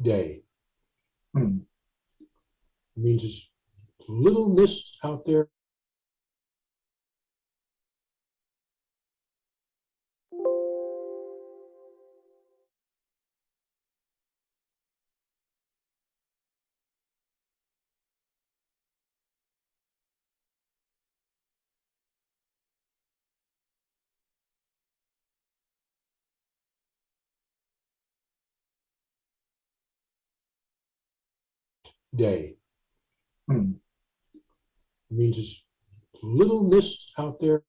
day. It means it's a little mist out there. Day. It means it's a little mist out there.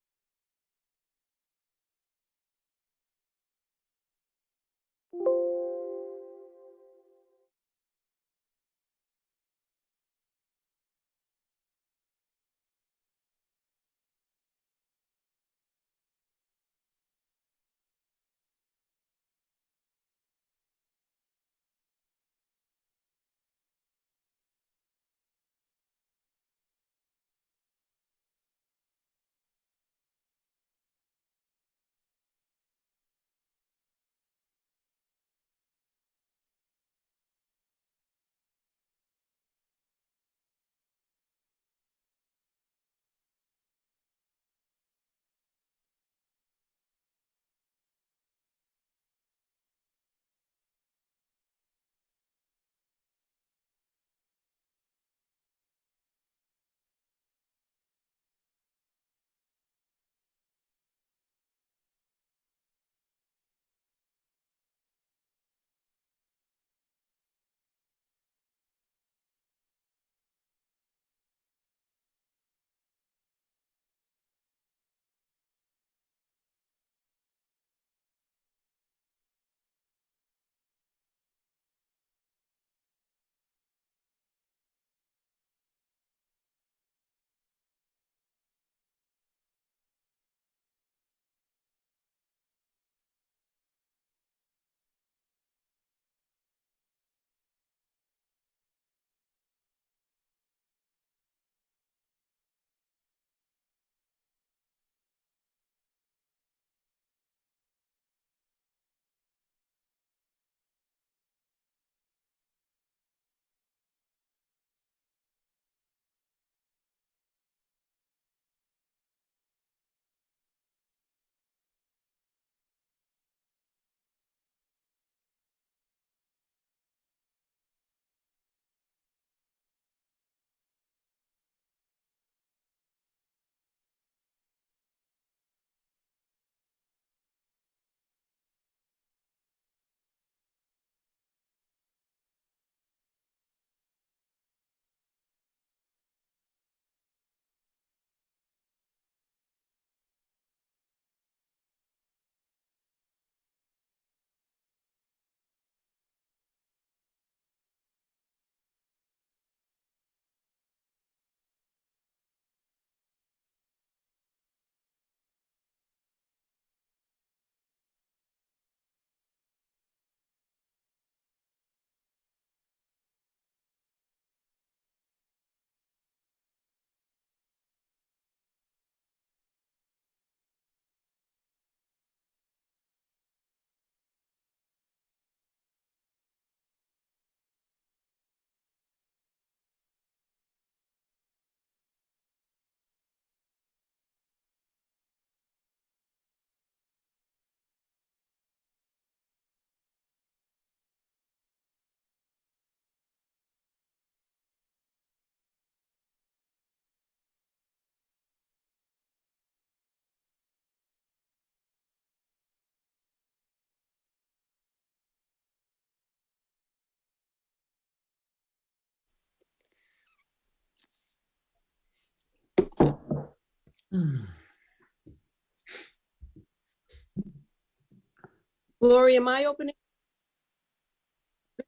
Gloria, am I opening?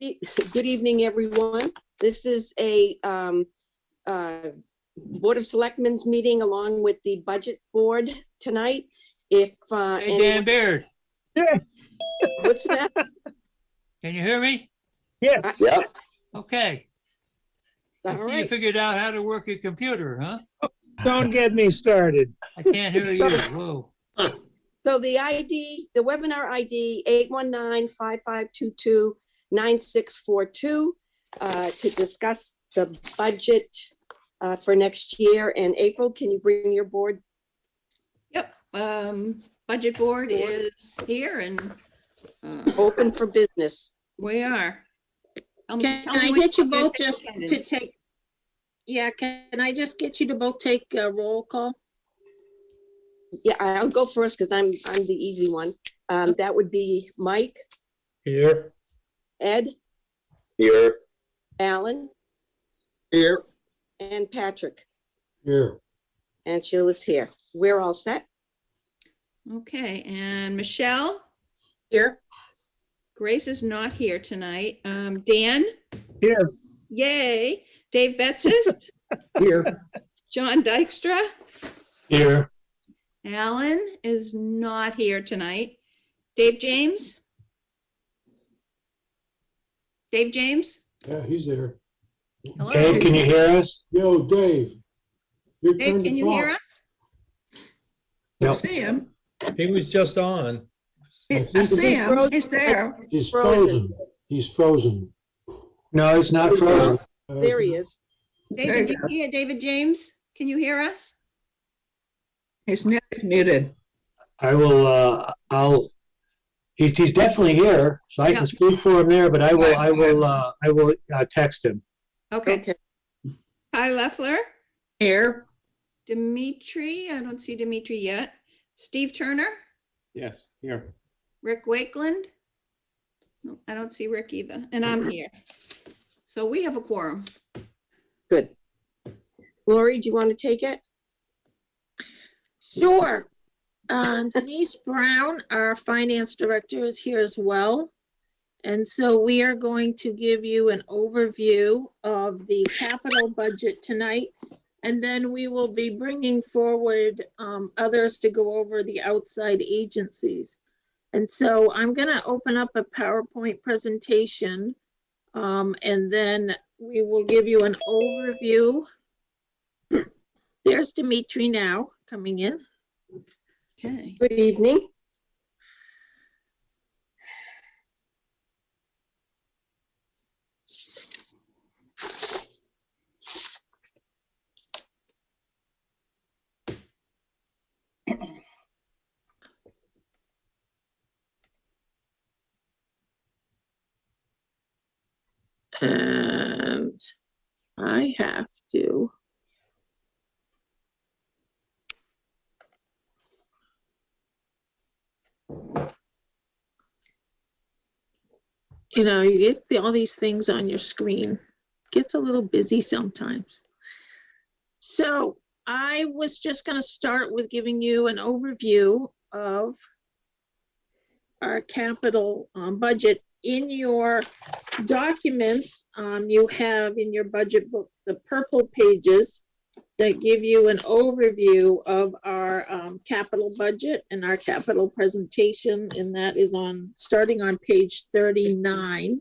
Good evening, everyone. This is a Board of Selectmen's meeting along with the Budget Board tonight. If Hey, Dan Baird, what's that? can you hear me? Yes. Yeah. Okay. I All see you right. figured out how to work your computer, huh? Don't get me started. I can't hear you. Whoa. So the webinar ID 819-5522 9642 to discuss the budget for next year. And April, can you bring your board? Yep, budget board is here and Open for business. we are. Can Tell me I when get you you're gonna both take just to attendance. take? Yeah, can I just get you to both take a roll call? Yeah, I'll go first because I'm the easy one. That would be Mike, Here. Ed, Here. Alan, Here. and Patrick. Here. And Sheila's here. We're all set. Okay, and Michelle, Here. Grace is not here tonight. Dan, Here, yay. Dave Betsis, Here. John Dykstra, Here. Alan is not here tonight. Dave James? Dave James? Yeah, he's there. Hello? Dave, can you hear us? Yo, Dave. Your Dave, turn to can you hear talk. us? No. See him. He was just on. I I think see him. frozen. He's there. He's Frozen. frozen. He's frozen. No, it's not frozen. There he is. David, you hear David James? Can you hear us? His neck is muted. I will, he's definitely here, so I Yeah. can speak for him there, but I will text him. Okay. Okay. Hi, Leffler. Here. Dimitri, I don't see Dimitri yet. Steve Turner, Yes, here. Rick Wakeland. No, I don't see Rick either, and I'm here. So we have a quorum. Good. Lori, do you want to take it? Sure. Denise Brown, our finance director, is here as well. And so we are going to give you an overview of the capital budget tonight. And then we will be bringing forward others to go over the outside agencies. And so I'm going to open up a PowerPoint presentation, and then we will give you an overview. There's Dimitri now coming in. Okay. Good evening. And I have to. You know, you get all these things on your screen. Gets a little busy sometimes. So I was just going to start with giving you an overview of our capital budget. In your documents, you have in your budget book the purple pages that give you an overview of our capital budget and our capital presentation, and that is starting on page 39.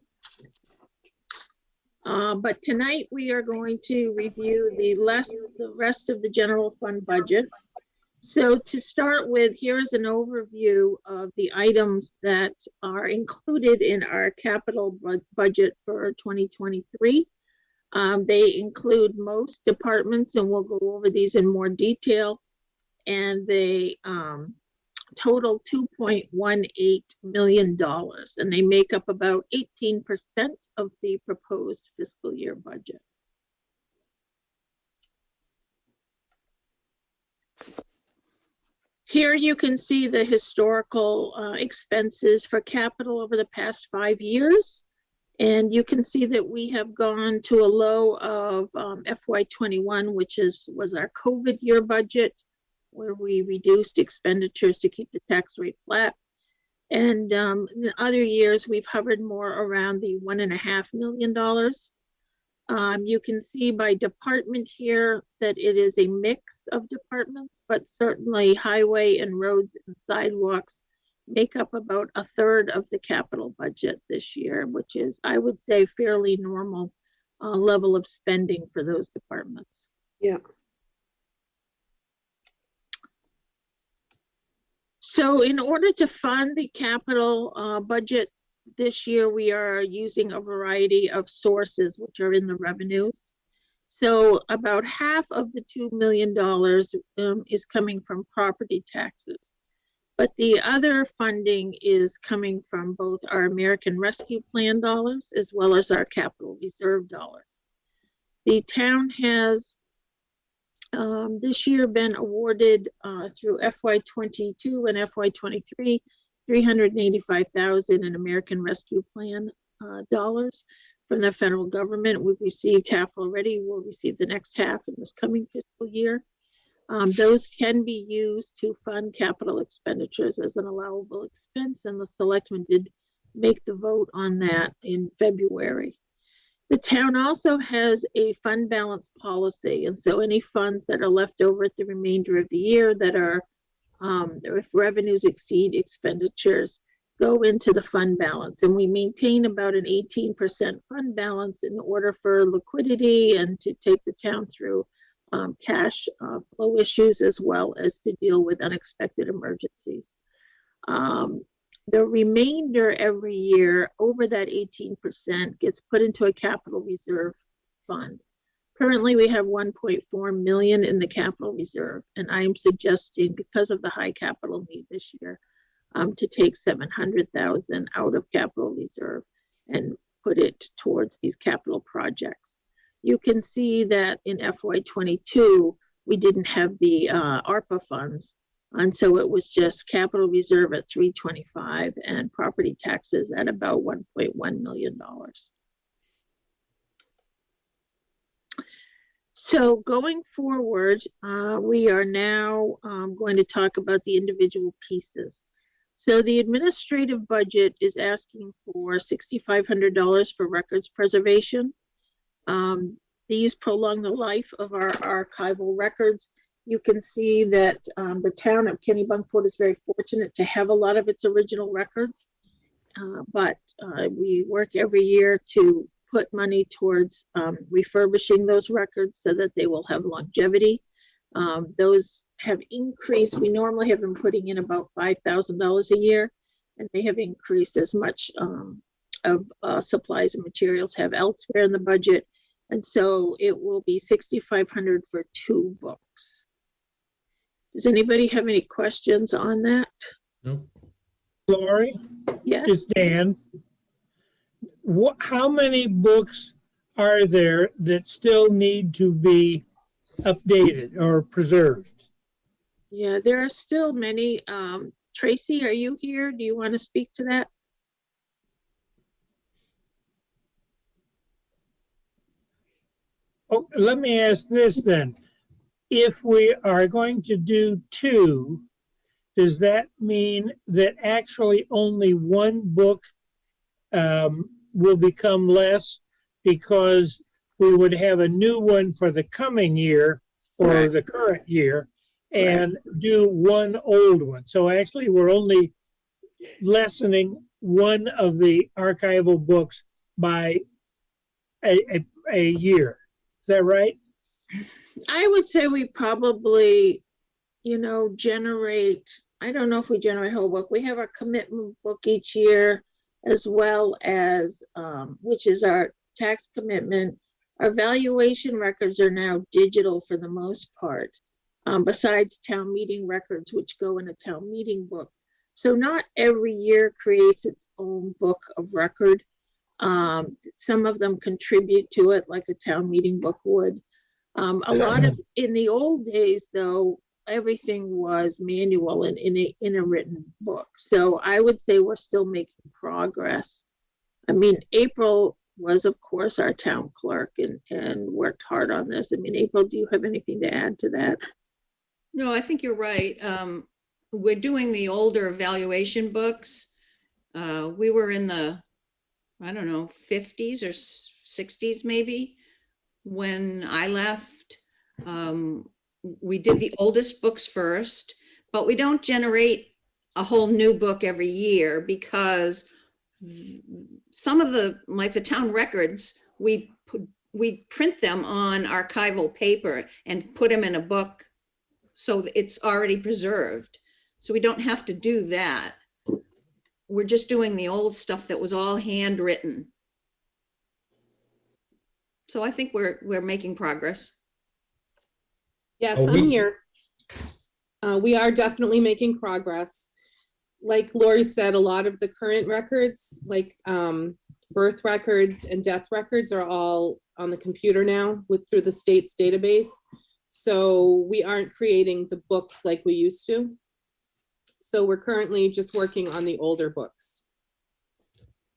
But tonight we are going to review the rest of the general fund budget. So to start with, here is an overview of the items that are included in our capital budget for 2023. They include most departments, and we'll go over these in more detail. And they total $2.18 million, and they make up about 18% of the proposed fiscal year budget. Here you can see the historical expenses for capital over the past 5 years. And you can see that we have gone to a low of FY21, which was our COVID year budget, where we reduced expenditures to keep the tax rate flat. And in other years, we've hovered more around the $1.5 million. You can see by department here that it is a mix of departments, but certainly highway and roads and sidewalks make up about a third of the capital budget this year, which is, I would say, fairly normal level of spending for those departments. Yeah. So in order to fund the capital budget this year we are using a variety of sources which are in the revenues. So about half of the $2 million is coming from property taxes. But the other funding is coming from both our American Rescue Plan dollars as well as our capital reserve dollars. The town has this year been awarded through FY22 and FY23 $385,000 in American Rescue Plan dollars from the federal government. We've received half already. We'll receive the next half in this coming fiscal year. Those can be used to fund capital expenditures as an allowable expense, and the selectmen did make the vote on that in February. The town also has a fund balance policy, and so any funds that are left over at the remainder of the year that are, if revenues exceed expenditures, go into the fund balance. And we maintain about an 18% fund balance in order for liquidity and to take the town through cash flow issues, as well as to deal with unexpected emergencies. The remainder every year over that 18% gets put into a capital reserve fund. Currently, we have 1.4 million in the capital reserve, and I am suggesting, because of the high capital need this year, to take 700,000 out of capital reserve and put it towards these capital projects. You can see that in FY22, we didn't have the ARPA funds. And so it was just capital reserve at 325 and property taxes at about $1.1 million. So going forward, we are now going to talk about the individual pieces. So the administrative budget is asking for $6,500 for records preservation. These prolong the life of our archival records. You can see that the town of Kennebunkport is very fortunate to have a lot of its original records, but we work every year to put money towards refurbishing those records so that they will have longevity. Those have increased. We normally have been putting in about $5,000 a year, and they have increased as much of supplies and materials have elsewhere in the budget. And so it will be $6,500 for 2 books. Does anybody have any questions on that? No. Lori, Yes. it's Dan. How many books are there that still need to be updated or preserved? Yeah, there are still many. Tracy, are you here? Do you want to speak to that? Oh, let me ask this then. If we are going to do 2, does that mean that actually only 1 book will become less because we would have a new one for the coming year or Correct. the current year and do 1 old one? So actually we're only lessening 1 of the archival books by a year. Is that right? I would say we probably, generate, I don't know if we generate a whole book. We have our commitment book each year, as well as, which is our tax commitment. Our valuation records are now digital for the most part, besides town meeting records, which go in a town meeting book. So not every year creates its own book of record. Some of them contribute to it, like a town meeting book would. A lot of, in the old days though, everything was manual and in a written book. So I would say we're still making progress. I mean, April was, of course, our town clerk and worked hard on this. I mean, April, do you have anything to add to that? No, I think you're right. We're doing the older valuation books. We were in the, I don't know, 50s or 60s maybe when I left. We did the oldest books first, but we don't generate a whole new book every year because some of the, like the town records, we print them on archival paper and put them in a book so that it's already preserved. So we don't have to do that. we're just doing the old stuff that was all handwritten. So I think we're making progress. Yes, Oh, I'm we- here. We are definitely making progress. Like Lori said, a lot of the current records, like birth records and death records, are all on the computer now through the state's database. So we aren't creating the books like we used to. So we're currently just working on the older books.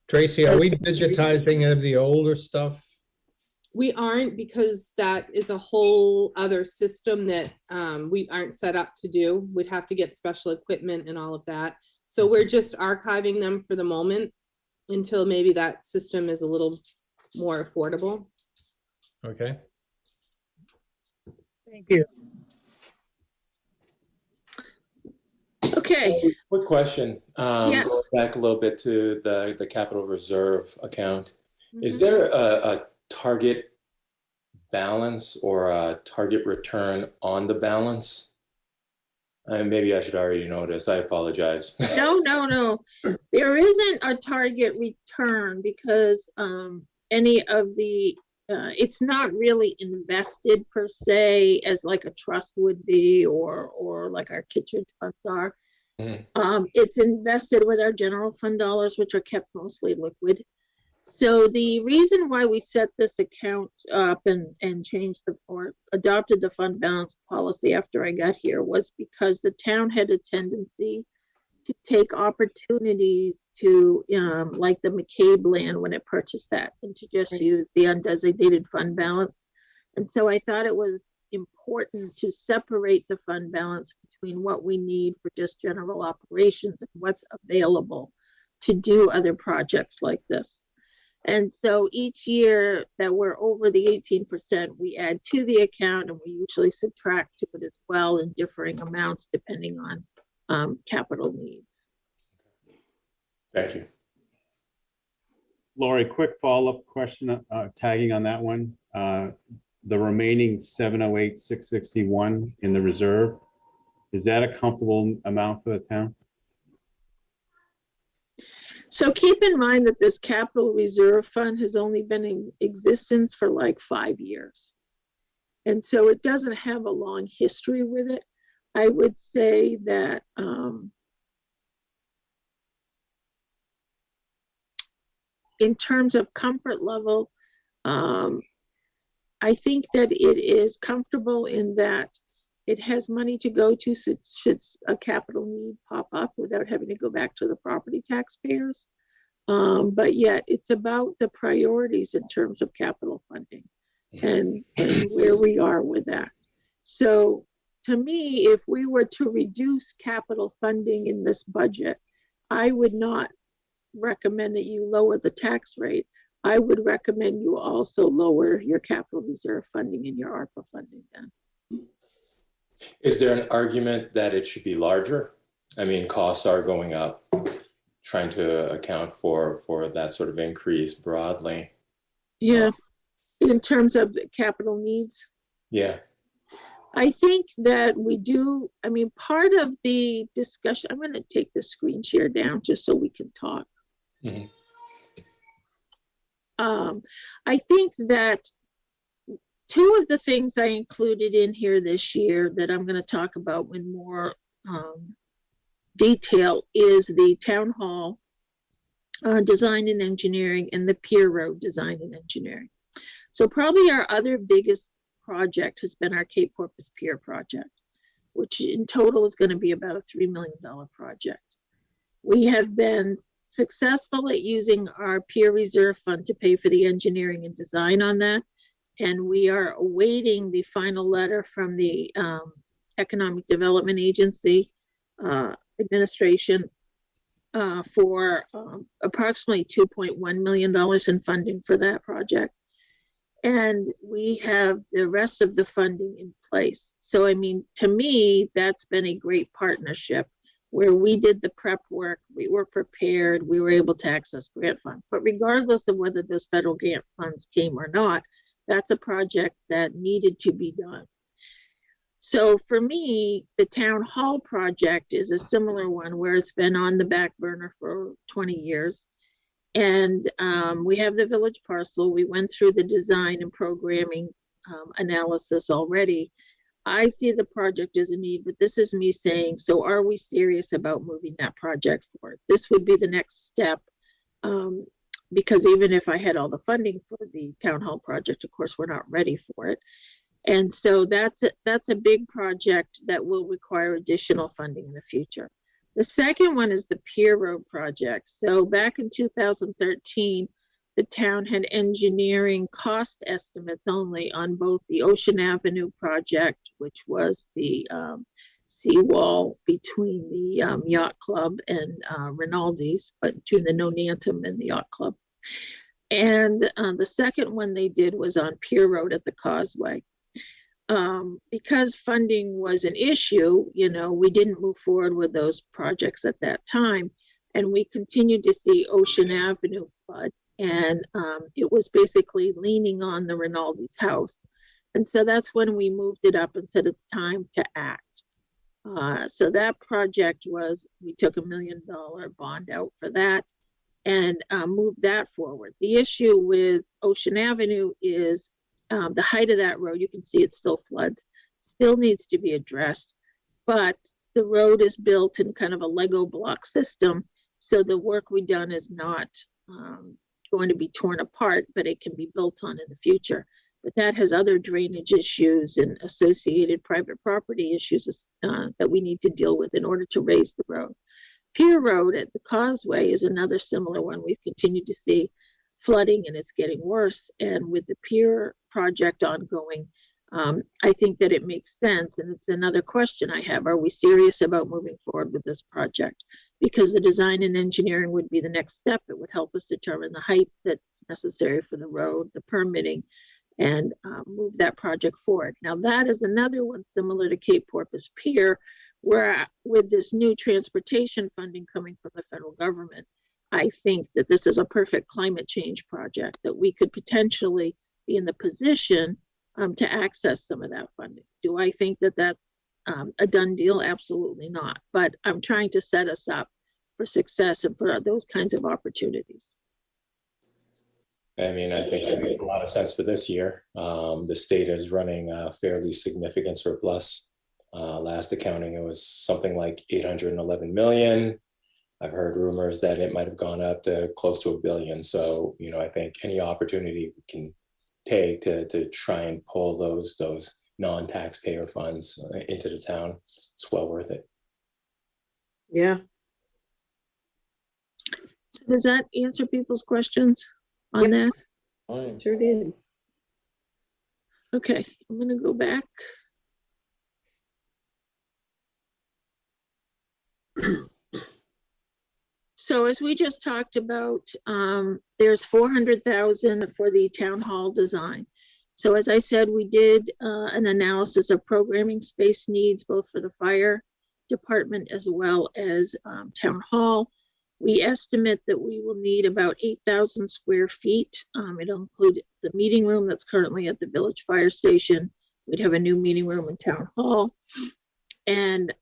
Tracy, are we digitizing any of the older stuff? We aren't, because that is a whole other system that we aren't set up to do. We'd have to get special equipment and all of that. So we're just archiving them for the moment until maybe that system is a little more affordable. Okay. Thank you. Okay, Quick question. Yes. Going back a little bit to the capital reserve account. Is Mhm. there a target balance or a target return on the balance? Maybe I should already know this. I apologize. no. There isn't a target return because any of the, it's not really invested per se as like a trust would be or like our kitchen funds are. It's invested with our general fund dollars, which are kept mostly liquid. So the reason why we set this account up and changed or adopted the fund balance policy after I got here was because the town had a tendency to take opportunities to, like the McCabe land when it purchased that, and to just use the undesignated fund balance. And so I thought it was important to separate the fund balance between what we need for just general operations and what's available to do other projects like this. And so each year that we're over the 18%, we add to the account, and we usually subtract to it as well in differing amounts depending on capital needs. Thank you. Lori, quick follow-up question, tagging on that one. The remaining 708,661 in the reserve, is that a comfortable amount for the town? So keep in mind that this capital reserve fund has only been in existence for like 5 years. And so it doesn't have a long history with it. I would say that in terms of comfort level, I think that it is comfortable in that it has money to go to should a capital need pop up without having to go back to the property taxpayers. But yet it's about the priorities in terms of capital funding and where we are with that. So to me, if we were to reduce capital funding in this budget, I would not recommend that you lower the tax rate. I would recommend you also lower your capital reserve funding and your ARPA funding then. Is there an argument that it should be larger? I mean, costs are going up, trying to account for that sort of increase broadly. Yeah, in terms of capital needs. Yeah. I think that we do, I mean, part of the discussion, I'm going to take the screen share down just so we can talk. Mm-hmm. I think that two of the things I included in here this year that I'm going to talk about in more detail is the town hall design and engineering and the Pier Road design and engineering. So probably our other biggest project has been our Cape Corpus Pier project, which in total is going to be about a $3 million project. We have been successful at using our Pier Reserve Fund to pay for the engineering and design on that. And we are awaiting the final letter from the Economic Development Agency administration for approximately $2.1 million in funding for that project. And we have the rest of the funding in place. So, I mean, to me, that's been a great partnership where we did the prep work, we were prepared, we were able to access grant funds. But regardless of whether those federal grant funds came or not, that's a project that needed to be done. So for me, the town hall project is a similar one where it's been on the back burner for 20 years. And we have the village parcel. We went through the design and programming analysis already. I see the project as a need, but this is me saying, so are we serious about moving that project forward? This would be the next step. Because even if I had all the funding for the town hall project, of course, we're not ready for it. And so that's a big project that will require additional funding in the future. The second one is the Pier Road project. So back in 2013, the town had engineering cost estimates only on both the Ocean Avenue project, which was the seawall between the yacht club and Rinaldi's, but between the Nonantum and the yacht club. And the second one they did was on Pier Road at the Causeway. Because funding was an issue, we didn't move forward with those projects at that time. And we continued to see Ocean Avenue flood. And it was basically leaning on the Rinaldi's house. And so that's when we moved it up and said it's time to act. So that project was, we took $1 million bond out for that and moved that forward. The issue with Ocean Avenue is the height of that road. You can see it still floods, still needs to be addressed, but the road is built in kind of a Lego block system. So the work we've done is not going to be torn apart, but it can be built on in the future. But that has other drainage issues and associated private property issues that we need to deal with in order to raise the road. Pier Road at the Causeway is another similar one. We've continued to see flooding and it's getting worse. And with the Pier project ongoing, I think that it makes sense. And it's another question I have. Are we serious about moving forward with this project? Because the design and engineering would be the next step. It would help us determine the height that's necessary for the road, the permitting, and move that project forward. Now that is another one similar to Cape Porpoise Pier, where with this new transportation funding coming from the federal government, I think that this is a perfect climate change project that we could potentially be in the position to access some of that funding. Do I think that that's a done deal? Absolutely not. But I'm trying to set us up for success and for those kinds of opportunities. I mean, I think it makes a lot of sense for this year. The state is running a fairly significant surplus. Last accounting, it was something like 811 million. I've heard rumors that it might have gone up to close to $1 billion. So, I think any opportunity we can take to try and pull those non-taxpayer funds into the town, it's well worth it. Yeah. So does that answer people's questions on that? Sure did. Okay, I'm gonna go back. So as we just talked about, there's 400,000 for the town hall design. So as I said, we did an analysis of programming space needs, both for the fire department as well as town hall. We estimate that we will need about 8,000 square feet. It'll include the meeting room that's currently at the village fire station. We'd have a new meeting room in town hall. And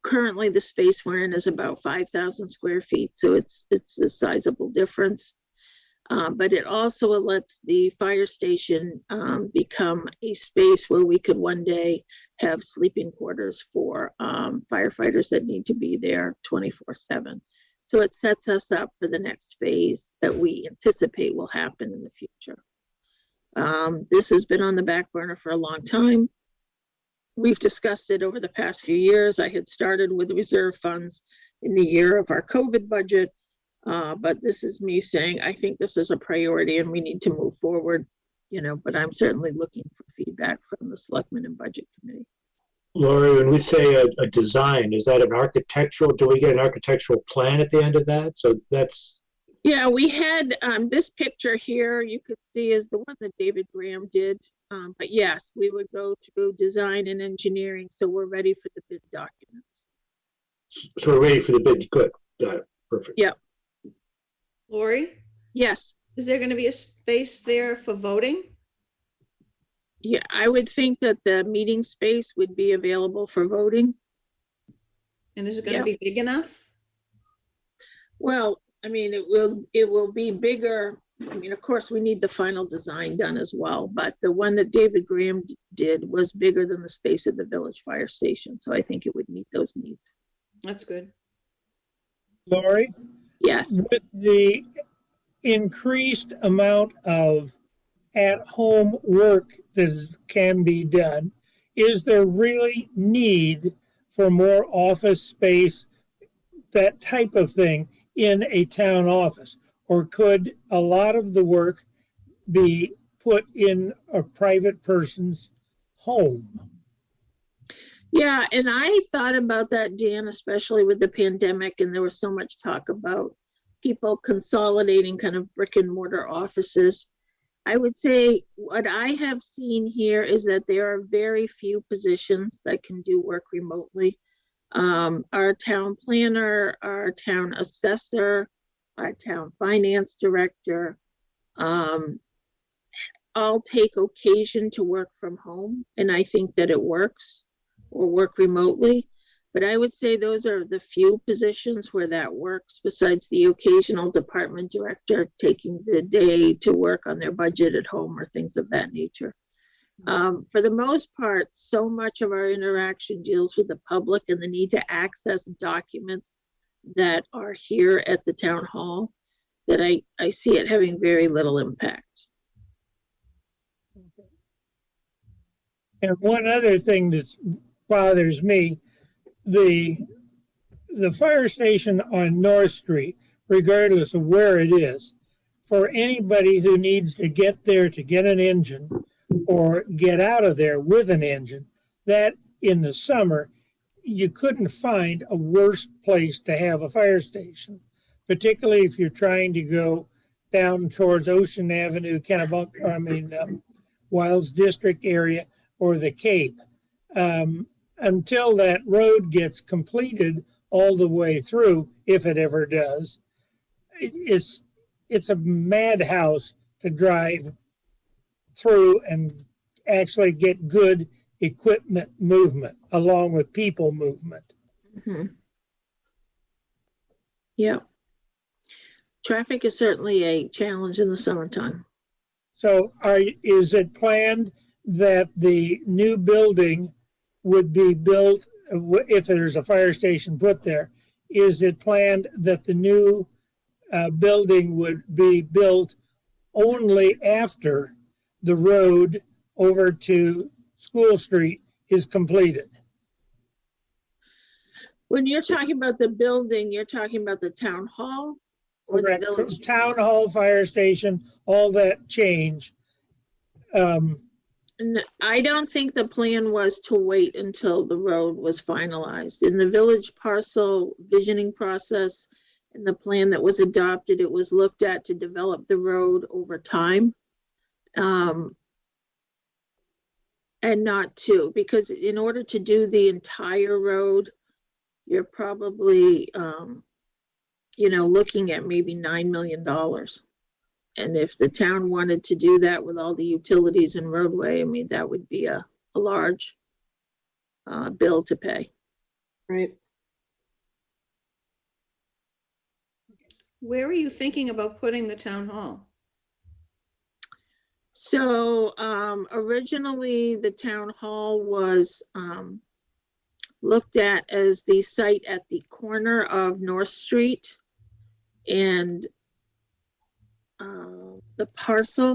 currently the space we're in is about 5,000 square feet. So it's a sizable difference. But it also lets the fire station become a space where we could one day have sleeping quarters for firefighters that need to be there 24/7. So it sets us up for the next phase that we anticipate will happen in the future. This has been on the back burner for a long time. We've discussed it over the past few years. I had started with reserve funds in the year of our COVID budget. But this is me saying, I think this is a priority and we need to move forward, but I'm certainly looking for feedback from the Selectmen and Budget Committee. Lori, when we say a design, is that an architectural, do we get an architectural plan at the end of that? So that's. Yeah, we had this picture here, you could see is the one that David Graham did. But yes, we would go through design and engineering. So we're ready for the bid documents. So we're ready for the bid. Good. Got it. Perfect. Yep. Lori, Yes. is there going to be a space there for voting? Yeah, I would think that the meeting space would be available for voting. And is it gonna Yeah. be big enough? Well, I mean, it will be bigger. I mean, of course, we need the final design done as well, but the one that David Graham did was bigger than the space at the village fire station. So I think it would meet those needs. That's good. Lori, Yes. with the increased amount of at-home work that can be done, is there really need for more office space, that type of thing, in a town office? Or could a lot of the work be put in a private person's home? Yeah, and I thought about that, Dan, especially with the pandemic, and there was so much talk about people consolidating kind of brick and mortar offices. I would say what I have seen here is that there are very few positions that can do work remotely. Our town planner, our town assessor, our town finance director, all take occasion to work from home, and I think that it works, or work remotely. But I would say those are the few positions where that works, besides the occasional department director taking the day to work on their budget at home or things of that nature. For the most part, so much of our interaction deals with the public and the need to access documents that are here at the town hall, that I see it having very little impact. And one other thing that bothers me, the fire station on North Street, regardless of where it is, for anybody who needs to get there to get an engine or get out of there with an engine, that in the summer, you couldn't find a worse place to have a fire station, particularly if you're trying to go down towards Ocean Avenue, Wilds District area, or the Cape. Until that road gets completed all the way through, if it ever does, it's a madhouse to drive through and actually get good equipment movement along with people movement. Mm-hmm. Yeah. Traffic is certainly a challenge in the summertime. So is it planned that the new building would be built, if there's a fire station put there, is it planned that the new building would be built only after the road over to School Street is completed? When you're talking about the building, you're talking about the town hall or the Correct. village? Town hall, fire station, all that change. I don't think the plan was to wait until the road was finalized. In the village parcel visioning process and the plan that was adopted, it was looked at to develop the road over time. And not to, because in order to do the entire road, you're probably, looking at maybe $9 million. And if the town wanted to do that with all the utilities and roadway, I mean, that would be a large bill to pay. Right. Where are you thinking about putting the town hall? So originally, the town hall was looked at as the site at the corner of North Street and the parcel.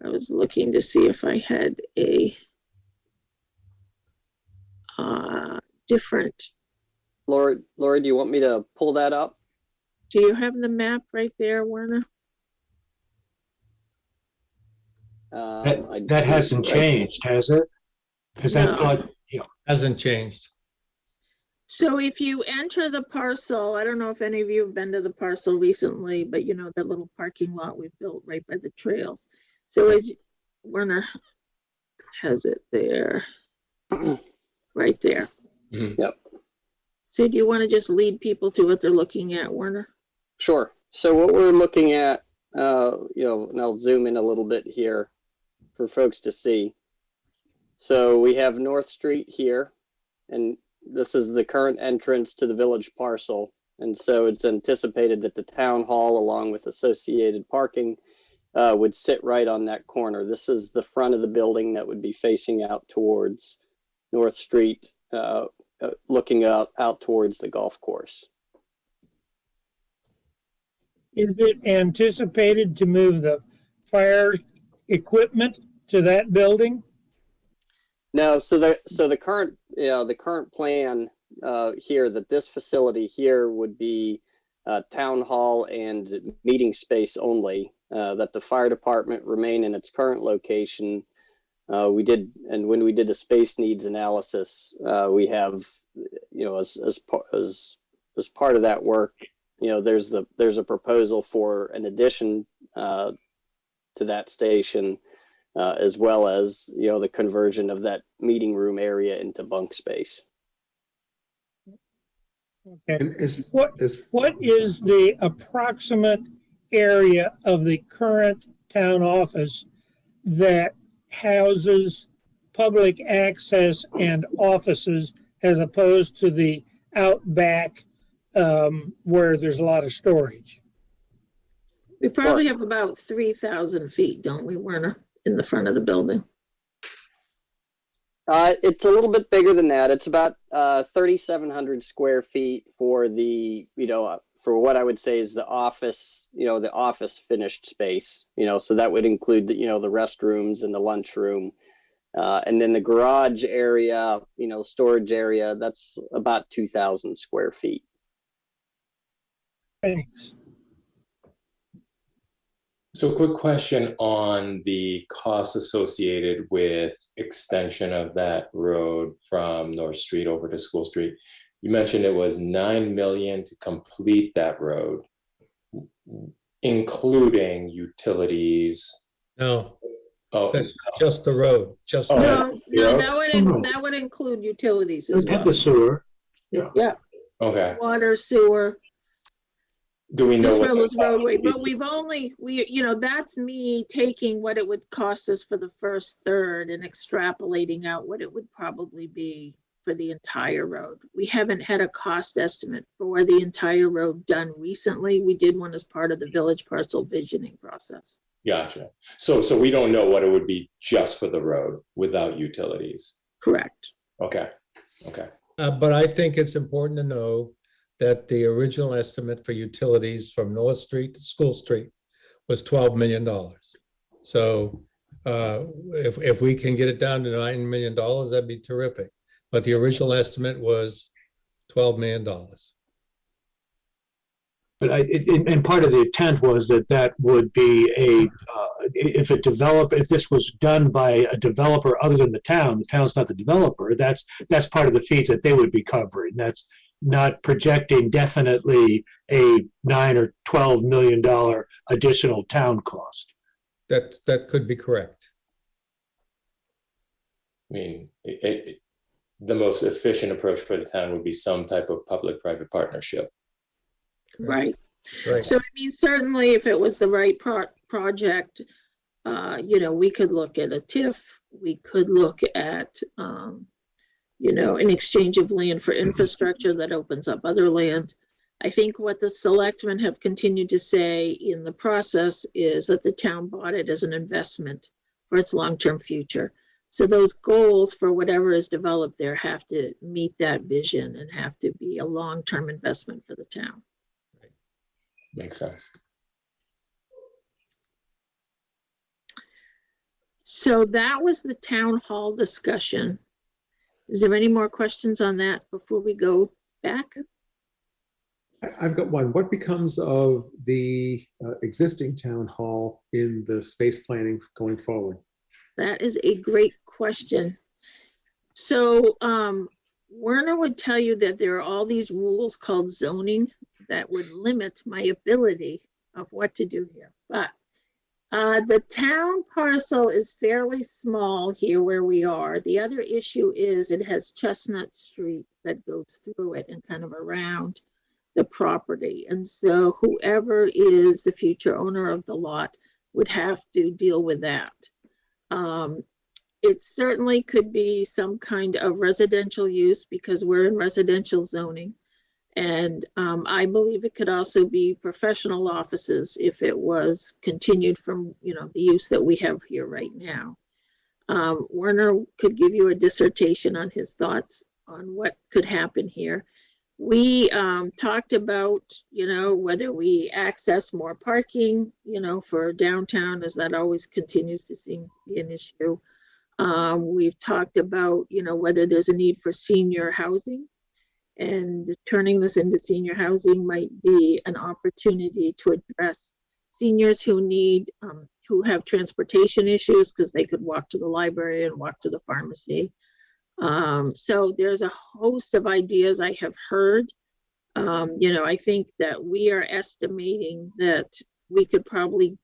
I was looking to see if I had a different. Lori, do you want me to pull that up? Do you have the map right there, Werner? That hasn't changed, has it? Because I No. thought, Hasn't changed. So if you enter the parcel, I don't know if any of you have been to the parcel recently, but you know, the little parking lot we built right by the trails. So as Werner has it there, right there. Yep. So do you want to just lead people through what they're looking at, Werner? Sure. So what we're looking at and I'll zoom in a little bit here for folks to see. So we have North Street here, and this is the current entrance to the village parcel. And so it's anticipated that the town hall, along with associated parking, would sit right on that corner. This is the front of the building that would be facing out towards North Street, looking out towards the golf course. Is it anticipated to move the fire equipment to that building? No, so the current plan here, that this facility here would be town hall and meeting space only, that the fire department remain in its current location. When we did the space needs analysis, we have, as part of that work, there's a proposal for an addition to that station, as well as, the conversion of that meeting room area into bunk space. Okay. What is the approximate area of the current town office that houses public access and offices, as opposed to the outback where there's a lot of storage? We probably have about 3,000 feet, don't we, Werner, in the front of the building? It's a little bit bigger than that. It's about 3,700 square feet for the, for what I would say is the office, the office finished space, so that would include the, the restrooms and the lunchroom. And then the garage area, storage area, that's about 2,000 square feet. Thanks. So quick question on the costs associated with extension of that road from North Street over to School Street. You mentioned it was $9 million to complete that road, including utilities. No, Oh, that's just the road, just. Oh, No, that would include utilities as Get well. the sewer. Yeah, okay. water, sewer, Do we know as what well the as roadway, but cost that's me taking what it would cost us for the first third and extrapolating out what it would probably be for the entire road. We haven't had a cost estimate for the entire road done recently. We did one as part of the village parcel visioning process. Gotcha. So we don't know what it would be just for the road without utilities. Correct. Okay. Okay. But I think it's important to know that the original estimate for utilities from North Street to School Street was $12 million. So if we can get it down to $9 million, that'd be terrific. But the original estimate was $12 million. But and part of the intent was that would be if this was done by a developer other than the town's not the developer, that's part of the fees that they would be covering. That's not projecting definitely a $9 or $12 million additional town cost. That could be correct. I mean, the most efficient approach for the town would be some type of public-private partnership. Right. Right. So I mean, certainly if it was the right project, we could look at a TIF, we could look at, an exchange of land for infrastructure that opens up other land. I think what the selectmen have continued to say in the process is that the town bought it as an investment for its long-term future. So those goals for whatever is developed there have to meet that vision and have to be a long-term investment for the town. Makes sense. So that was the town hall discussion. Is there any more questions on that before we go back? I've got one. What becomes of the existing town hall in the space planning going forward? That is a great question. So Werner would tell you that there are all these rules called zoning that would limit my ability of what to do here. But the town parcel is fairly small here where we are. The other issue is it has Chestnut Street that goes through it and kind of around. the property. And so whoever is the future owner of the lot would have to deal with that. It certainly could be some kind of residential use because we're in residential zoning. And I believe it could also be professional offices if it was continued from, you know, the use that we have here right now. Werner could give you a dissertation on his thoughts on what could happen here. We talked about, you know, whether we access more parking, you know, for downtown, as that always continues to seem to be an issue. We've talked about, you know, whether there's a need for senior housing, and turning this into senior housing might be an opportunity to address seniors who need, who have transportation issues because they could walk to the library and walk to the pharmacy. So there's a host of ideas I have heard. You know, I think that we are estimating that we could probably,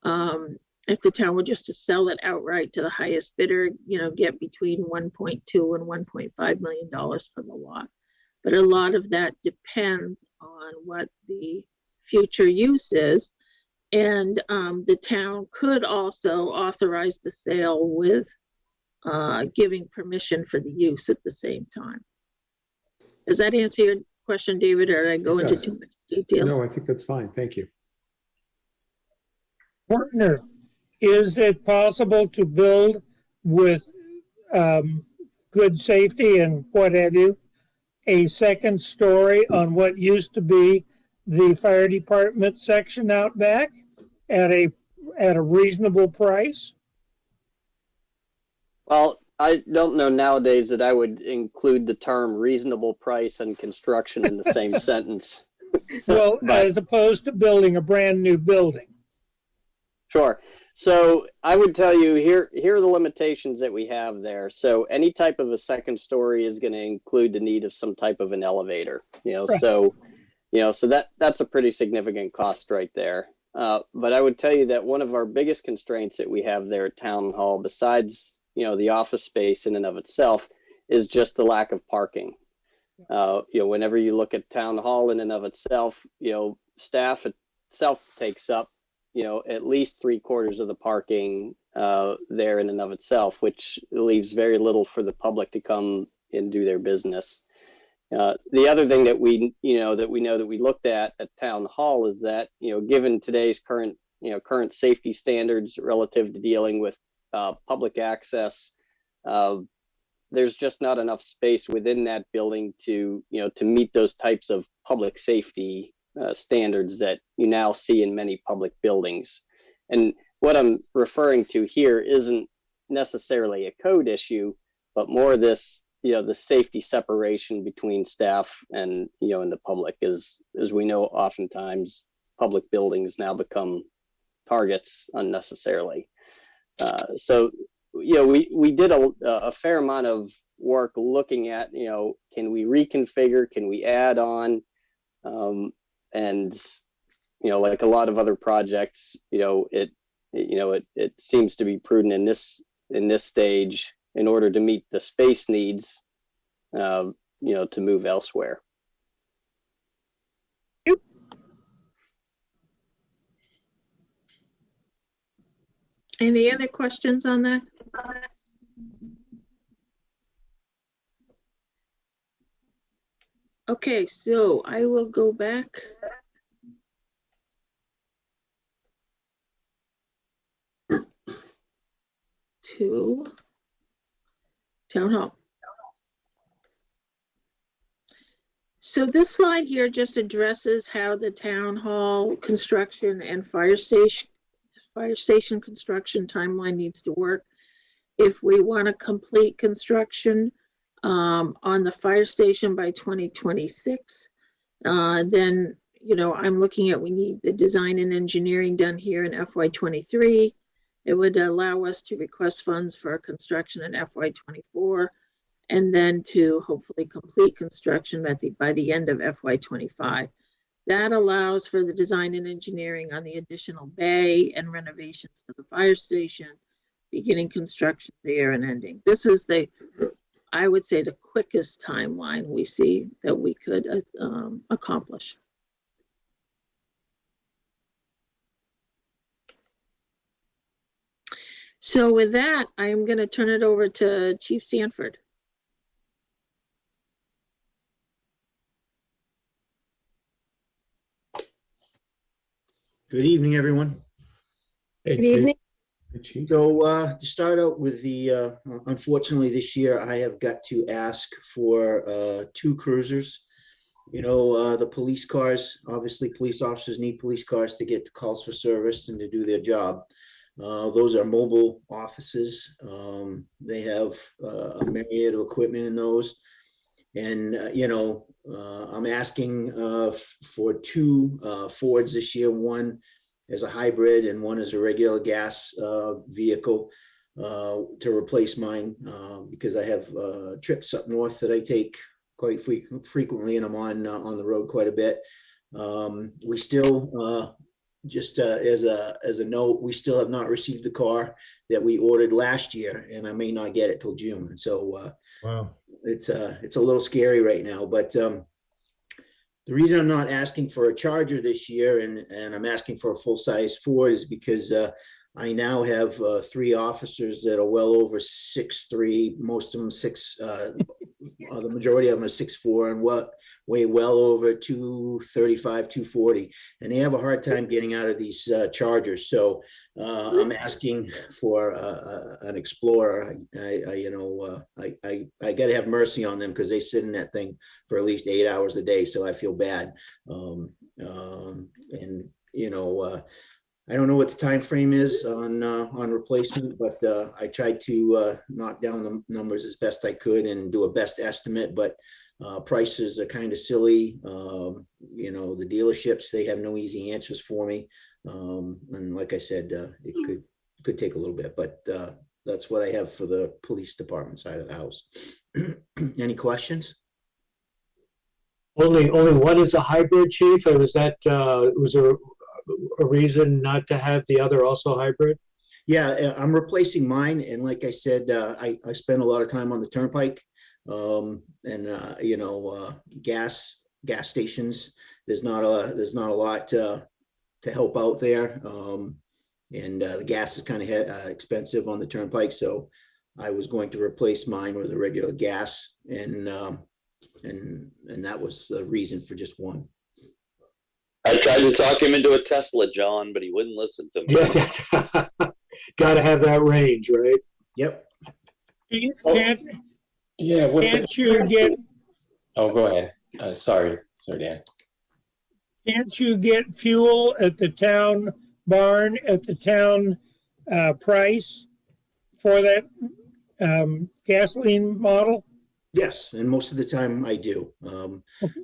if the town were just to sell it outright to the highest bidder, you know, get between 1.2 and $1.5 million for the lot. But a lot of that depends on what the future use is. And the town could also authorize the sale with giving permission for the use at the same time. Does that answer your question, David, or did I go into too much detail? No, I think that's fine. Thank you. Werner, is it possible to build with good safety and what have you, a second story on what used to be the fire department section out back at a reasonable price? Well, I don't know nowadays that I would include the term reasonable price and construction in the same sentence. Well, as opposed to building a brand new building. Sure. So I would tell you here are the limitations that we have there. So any type of a second story is going to include the need of some type of an elevator, you know, right. So that's a pretty significant cost right there. But I would tell you that one of our biggest constraints that we have there at Town Hall, besides, you know, the office space in and of itself, is just the lack of parking. You know, whenever you look at Town Hall in and of itself, you know, staff itself takes up, you know, at least 3/4 of the parking there in and of itself, which leaves very little for the public to come and do their business. The other thing that we know that we looked at Town Hall is that, you know, given today's current safety standards relative to dealing with public access, there's just not enough space within that building to meet those types of public safety standards that you now see in many public buildings. And what I'm referring to here isn't necessarily a code issue, but more this, you know, the safety separation between staff and, you know, and the public. As we know, oftentimes public buildings now become targets unnecessarily. So, you know, we did a fair amount of work looking at, you know, can we reconfigure, can we add on, and, you know, like a lot of other projects, you know, it seems to be prudent in this stage, in order to meet the space needs, you know, to move elsewhere. Any other questions on that? Okay, so I will go back to Town Hall. So this slide here just addresses how the Town Hall construction and fire station construction timeline needs to work. If we want to complete construction on the fire station by 2026, then, you know, I'm looking at, we need the design and engineering done here in FY23. It would allow us to request funds for construction in FY24, and then to hopefully complete construction by the end of FY25. That allows for the design and engineering on the additional bay and renovations to the fire station, beginning construction there and ending. This is the I would say, the quickest timeline we see that we could accomplish. So with that, I'm going to turn it over to Chief Sanford. Good evening, everyone. Hey, Good Chief. evening. So to start out with the, unfortunately, this year I have got to ask for 2 cruisers. You know, the police cars, obviously police officers need police cars to get the calls for service and to do their job. Those are mobile offices. They have a myriad of equipment in those. And, I'm asking for 2 Fords this year, one as a hybrid and one as a regular gas vehicle to replace mine because I have trips up north that I take quite frequently, and I'm on the road quite a bit. We still, just as a note, we still have not received the car that we ordered last year, and I may not get it till June. So Wow. it's a little scary right now, but the reason I'm not asking for a Charger this year and I'm asking for a full-size Ford is because I now have 3 officers that are well over 6'3", most of them the majority of them are 6'4", and weigh well over 235, 240, and they have a hard time getting out of these Chargers. So I'm asking for an Explorer. I got to have mercy on them because they sit in that thing for at least 8 hours a day. So I feel bad. I don't know what the time frame is on replacement, but I tried to knock down the numbers as best I could and do a best estimate. But prices are kind of silly. The dealerships, they have no easy answers for me. And like I said, it could take a little bit, but that's what I have for the police department side of the house. Any questions? Only one is a hybrid, Chief, or was there a reason not to have the other also hybrid? Yeah, I'm replacing mine, and like I said, I spend a lot of time on the turnpike, gas stations. There's not a lot to help out there, and the gas is kind of expensive on the turnpike. So I was going to replace mine with a regular gas, and that was the reason for just one. I tried to talk him into a Tesla, John, but he wouldn't listen to me. Yeah, that's got to have that range, right? Yep. Can't Yeah. you get, Oh, go ahead. Sorry, Dan. can't you get fuel at the town barn at the town price for that gasoline model? Yes, and most of the time I do.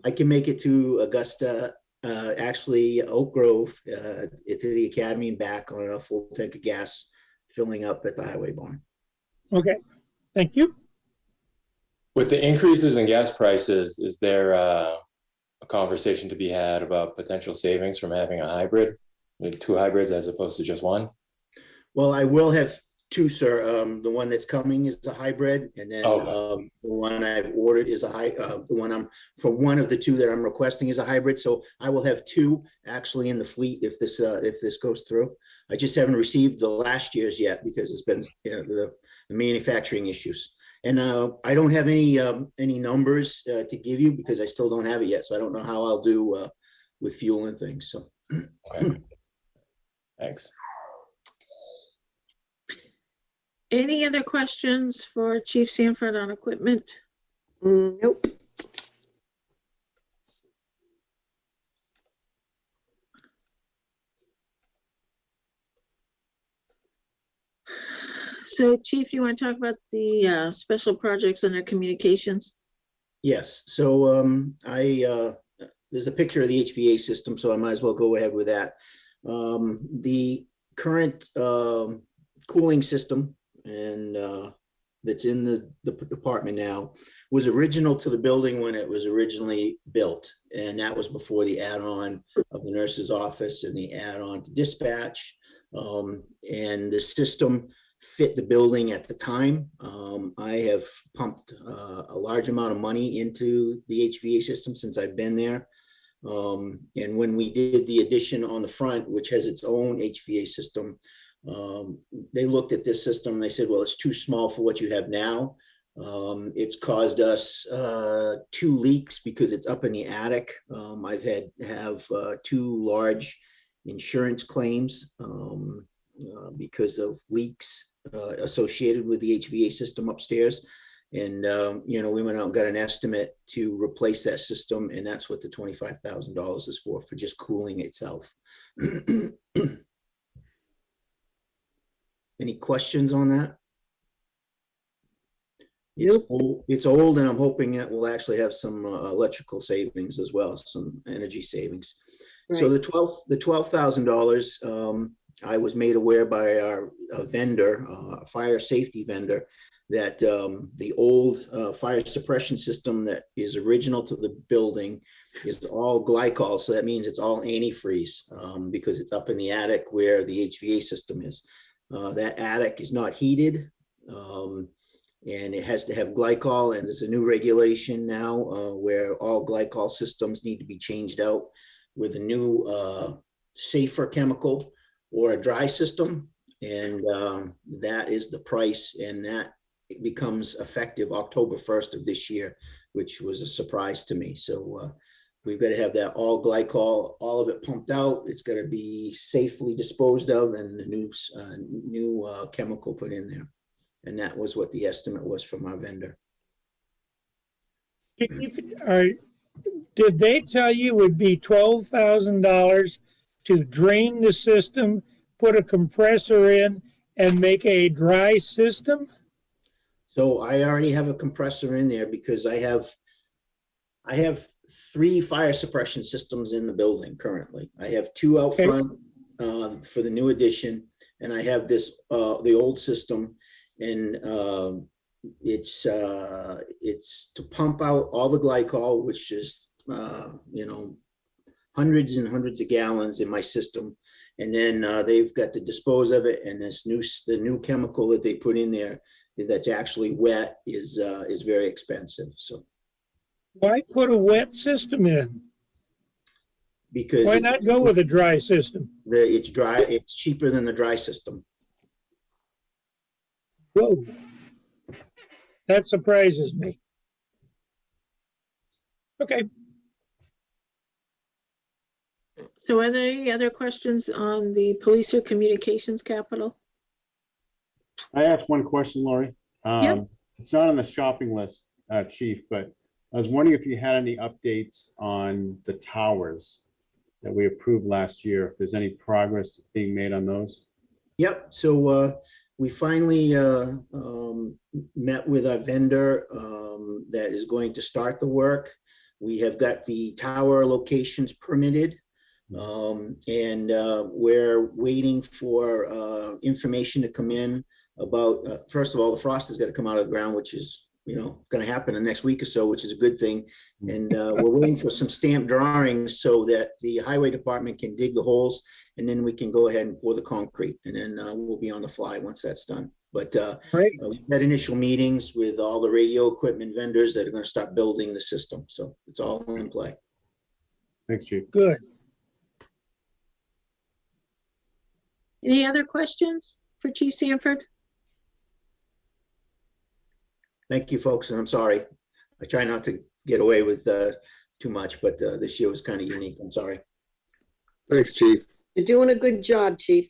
I can make it to Augusta, actually Oak Grove, to the academy and back on a full tank of gas, filling up at the highway barn. Okay, thank you. With the increases in gas prices, is there a conversation to be had about potential savings from having a hybrid, 2 hybrids as opposed to just one? Well, I will have 2, sir. The one that's coming is a hybrid, and then the one I've ordered is the one from one of the 2 that I'm requesting is a hybrid. So I will have 2 actually in the fleet if this goes through. I just haven't received the last year's yet because it's been the manufacturing issues. And I don't have any numbers to give you because I still don't have it yet. So I don't know how I'll do with fuel and things. So. Okay. Thanks. Any other questions for Chief Sanford on equipment? Nope. So Chief, you want to talk about the special projects under communications? Yes, so there's a picture of the HVA system, so I might as well go ahead with that. The current cooling system and that's in the department now was original to the building when it was originally built, and that was before the add-on of the nurse's office and the add-on to dispatch. And the system fit the building at the time. I have pumped a large amount of money into the HVA system since I've been there. And when we did the addition on the front, which has its own HVA system, they looked at this system and they said, well, it's too small for what you have now. It's caused us 2 leaks because it's up in the attic. I've have 2 large insurance claims because of leaks associated with the HVA system upstairs. And, we went out and got an estimate to replace that system. And that's what the $25,000 is for just cooling itself. Any questions on that? It's old, and I'm hoping it will actually have some electrical savings as well, some energy savings. Right. So the $12,000, I was made aware by our vendor, fire safety vendor, that the old fire suppression system that is original to the building is all glycol. So that means it's all antifreeze because it's up in the attic where the HVA system is. That attic is not heated. And it has to have glycol, and there's a new regulation now where all glycol systems need to be changed out with a new safer chemical or a dry system. And that is the price, and that it becomes effective October 1st of this year, which was a surprise to me. So we've got to have that all glycol, all of it pumped out. It's got to be safely disposed of, and the new chemical put in there. And that was what the estimate was from our vendor. Did they tell you it would be $12,000 to drain the system, put a compressor in, and make a dry system? So I already have a compressor in there because I have 3 fire suppression systems in the building currently. I have 2 out front for the new addition, and I have this the old system. And it's to pump out all the glycol, which is hundreds and hundreds of gallons in my system, and then they've got to dispose of it. And the new chemical that they put in there that's actually wet is very expensive. So why put a wet system in? Because why not go with a dry system? It's dry. It's cheaper than the dry system. Whoa, that surprises me. Okay. So are there any other questions on the police or communications capital? I asked one question, Lori. Yep. It's not on the shopping list, Chief, but I was wondering if you had any updates on the towers that we approved last year, if there's any progress being made on those. Yep. So we finally met with our vendor that is going to start the work. We have got the tower locations permitted, and we're waiting for information to come in about, first of all, the frost has got to come out of the ground, which is going to happen in the next week or so, which is a good thing. And we're waiting for some stamped drawings so that the highway department can dig the holes, and then we can go ahead and pour the concrete, and then we'll be on the fly once that's done. But we've had initial meetings with all the radio equipment vendors that are going to start building the system. So it's all in play. Thanks, Chief. Good. Any other questions for Chief Sanford? Thank you, folks, and I'm sorry. I try not to get away with too much, but this year was kind of unique. I'm sorry. Thanks, Chief. You're doing a good job, Chief.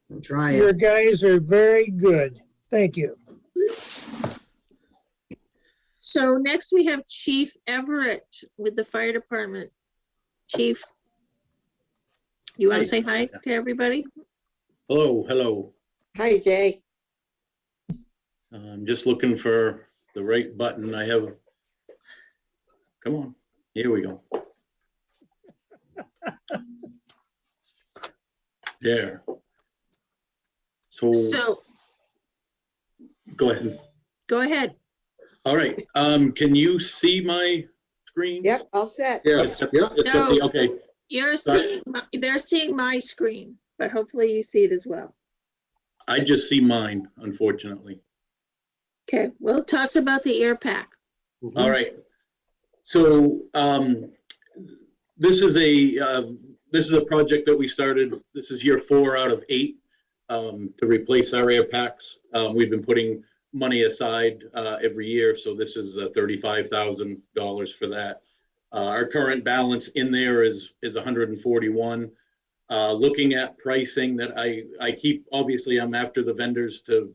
I'm trying. Your guys are very good. Thank you. So next we have Chief Everett with the fire department. Chief, you want to say hi to everybody? Hello. Hi, Jay. I'm just looking for the right button. I have, come on, here we go. There. So go ahead. Go ahead. All right. Can you see my screen? Yep, all set. It's got the, okay. They're seeing my screen, but hopefully you see it as well. I just see mine, unfortunately. Okay, well, it talks about the air pack. All right. So this is a project that we started. This is year 4 out of 8 to replace our air packs. We've been putting money aside every year, so this is $35,000 for that. Our current balance in there is 141. Looking at pricing that I keep, obviously I'm after the vendors to,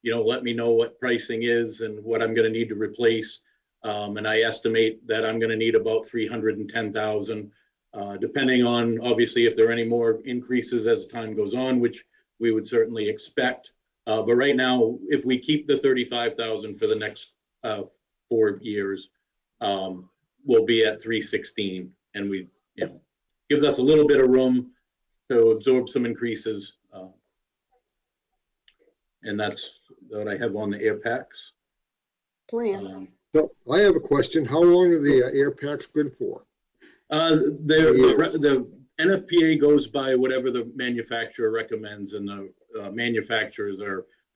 let me know what pricing is and what I'm going to need to replace. And I estimate that I'm going to need about 310,000, depending on obviously if there are any more increases as time goes on, which we would certainly expect. But right now, if we keep the 35,000 for the next 4 years, we'll be at 316, and we, gives us a little bit of room to absorb some increases. And that's what I have on the air packs. Plan. So I have a question. How long are the air packs good for? The NFPA goes by whatever the manufacturer recommends, and the manufacturers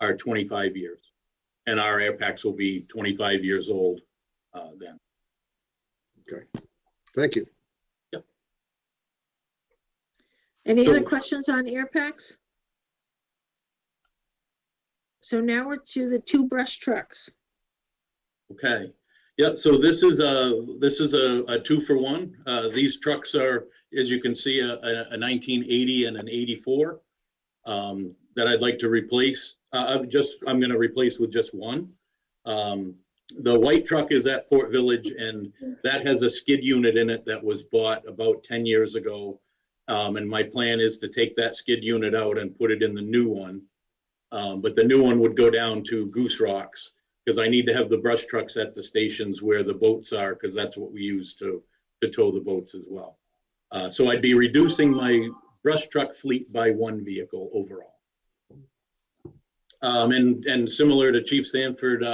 are 25 years. And our air packs will be 25 years old then. Okay, thank you. Yep. Any other questions on air packs? So now we're to the 2 brush trucks. Okay. Yeah. So this is a 2-for-1. These trucks are, as you can see, a 1980 and an 84 that I'd like to replace. I'm going to replace with just one. The white truck is at Port Village, and that has a skid unit in it that was bought about 10 years ago. And my plan is to take that skid unit out and put it in the new one. But the new one would go down to Goose Rocks, because I need to have the brush trucks at the stations where the boats are, because that's what we use to tow the boats as well. So I'd be reducing my brush truck fleet by 1 vehicle overall. And similar to Chief Sanford,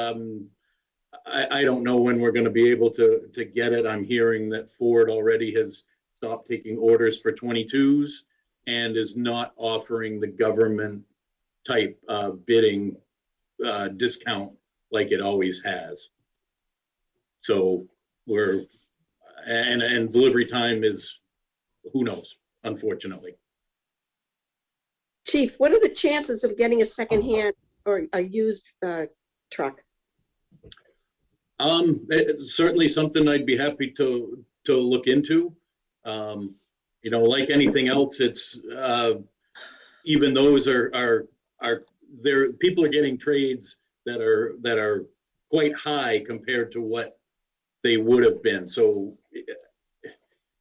I don't know when we're going to be able to get it. I'm hearing that Ford already has stopped taking orders for 22s and is not offering the government type bidding discount like it always has. So and delivery time is, who knows, unfortunately. Chief, what are the chances of getting a secondhand or a used truck? It's certainly something I'd be happy to look into. Like anything else, it's even those are there. People are getting trades that are quite high compared to what they would have been. So,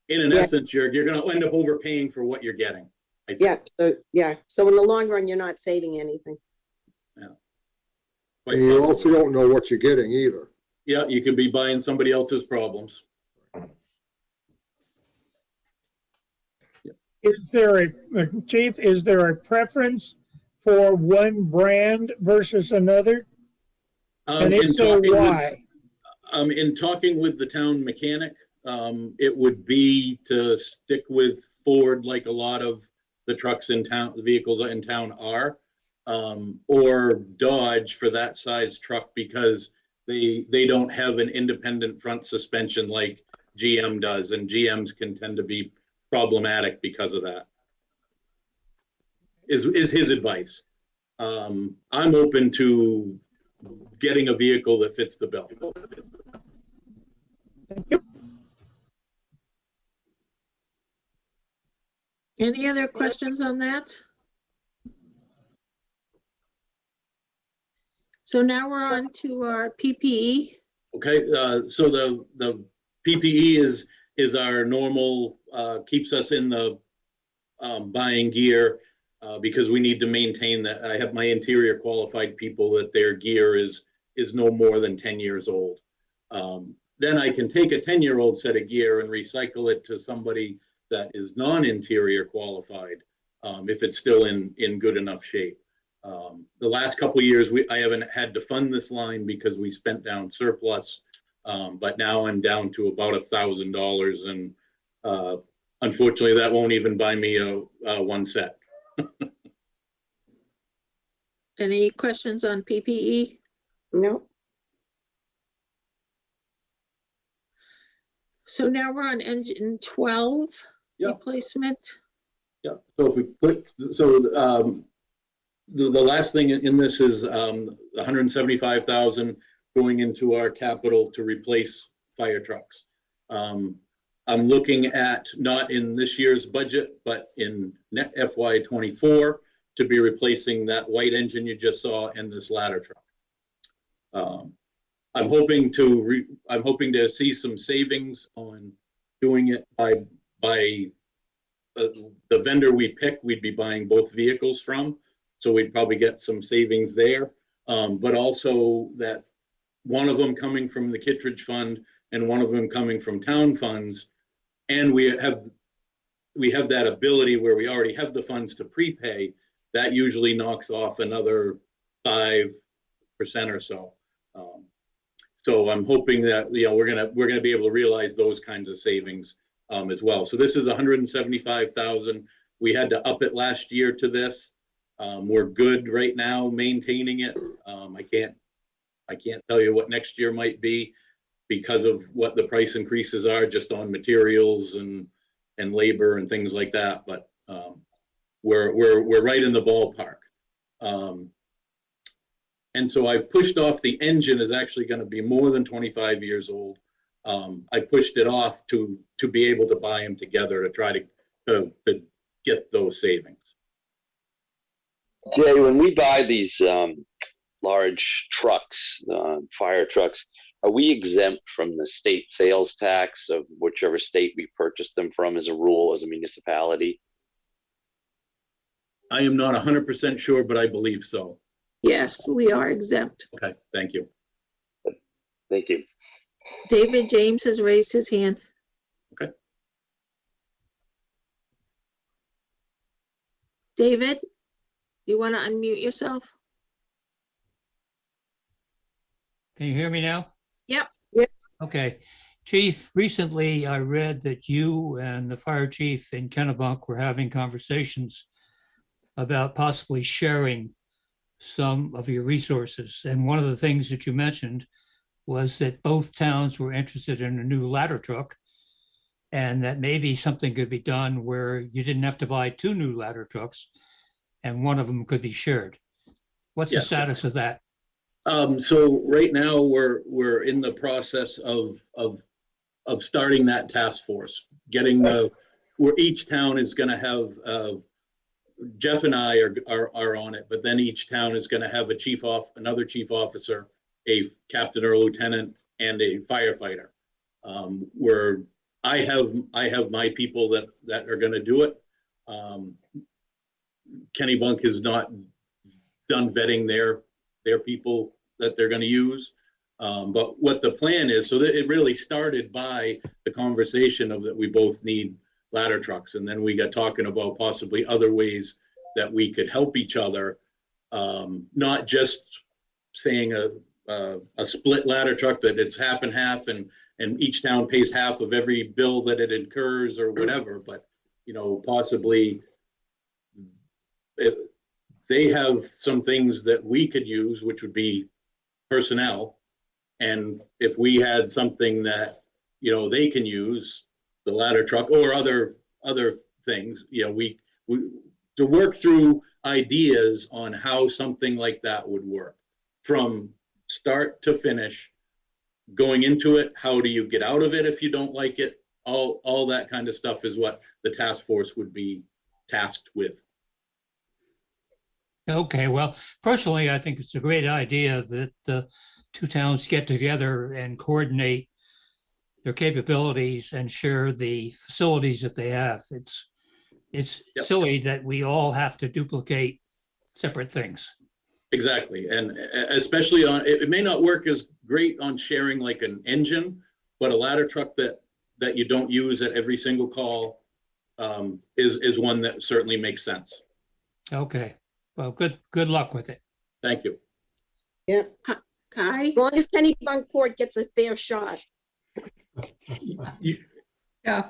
in an essence, you're going to end up overpaying for what you're getting. So in the long run, you're not saving anything. Yeah. And you also don't know what you're getting either. Yeah, you could be buying somebody else's problems. Is there Chief, is there a preference for one brand versus another? And if so, why? In talking with the town mechanic, it would be to stick with Ford, like a lot of the trucks in town, the vehicles in town are, or Dodge for that size truck, because they don't have an independent front suspension like GM does, and GMs can tend to be problematic because of that. Is his advice. I'm open to getting a vehicle that fits the bill. Thank you. Any other questions on that? So now we're on to our PPE. Okay, so the PPE is our normal, keeps us in the buying gear because we need to maintain that. I have my interior qualified people that their gear is no more than 10 years old. Then I can take a 10-year-old set of gear and recycle it to somebody that is non-interior qualified if it's still in good enough shape. The last couple of years, I haven't had to fund this line because we spent down surplus, but now I'm down to about $1,000, and unfortunately, that won't even buy me one set. Any questions on PPE? No, So now we're on engine 12 Yeah. replacement. Yeah, so if we click, so the last thing in this is 175,000 going into our capital to replace fire trucks. I'm looking at, not in this year's budget, but in net FY '24 to be replacing that white engine you just saw and this ladder truck. I'm hoping to see some savings on doing it by the vendor we pick. We'd be buying both vehicles from, so we'd probably get some savings there. But also that one of them coming from the Kittredge Fund and one of them coming from town funds, and we have that ability where we already have the funds to prepay. That usually knocks off another 5% or so. So I'm hoping that, you know, we're gonna be able to realize those kinds of savings as well. So this is 175,000. We had to up it last year to this. We're good right now maintaining it. I can't tell you what next year might be because of what the price increases are just on materials and labor and things like that. But we're right in the ballpark. And so I've pushed off, the engine is actually going to be more than 25 years old. I pushed it off to be able to buy them together to try to get those savings. Jay, when we buy these large trucks, fire trucks, are we exempt from the state sales tax of whichever state we purchase them from as a rule, as a municipality? I am not 100% sure, but I believe so. Yes, we are exempt. Okay, thank you. Thank you. David James has raised his hand. Okay. David, do you want to unmute yourself? Can you hear me now? Yep. Okay. Chief, recently I read that you and the fire chief in Kennebunk were having conversations about possibly sharing some of your resources. And one of the things that you mentioned was that both towns were interested in a new ladder truck, and that maybe something could be done where you didn't have to buy 2 new ladder trucks and one of them could be shared. What's the Yes. status of that? So right now we're in the process of starting that task force, getting where each town is going to have, Jeff and I are on it, but then each town is going to have another chief officer, a captain or lieutenant, and a firefighter. Where I have my people that are going to do it. Kennebunk has not done vetting their people that they're going to use. But what the plan is, so that it really started by the conversation of that we both need ladder trucks. And then we got talking about possibly other ways that we could help each other. Not just saying a split ladder truck that it's half and half and each town pays half of every bill that it incurs or whatever, but, you know, possibly if they have some things that we could use, which would be personnel. And if we had something that, you know, they can use, the ladder truck or other things, you know, we to work through ideas on how something like that would work from start to finish, going into it. How do you get out of it if you don't like it? All that kind of stuff is what the task force would be tasked with. Okay, well, personally, I think it's a great idea that the 2 towns get together and coordinate their capabilities and share the facilities that they have. It's Yep. silly that we all have to duplicate separate things. Exactly, and especially it may not work as great on sharing like an engine, but a ladder truck that you don't use at every single call is one that certainly makes sense. Okay, well, good luck with it. Thank you. yeah. Kai? As long as Kennebunkport gets a fair shot. You- Yeah.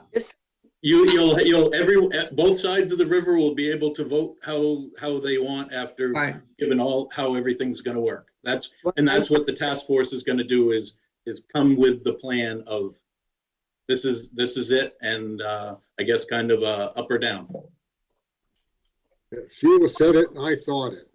both sides of the river will be able to vote how they want after given how everything's going to work. That's what the task force is going to do is come with the plan of this is it, and I guess kind of up or down. Sheila said it and I thought it.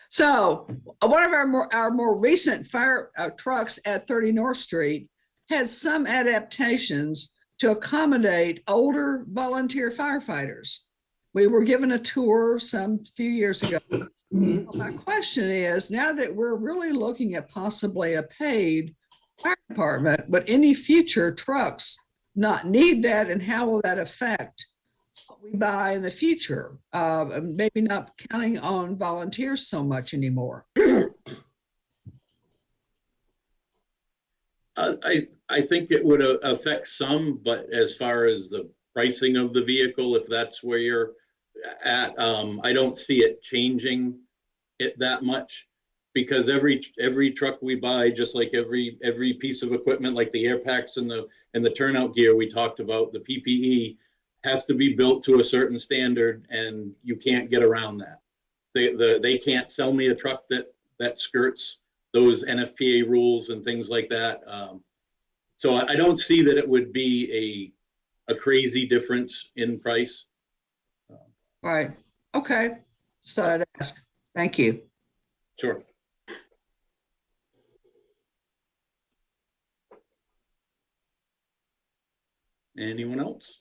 So one of our more recent fire trucks at 30 North Street has some adaptations to accommodate older volunteer firefighters. We were given a tour some few years ago. My question is, now that we're really looking at possibly a paid fire department, would any future trucks not need that, and how will that affect what we buy in the future? Maybe not counting on volunteers so much anymore. I think it would affect some, but as far as the pricing of the vehicle, if that's where you're at, I don't see it changing it that much, because every truck we buy, just like every piece of equipment, like the air packs and the turnout gear we talked about, the PPE has to be built to a certain standard, and you can't get around that. They can't sell me a truck that skirts those NFPA rules and things like that. So I don't see that it would be a crazy difference in price. Right. Okay. Just thought I'd ask. Thank you. Sure. Anyone else?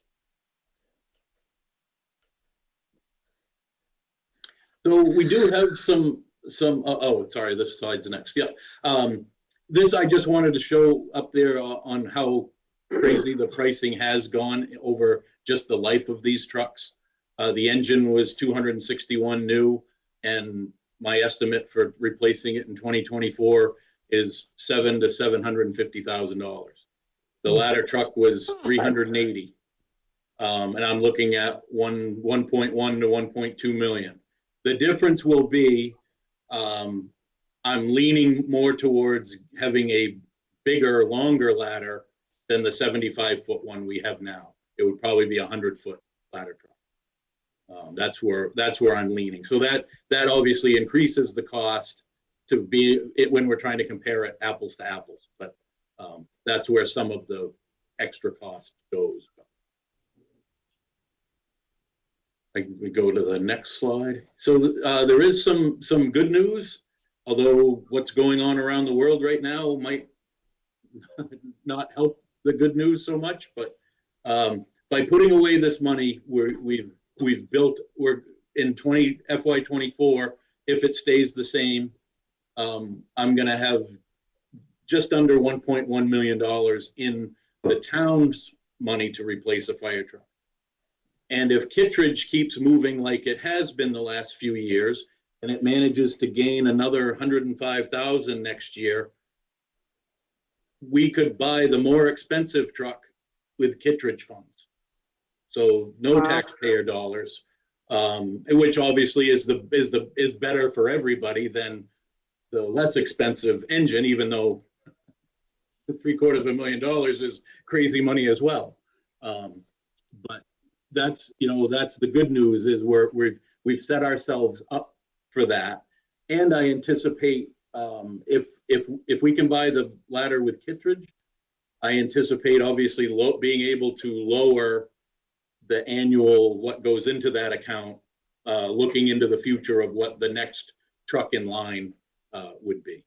So we do have some, oh, sorry, this slide's next. Yeah. This, I just wanted to show up there on how crazy the pricing has gone over just the life of these trucks. The engine was 261 new, and my estimate for replacing it in 2024 is $700,000 to $750,000. The ladder truck was 380, and I'm looking at 1.1 to 1.2 million. The difference will be, I'm leaning more towards having a bigger, longer ladder than the 75-foot one we have now. It would probably be a 100-foot ladder truck. That's where I'm leaning. So that obviously increases the cost to be it when we're trying to compare it apples to apples. But that's where some of the extra cost goes. We go to the next slide. So there is some good news, although what's going on around the world right now might not help the good news so much. But by putting away this money, we've built, we're in FY24, if it stays the same, I'm going to have just under $1.1 million in the town's money to replace a fire truck. And if Kittredge keeps moving like it has been the last few years, and it manages to gain another 105,000 next year, we could buy the more expensive truck with Kittredge funds. So no taxpayer dollars, which obviously is better for everybody than the less expensive engine, even though the $750,000 is crazy money as well. But that's the good news is we've set ourselves up for that. And I anticipate if we can buy the ladder with Kittredge, I anticipate obviously being able to lower the annual what goes into that account, looking into the future of what the next truck in line would be.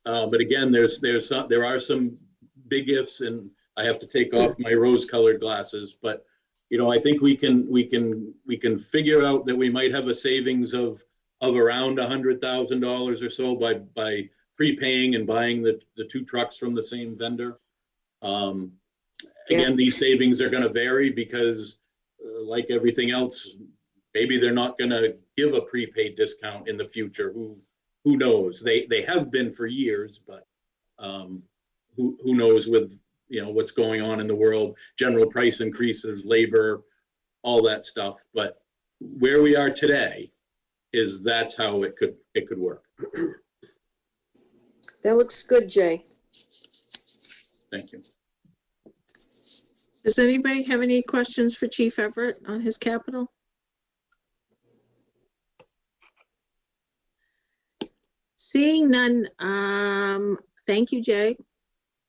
But again, there are some big ifs, and I have to take off my rose-colored glasses. But I think we can figure out that we might have a savings of around $100,000 or so by prepaying and buying the two trucks from the same vendor. Again, these savings are going to vary because, like everything else, maybe they're not going to give a prepaid discount in the future. Who knows? They have been for years, but who knows with what's going on in the world, general price increases, labor, all that stuff. But where we are today is that's how it could work. That looks good, Jay. Thank you. Does anybody have any questions for Chief Everett on his capital? Seeing none, thank you, Jay.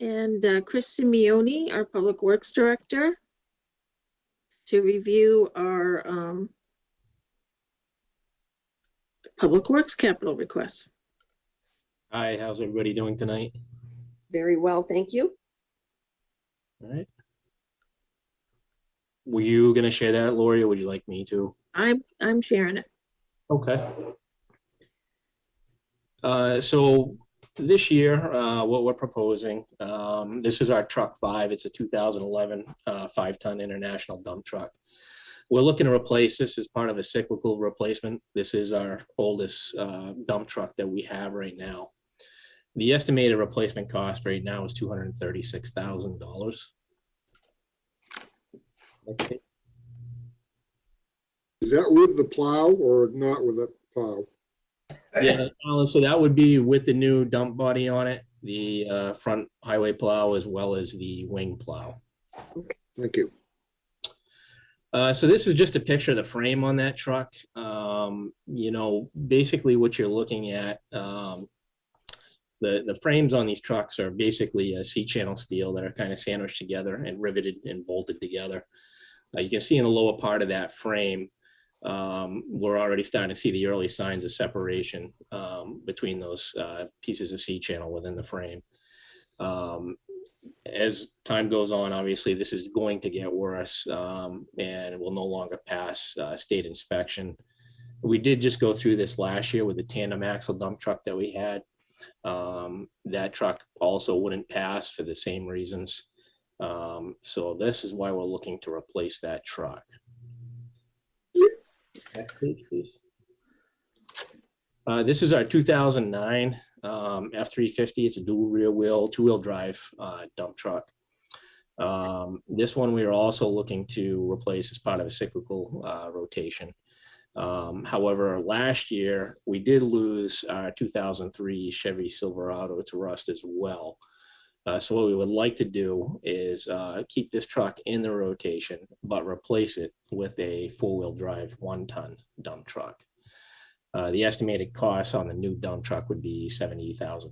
And Chris Simeone, our Public Works Director, to review our Public Works capital requests. Hi, how's everybody doing tonight? Very well, thank you. All right. Were you gonna share that, Lori, or would you like me to? I'm sharing it. Okay. So this year, what we're proposing, this is our truck 5. It's a 2011 5-ton international dump truck. We're looking to replace this as part of a cyclical replacement. This is our oldest dump truck that we have right now. The estimated replacement cost right now is $236,000. Okay. Is that with the plow or not with the plow? Yeah, Alan, so that would be with the new dump body on it, the front highway plow as well as the wing plow. Thank you. So this is just a picture of the frame on that truck. Basically what you're looking at, the frames on these trucks are basically a C-channel steel that are kind of sandwiched together and riveted and bolted together. You can see in the lower part of that frame, we're already starting to see the early signs of separation between those pieces of C-channel within the frame. As time goes on, obviously, this is going to get worse and will no longer pass state inspection. We did just go through this last year with the tandem axle dump truck that we had. That truck also wouldn't pass for the same reasons. So this is why we're looking to replace that truck. Next page, please. This is our 2009 F-350. It's a dual rear wheel, 2-wheel drive dump truck. This one we are also looking to replace as part of a cyclical rotation. However, last year we did lose our 2003 Chevy Silverado to rust as well. So what we would like to do is keep this truck in the rotation, but replace it with a 4-wheel drive 1-ton dump truck. The estimated cost on the new dump truck would be $70,000.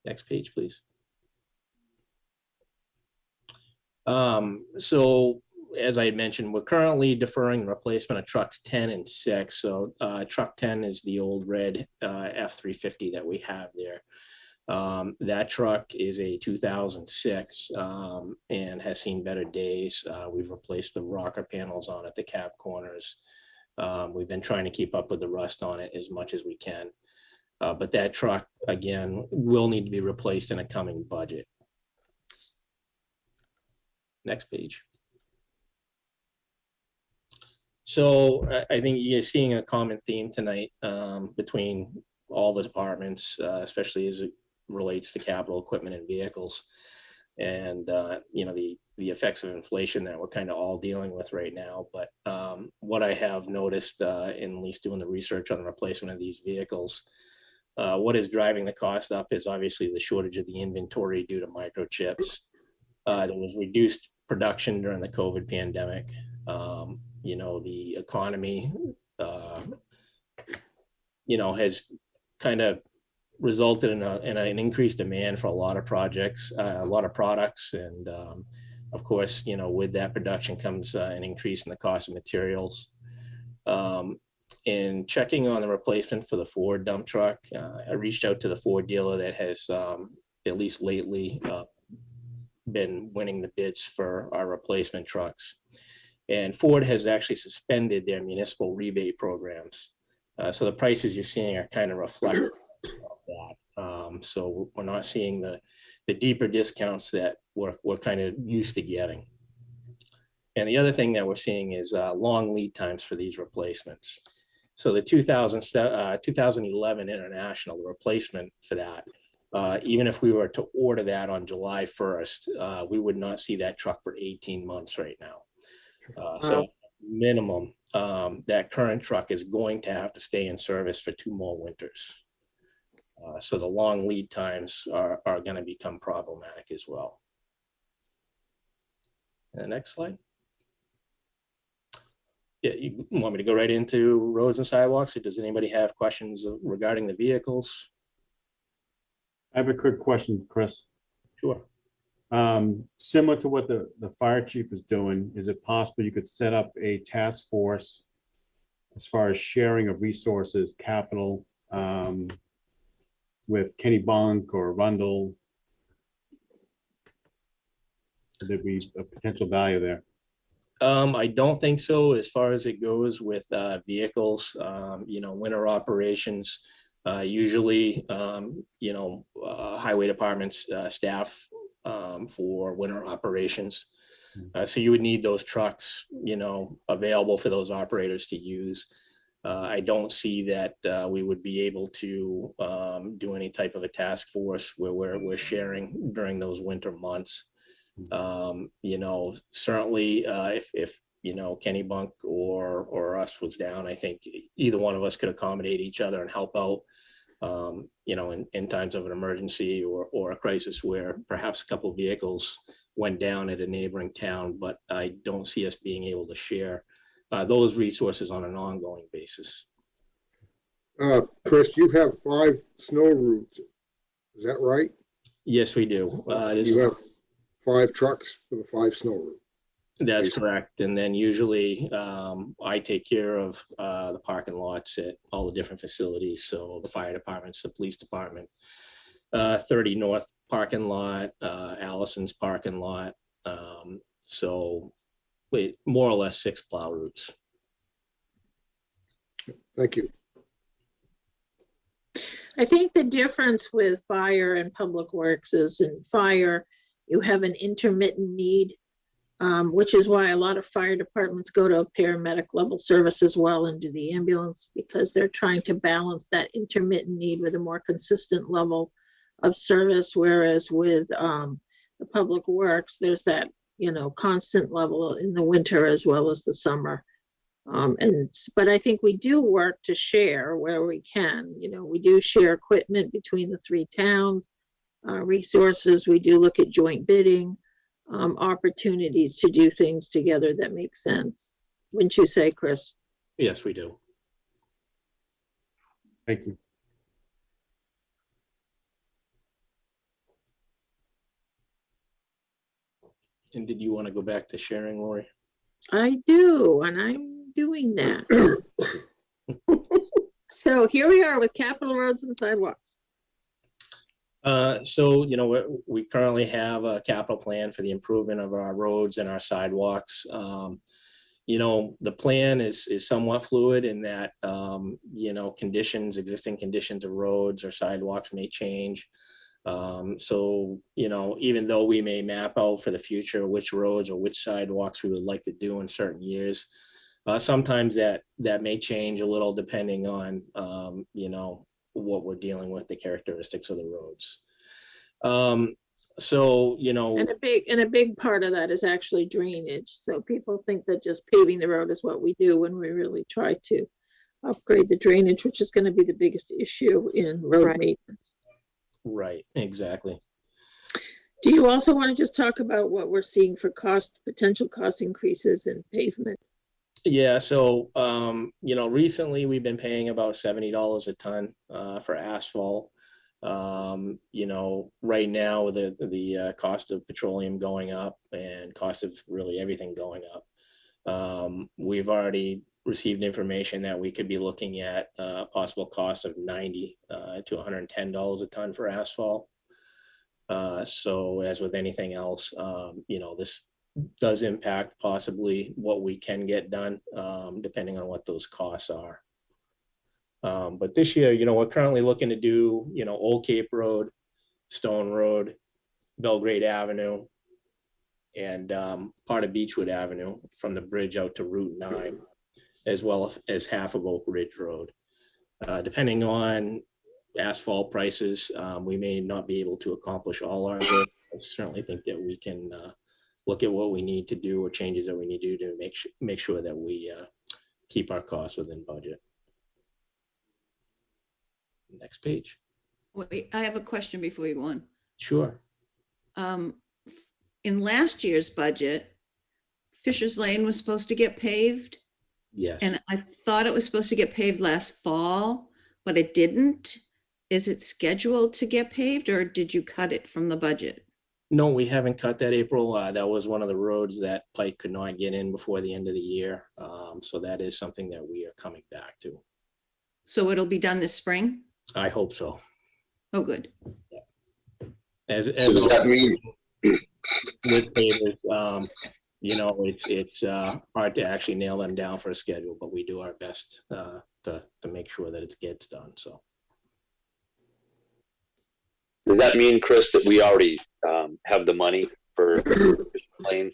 Next page, please. So as I had mentioned, we're currently deferring the replacement of trucks 10 and 6. So truck 10 is the old red F-350 that we have there. That truck is a 2006 and has seen better days. We've replaced the rocker panels on it, the cab corners. We've been trying to keep up with the rust on it as much as we can. But that truck, again, will need to be replaced in a coming budget. Next page. So I think you're seeing a common theme tonight between all the departments, especially as it relates to capital equipment and vehicles. And, the effects of inflation that we're kind of all dealing with right now. But what I have noticed in at least doing the research on the replacement of these vehicles, what is driving the cost up is obviously the shortage of the inventory due to microchips. There was reduced production during the COVID pandemic. The economy, has kind of resulted in an increased demand for a lot of projects, a lot of products. And of course, with that production comes an increase in the cost of materials. In checking on the replacement for the Ford dump truck, I reached out to the Ford dealer that has, at least lately, been winning the bids for our replacement trucks. And Ford has actually suspended their municipal rebate programs. So the prices you're seeing are kind of reflective of that. So we're not seeing the deeper discounts that we're kind of used to getting. And the other thing that we're seeing is long lead times for these replacements. So the 2011 International, the replacement for that, even if we were to order that on July 1st, we would not see that truck for 18 months right now. So minimum, that current truck is going to have to stay in service for 2 more winters. So the long lead times are going to become problematic as well. Next slide. Yeah, you want me to go right into roads and sidewalks, or does anybody have questions regarding the vehicles? I have a quick question, Chris. Sure. Similar to what the fire chief is doing, is it possible you could set up a task force as far as sharing of resources, capital, with Kennebunk or Rundle? Could there be a potential value there? I don't think so. As far as it goes with vehicles, winter operations, usually, highway departments staff for winter operations. So you would need those trucks, available for those operators to use. I don't see that we would be able to do any type of a task force where we're sharing during those winter months. Certainly if Kennebunk or us was down, I think either one of us could accommodate each other and help out, in times of an emergency or a crisis where perhaps a couple of vehicles went down at a neighboring town, but I don't see us being able to share those resources on an ongoing basis. Chris, you have 5 snow routes. Is that right? Yes, we do. You have 5 trucks for the 5 snow routes. That's correct. And then usually I take care of the parking lots at all the different facilities. So the fire departments, the police department, 30 North parking lot, Allison's parking lot. So more or less 6 plow routes. Thank you. I think the difference with fire and public works is in fire, you have an intermittent need, which is why a lot of fire departments go to a paramedic level service as well and do the ambulance, because they're trying to balance that intermittent need with a more consistent level of service. Whereas with the public works, there's that, constant level in the winter as well as the summer. But I think we do work to share where we can. We do share equipment between the 3 towns, resources. We do look at joint bidding, opportunities to do things together that make sense. Wouldn't you say, Chris? Yes, we do. Thank you. And did you want to go back to sharing, Lori? I do, and I'm doing that. So here we are with capital roads and sidewalks. So, we currently have a capital plan for the improvement of our roads and our sidewalks. The plan is somewhat fluid in that, existing conditions of roads or sidewalks may change. So, even though we may map out for the future which roads or which sidewalks we would like to do in certain years, sometimes that may change a little depending on, what we're dealing with, the characteristics of the roads. So, and a big part of that is actually drainage. So people think that just paving the road is what we do when we really try to upgrade the drainage, which is going to be the biggest issue in road maintenance. Right, exactly. Do you also want to just talk about what we're seeing for potential cost increases in pavement? Yeah, so, recently we've been paying about $70 a ton for asphalt. Right now the cost of petroleum going up and cost of really everything going up. We've already received information that we could be looking at a possible cost of $90 to $110 a ton for asphalt. So as with anything else, this does impact possibly what we can get done, depending on what those costs are. But this year, we're currently looking to do, Old Cape Road, Stone Road, Belgrade Avenue, and part of Beechwood Avenue from the bridge out to Route 9, as well as half of Oak Ridge Road. Depending on asphalt prices, we may not be able to accomplish all our goals. I certainly think that we can look at what we need to do or changes that we need to do to make sure that we keep our costs within budget. Next page. Wait, I have a question before you go on. Sure. In last year's budget, Fisher's Lane was supposed to get paved, Yes. and I thought it was supposed to get paved last fall, but it didn't. Is it scheduled to get paved, or did you cut it from the budget? No, we haven't cut that, April. That was one of the roads that Pike could not get in before the end of the year. So that is something that we are coming back to. So it'll be done this spring? I hope so. Oh, good. As So does that mean, with pavers, you know, it's hard to actually nail them down for a schedule, but we do our best to make sure that it gets done. So does that mean, Chris, that we already have the money for Lane?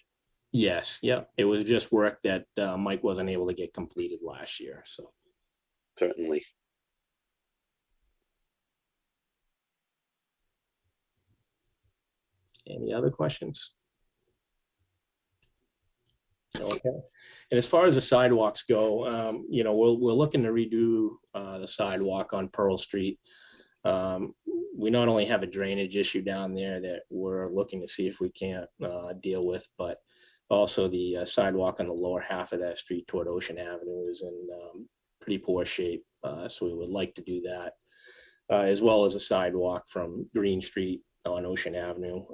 yes, yeah, it was just work that Mike wasn't able to get completed last year. So Certainly. any other questions? Okay. And as far as the sidewalks go, you know, we're looking to redo the sidewalk on Pearl Street. We not only have a drainage issue down there that we're looking to see if we can't deal with, but also the sidewalk on the lower half of that street toward Ocean Avenue is in pretty poor shape. So we would like to do that, as well as a sidewalk from Green Street on Ocean Avenue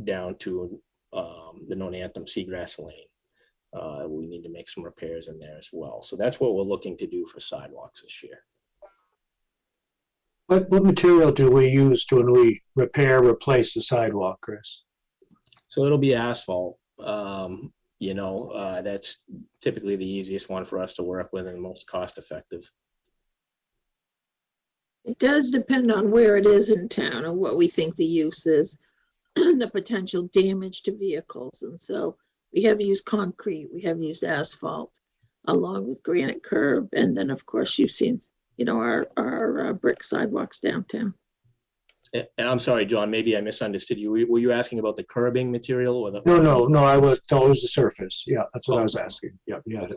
down to the known anthem Seagrass Lane. We need to make some repairs in there as well. So that's what we're looking to do for sidewalks this year. What material do we use when we replace the sidewalk, Chris? So it'll be asphalt. You know, that's typically the easiest one for us to work with and most cost effective. It does depend on where it is in town and what we think the use is, the potential damage to vehicles. And so we have used concrete, we have used asphalt, along with granite curb. And then, of course, you've seen, you know, our brick sidewalks downtown. And I'm sorry, John, maybe I misunderstood you. Were you asking about the curbing material or the? No, it was the surface. Yeah, that's what I was asking. Yeah, yeah.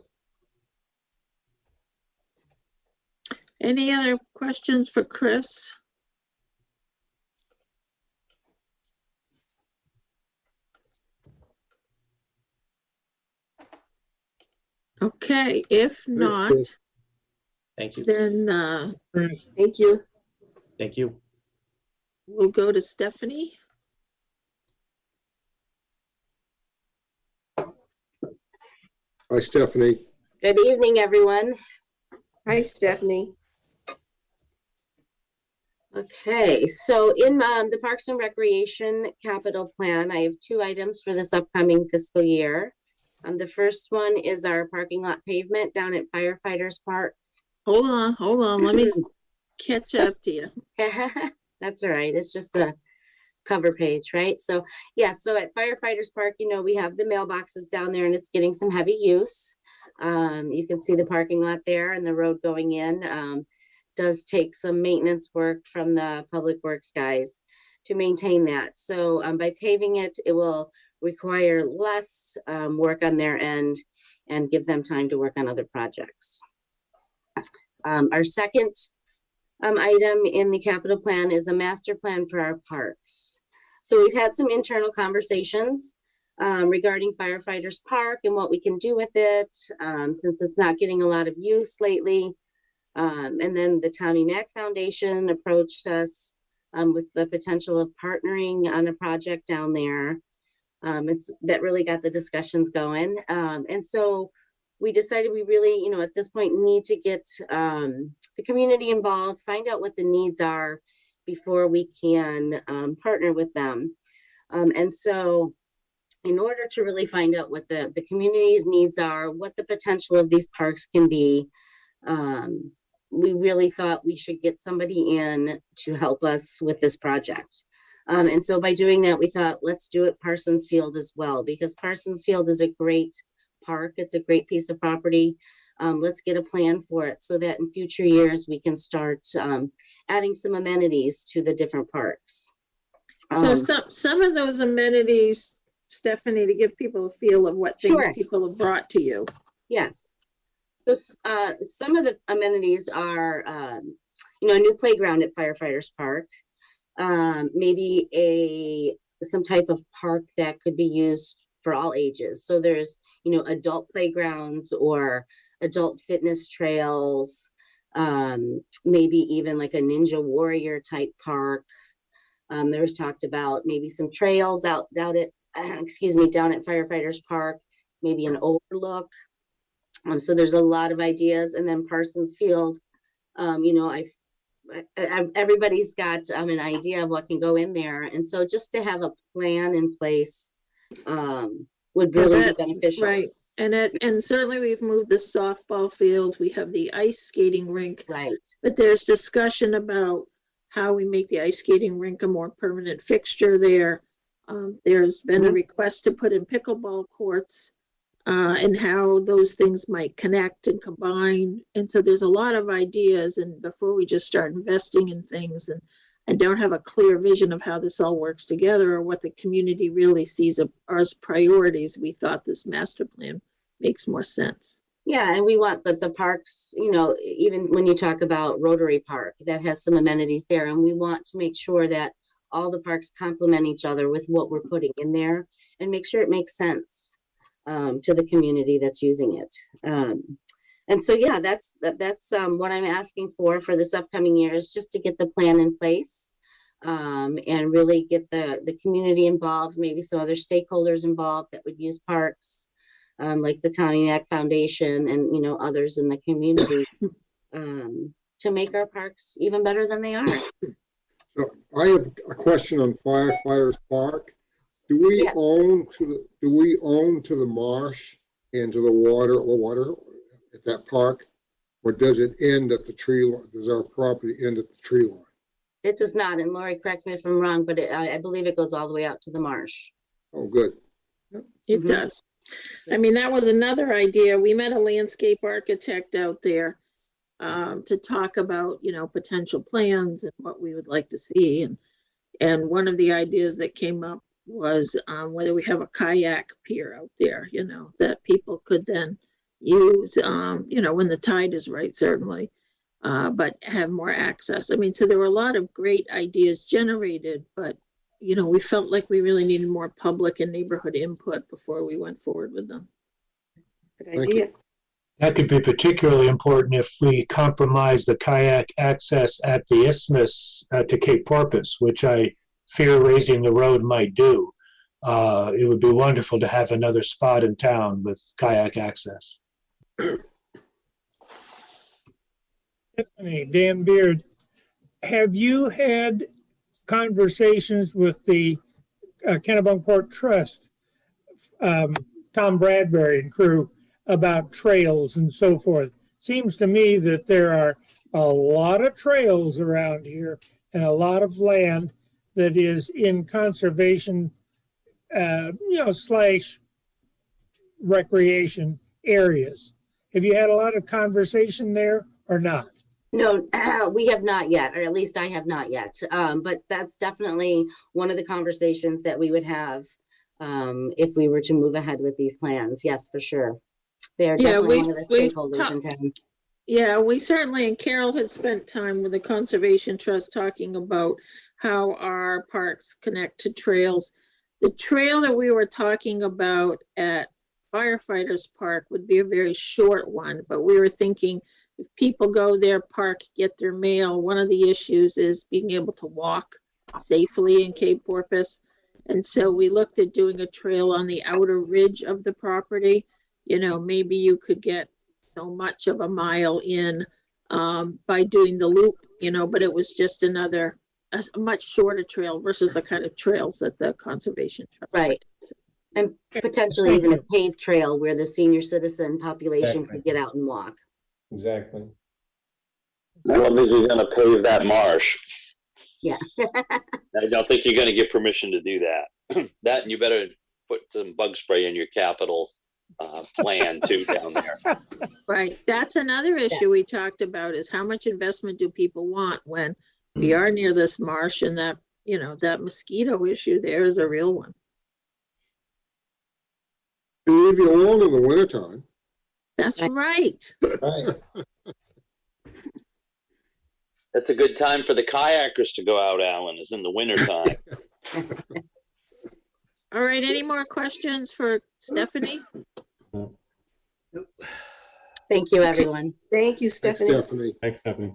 Any other questions for Chris? Okay, if not, Thank you. then Thank you. Thank you. we'll go to Stephanie. Hi, Stephanie. Good evening, everyone. Hi, Stephanie. Okay, so in the Parks and Recreation Capital Plan, I have two items for this upcoming fiscal year. The first one is our parking lot pavement down at Firefighters Park. Hold on, let me catch up to you. That's all right, it's just a cover page, right? So yeah, so at Firefighters Park, you know, we have the mailboxes down there and it's getting some heavy use. You can see the parking lot there and the road going in. Does take some maintenance work from the Public Works guys to maintain that. So by paving it, it will require less work on their end and give them time to work on other projects. Our second item in the capital plan is a master plan for our parks. So we've had some internal conversations regarding Firefighters Park and what we can do with it, since it's not getting a lot of use lately. And then the Tommy Mack Foundation approached us with the potential of partnering on a project down there. That really got the discussions going. And so we decided we really, you know, at this point need to get the community involved, find out what the needs are before we can partner with them. And so in order to really find out what the community's needs are, what the potential of these parks can be, we really thought we should get somebody in to help us with this project. And so by doing that, we thought, let's do it Parsons Field as well, because Parsons Field is a great park. It's a great piece of property. Let's get a plan for it so that in future years, we can start adding some amenities to the different parks. So some of those amenities, Stephanie, to give people a feel of what things Sure. people have brought to you. Yes. So some of the amenities are a new playground at Firefighters Park. Maybe some type of park that could be used for all ages. So there's, adult playgrounds or adult fitness trails, maybe even like a Ninja Warrior type park. There was talked about maybe some trails down at Firefighters Park, maybe an overlook. So there's a lot of ideas. And then Parsons Field, everybody's got an idea of what can go in there. And so just to have a plan in place would really be beneficial. Right. And certainly we've moved the softball field. We have the ice skating rink. Right. But there's discussion about how we make the ice skating rink a more permanent fixture there. There's been a request to put in pickleball courts and how those things might connect and combine. And so there's a lot of ideas. And before we just start investing in things and don't have a clear vision of how this all works together or what the community really sees as priorities, we thought this master plan makes more sense. Yeah, and we want the parks, even when you talk about Rotary Park, that has some amenities there, and we want to make sure that all the parks complement each other with what we're putting in there and make sure it makes sense to the community that's using it. And so, yeah, that's what I'm asking for this upcoming year, is just to get the plan in place and really get the community involved, maybe some other stakeholders involved that would use parks. Like the Tommy Mack Foundation and, others in the community to make our parks even better than they are. So I have a question on Firefighters Park. Do we own to the marsh and to the water at that park? Or does it end at the tree line? Does our property end at the tree line? It does not. And Lori, correct me if I'm wrong, but I believe it goes all the way out to the marsh. Oh, good. It does. I mean, that was another idea. We met a landscape architect out there to talk about, potential plans and what we would like to see. And one of the ideas that came up was whether we have a kayak pier out there, that people could then use, when the tide is right, certainly, but have more access. I mean, so there were a lot of great ideas generated, but we felt like we really needed more public and neighborhood input before we went forward with them. Good idea. That could be particularly important if we compromise the kayak access at the isthmus to Cape Corpus, which I fear raising the road might do. It would be wonderful to have another spot in town with kayak access. Tiffany, Dan Beard, have you had conversations with the Kennebunkport Trust, Tom Bradbury and crew, about trails and so forth? Seems to me that there are a lot of trails around here and a lot of land that is in conservation, / recreation areas. Have you had a lot of conversation there or not? No, we have not yet, or at least I have not yet. But that's definitely one of the conversations that we would have if we were to move ahead with these plans. Yes, for sure. They're definitely one of the stakeholders in town. Yeah, we certainly, and Carol had spent time with the Conservation Trust talking about how our parks connect to trails. The trail that we were talking about at Firefighters Park would be a very short one, but we were thinking if people go there, park, get their mail, one of the issues is being able to walk safely in Cape Porpoise. And so we looked at doing a trail on the outer ridge of the property. Maybe you could get so much of a mile in by doing the loop, but it was just a much shorter trail versus the kind of trails that the Conservation Trust. Right. And potentially even a paved trail where the senior citizen population could get out and walk. Exactly. I don't think you're going to pave that marsh. Yeah. I don't think you're going to get permission to do that. That, and you better put some bug spray in your capital plan too down there. Right. That's another issue we talked about, is how much investment do people want when we are near this marsh, and that, that mosquito issue there is a real one. Leave you alone in the wintertime. That's right. Right. That's a good time for the kayakers to go out, Alan, is in the winter time. All right, any more questions for Stephanie? Thank you, everyone. Thank you, Stephanie. Thanks, Stephanie.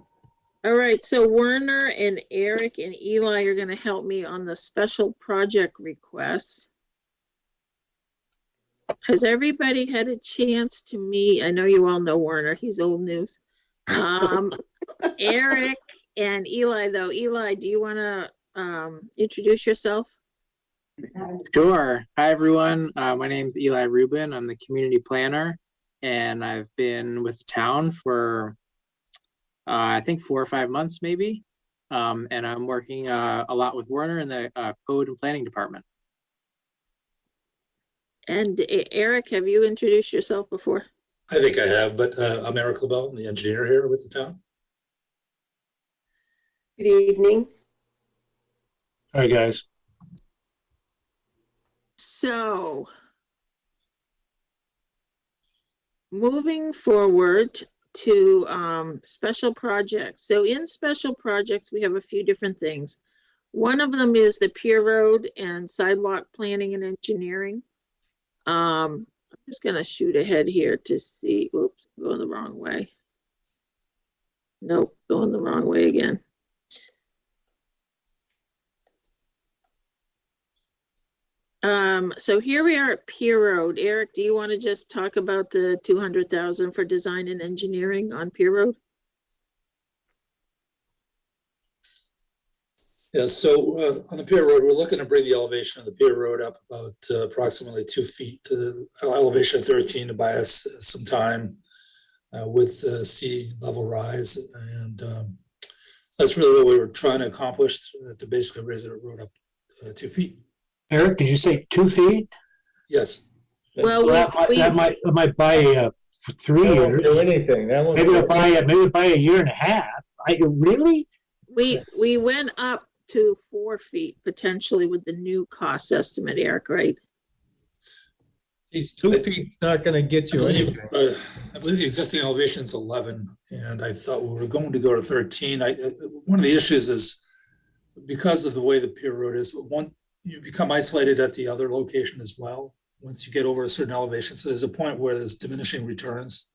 All right, so Werner and Eric and Eli are gonna help me on the special project requests. Has everybody had a chance to meet? I know you all know Werner, he's old news. Eric and Eli though. Eli, do you wanna introduce yourself? Sure. Hi, everyone. My name's Eli Rubin. I'm the community planner, and I've been with the town for, I think 4 or 5 months, maybe. And I'm working a lot with Werner in the code and planning department. And Eric, have you introduced yourself before? I think I have, but I'm Eric LaBelle. I'm the engineer here with the town. Good evening. Hi, guys. So, moving forward to special projects. So in special projects, we have a few different things. One of them is the Pier Road and sidewalk planning and engineering. I'm just gonna shoot ahead here to see, oops, going the wrong way. Nope, going the wrong way again. So here we are at Pier Road. Eric, do you want to just talk about the 200,000 for design and engineering on Pier Road? Yeah, so on the Pier Road, we're looking to bring the elevation of the Pier Road up about approximately 2 feet to the elevation of 13 to buy us some time with sea level rise. And that's really what we were trying to accomplish, to basically raise the road up 2 feet. Eric, did you say 2 feet? Yes. Well, that might buy for 3 That won't years. do anything. That won't Maybe do it'll buy a year and a half. Really? We went up to 4 feet potentially with the new cost estimate, Eric, right? Geez, 2 feet's not gonna get you anything. I believe the existing elevation is 11, and I thought we were going to go to 13. One of the issues is because of the way the Pier Road is, you become isolated at the other location as well once you get over a certain elevation. So there's a point where there's diminishing returns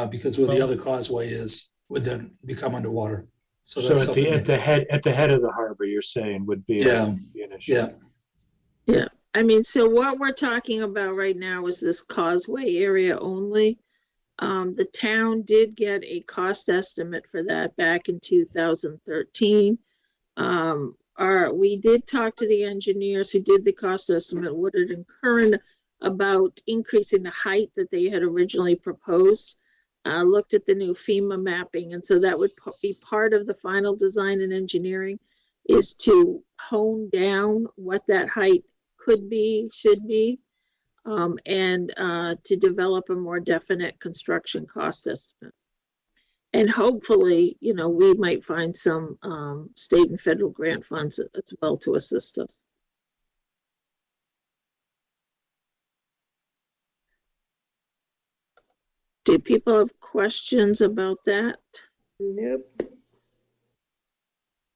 because where the other causeway is would then become underwater. So that's at the head of the harbor, you're saying would be, be an issue. Yeah. Yeah. I mean, so what we're talking about right now is this causeway area only. The town did get a cost estimate for that back in 2013. We did talk to the engineers who did the cost estimate, Woodard and Curran, about increasing the height that they had originally proposed. Looked at the new FEMA mapping, and so that would be part of the final design and engineering, is to hone down what that height could be, should be, and to develop a more definite construction cost estimate. And hopefully, you know, we might find some state and federal grant funds as well to assist us. Do people have questions about that? Nope.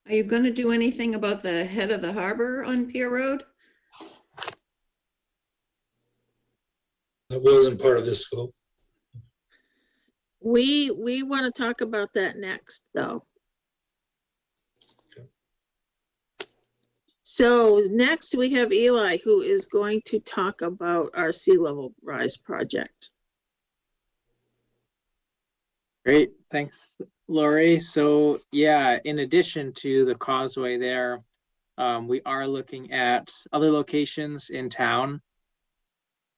Are you going to do anything about the head of the harbor on Pier Road? That wasn't part of this scope. We want to talk about that next, though. So next we have Eli, who is going to talk about our sea level rise project. Great, thanks, Lori. So yeah, in addition to the causeway there, we are looking at other locations in town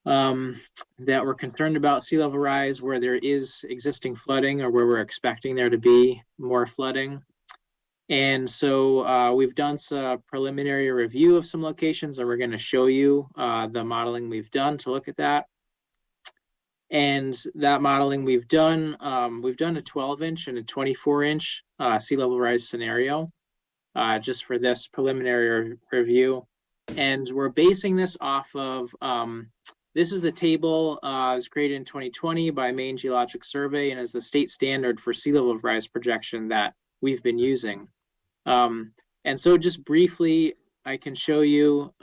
that we're concerned about sea level rise, where there is existing flooding or where we're expecting there to be more flooding. And so we've done some preliminary review of some locations, and we're going to show you the modeling we've done to look at that. And that modeling we've done a 12-inch and a 24-inch sea level rise scenario just for this preliminary review. And we're basing this off of, this is the table was created in 2020 by Maine Geologic Survey and is the state standard for sea level rise projection that we've been using. And so just briefly, I can show you,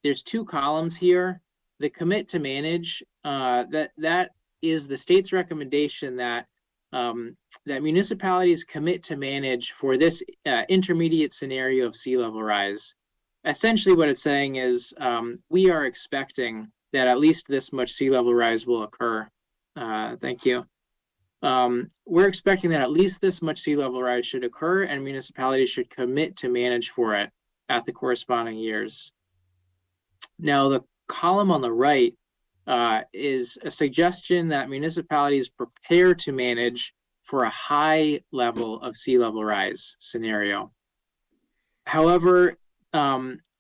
there's two columns here. The commit to manage, that is the state's recommendation that that municipalities commit to manage for this intermediate scenario of sea level rise. Essentially what it's saying is we are expecting that at least this much sea level rise will occur. Thank you. We're expecting that at least this much sea level rise should occur, and municipalities should commit to manage for it at the corresponding years. Now, the column on the right is a suggestion that municipalities prepare to manage for a high level of sea level rise scenario. However,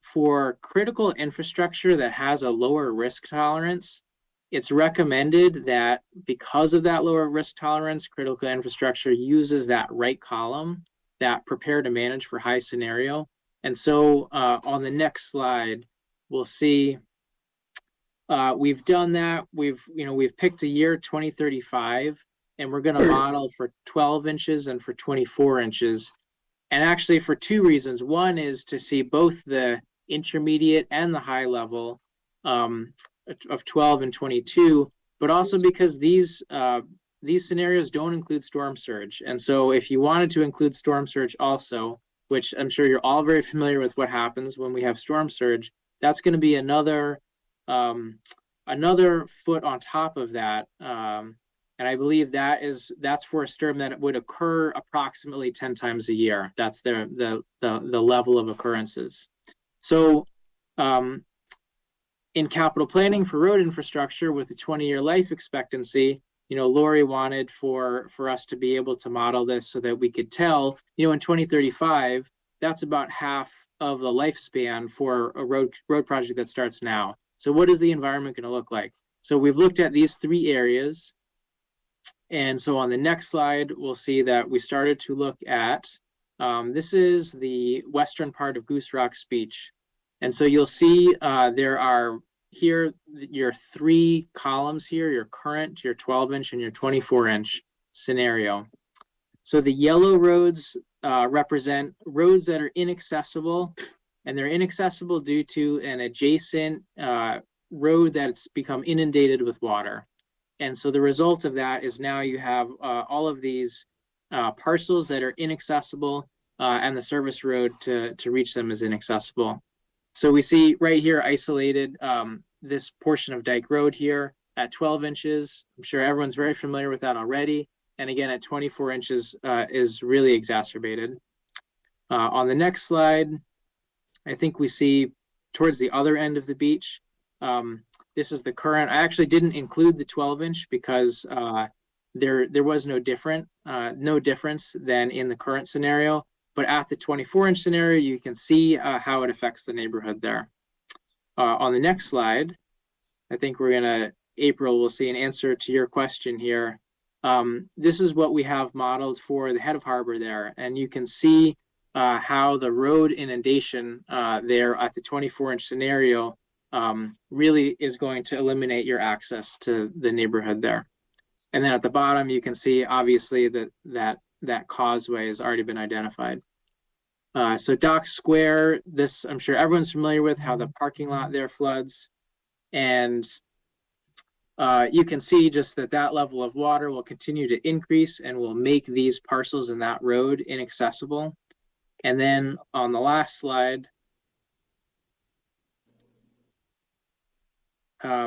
for critical infrastructure that has a lower risk tolerance, it's recommended that because of that lower risk tolerance, critical infrastructure uses that right column, that prepare to manage for high scenario. And so on the next slide, we'll see we've done that. We've picked a year 2035, and we're going to model for 12 inches and for 24 inches. And actually for two reasons. One is to see both the intermediate and the high level of 12 and 22, but also because these scenarios don't include storm surge. And so if you wanted to include storm surge also, which I'm sure you're all very familiar with what happens when we have storm surge, that's going to be another foot on top of that. And I believe that's for a storm that would occur approximately 10 times a year. That's the level of occurrences. So in capital planning for road infrastructure with a 20-year life expectancy, Lori wanted for us to be able to model this so that we could tell, in 2035, that's about half of the lifespan for a road project that starts now. So what is the environment going to look like? So we've looked at these three areas. And so on the next slide, we'll see that we started to look at, this is the western part of Goose Rock's beach. And so you'll see there are here your three columns here, your current, your 12-inch, and your 24-inch scenario. So the yellow roads represent roads that are inaccessible, and they're inaccessible due to an adjacent road that's become inundated with water. And so the result of that is now you have all of these parcels that are inaccessible, and the service road to reach them is inaccessible. So we see right here isolated this portion of Dyke Road here at 12 inches. I'm sure everyone's very familiar with that already. And again, at 24 inches is really exacerbated. On the next slide, I think we see towards the other end of the beach. This is the current. I actually didn't include the 12-inch because there was no difference than in the current scenario. But at the 24-inch scenario, you can see how it affects the neighborhood there. On the next slide, I think April will see an answer to your question here. This is what we have modeled for the head of harbor there. And you can see how the road inundation there at the 24-inch scenario really is going to eliminate your access to the neighborhood there. And then at the bottom, you can see obviously that causeway has already been identified. So Dock Square, this I'm sure everyone's familiar with how the parking lot there floods. And you can see just that level of water will continue to increase and will make these parcels in that road inaccessible. And then on the last slide,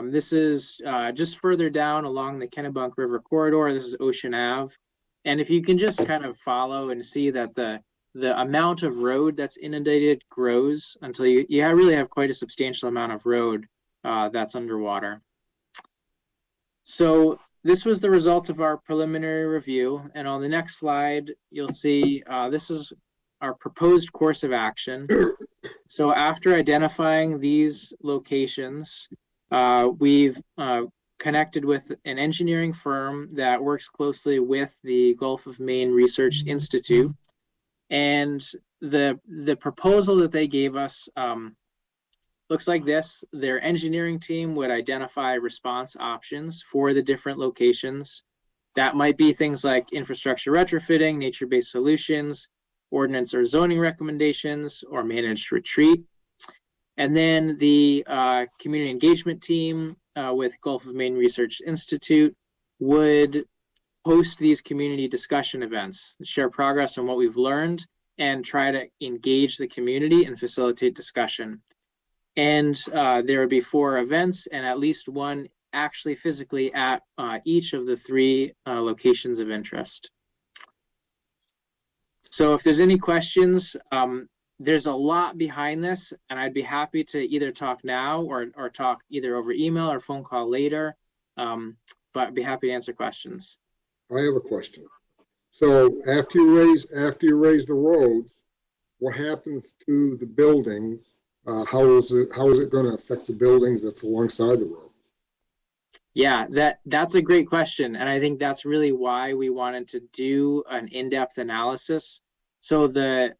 this is just further down along the Kennebunk River corridor. This is Ocean Ave. And if you can just kind of follow and see that the amount of road that's inundated grows until you really have quite a substantial amount of road that's underwater. So this was the result of our preliminary review. And on the next slide, you'll see this is our proposed course of action. So after identifying these locations, we've connected with an engineering firm that works closely with the Gulf of Maine Research Institute. And the proposal that they gave us looks like this. Their engineering team would identify response options for the different locations. That might be things like infrastructure retrofitting, nature-based solutions, ordinance or zoning recommendations, or managed retreat. And then the community engagement team with Gulf of Maine Research Institute would host these community discussion events, share progress on what we've learned, and try to engage the community and facilitate discussion. And there would be 4 events and at least one actually physically at each of the 3 locations of interest. So if there's any questions, there's a lot behind this, and I'd be happy to either talk now or talk either over email or phone call later, but I'd be happy to answer questions. I have a question. So after you raise the roads, what happens to the buildings? How is it going to affect the buildings that's alongside the roads? Yeah, that's a great question. And I think that's really why we wanted to do an in-depth analysis. So the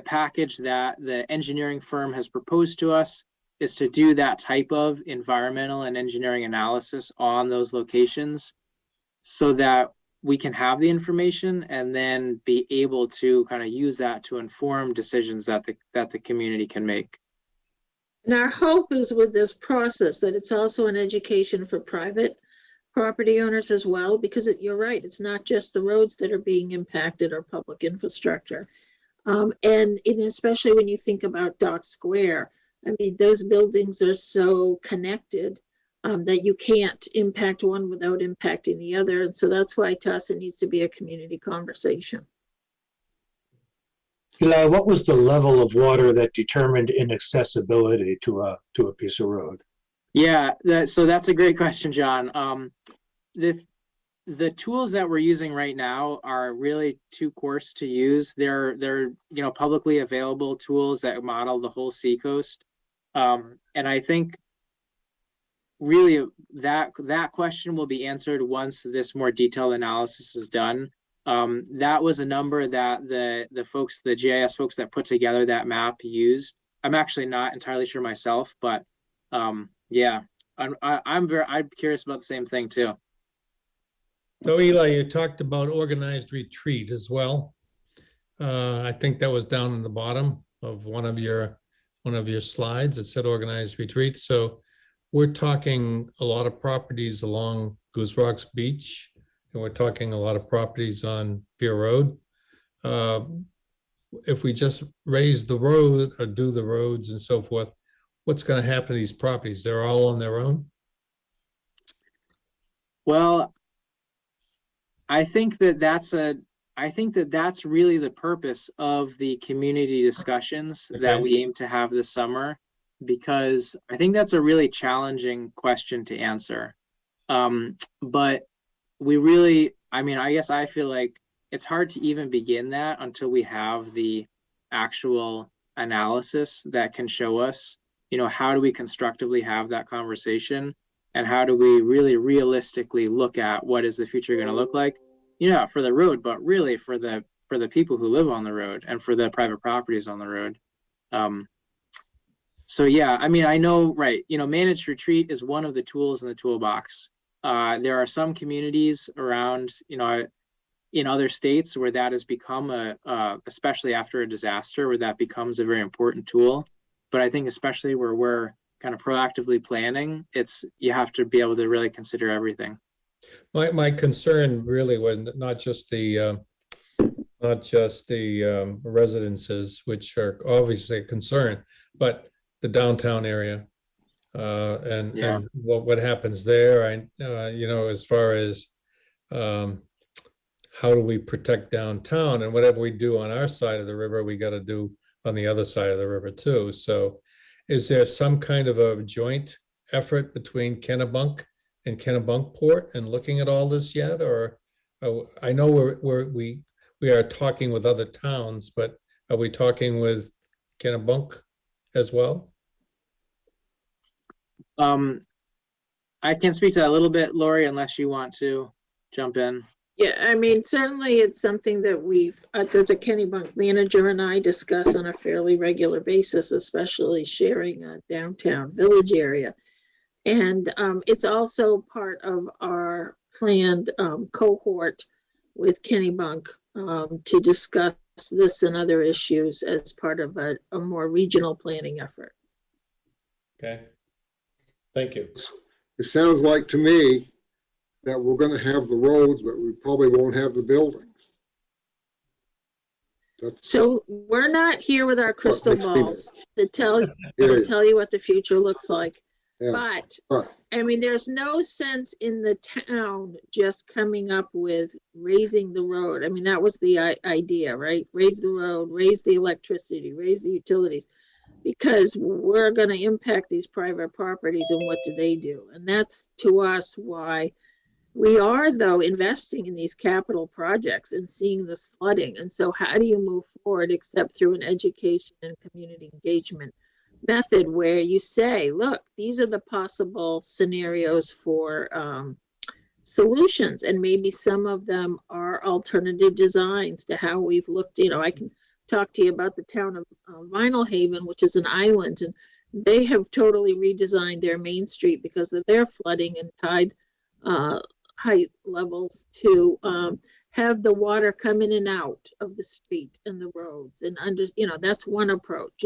package that the engineering firm has proposed to us is to do that type of environmental and engineering analysis on those locations so that we can have the information and then be able to kind of use that to inform decisions that the community can make. And our hope is with this process that it's also an education for private property owners as well, because you're right, it's not just the roads that are being impacted or public infrastructure. And especially when you think about Dock Square, I mean, those buildings are so connected that you can't impact one without impacting the other. And so that's why to us, it needs to be a community conversation. Eli, what was the level of water that determined inaccessibility to a piece of road? Yeah, so that's a great question, John. The tools that we're using right now are really too coarse to use. They're publicly available tools that model the whole seacoast. And I think really that question will be answered once this more detailed analysis is done. That was a number that the folks, the GIS folks that put together that map used. I'm actually not entirely sure myself, but yeah, I'm curious about the same thing too. So Eli, you talked about organized retreat as well. I think that was down in the bottom of one of your slides. It said organized retreat. So we're talking a lot of properties along Goose Rocks Beach, and we're talking a lot of properties on Pier Road. If we just raise the road or do the roads and so forth, what's going to happen to these properties? They're all on their own? Well, I think that's really the purpose of the community discussions that we aim to have this summer, because I think that's a really challenging question to answer. But we really, I guess I feel like it's hard to even begin that until we have the actual analysis that can show us, how do we constructively have that conversation, and how do we really realistically look at what is the future going to look like, for the road, but really for the people who live on the road and for the private properties on the road. So yeah, I know, right, managed retreat is one of the tools in the toolbox. There are some communities around, in other states where that has become especially after a disaster, where that becomes a very important tool. But I think especially where we're kind of proactively planning, you have to be able to really consider everything. My concern really was not just the residences, which are obviously a concern, but the downtown area and what happens there. As far as how do we protect downtown, and whatever we do on our side of the river, we got to do on the other side of the river too. So is there some kind of a joint effort between Kennebunk and Kennebunkport and looking at all this yet? Or I know we are talking with other towns, but are we talking with Kennebunk as well? I can speak to that a little bit, Lori, unless you want to jump in. Yeah, certainly it's something that that the Kennebunk manager and I discuss on a fairly regular basis, especially sharing a downtown village area. And it's also part of our planned cohort with Kennebunk to discuss this and other issues as part of a more regional planning effort. Okay. Thank you. It sounds like to me that we're going to have the roads, but we probably won't have the buildings. So we're not here with our crystal makes me balls to tell you what the future looks like. Yeah. But I mean, there's no sense in the town just coming up with raising the road. I mean, that was the idea, right? Raise the road, raise the electricity, raise the utilities, because we're going to impact these private properties, and what do they do? And that's, to us, why we are, though, investing in these capital projects and seeing this flooding. And so how do you move forward except through an education and community engagement method where you say, look, these are the possible scenarios for solutions, and maybe some of them are alternative designs to how we've looked. You know, I can talk to you about the town of Vinyl Haven, which is an island, and they have totally redesigned their main street because of their flooding and tide height levels to have the water come in and out of the street and the roads. And that's one approach.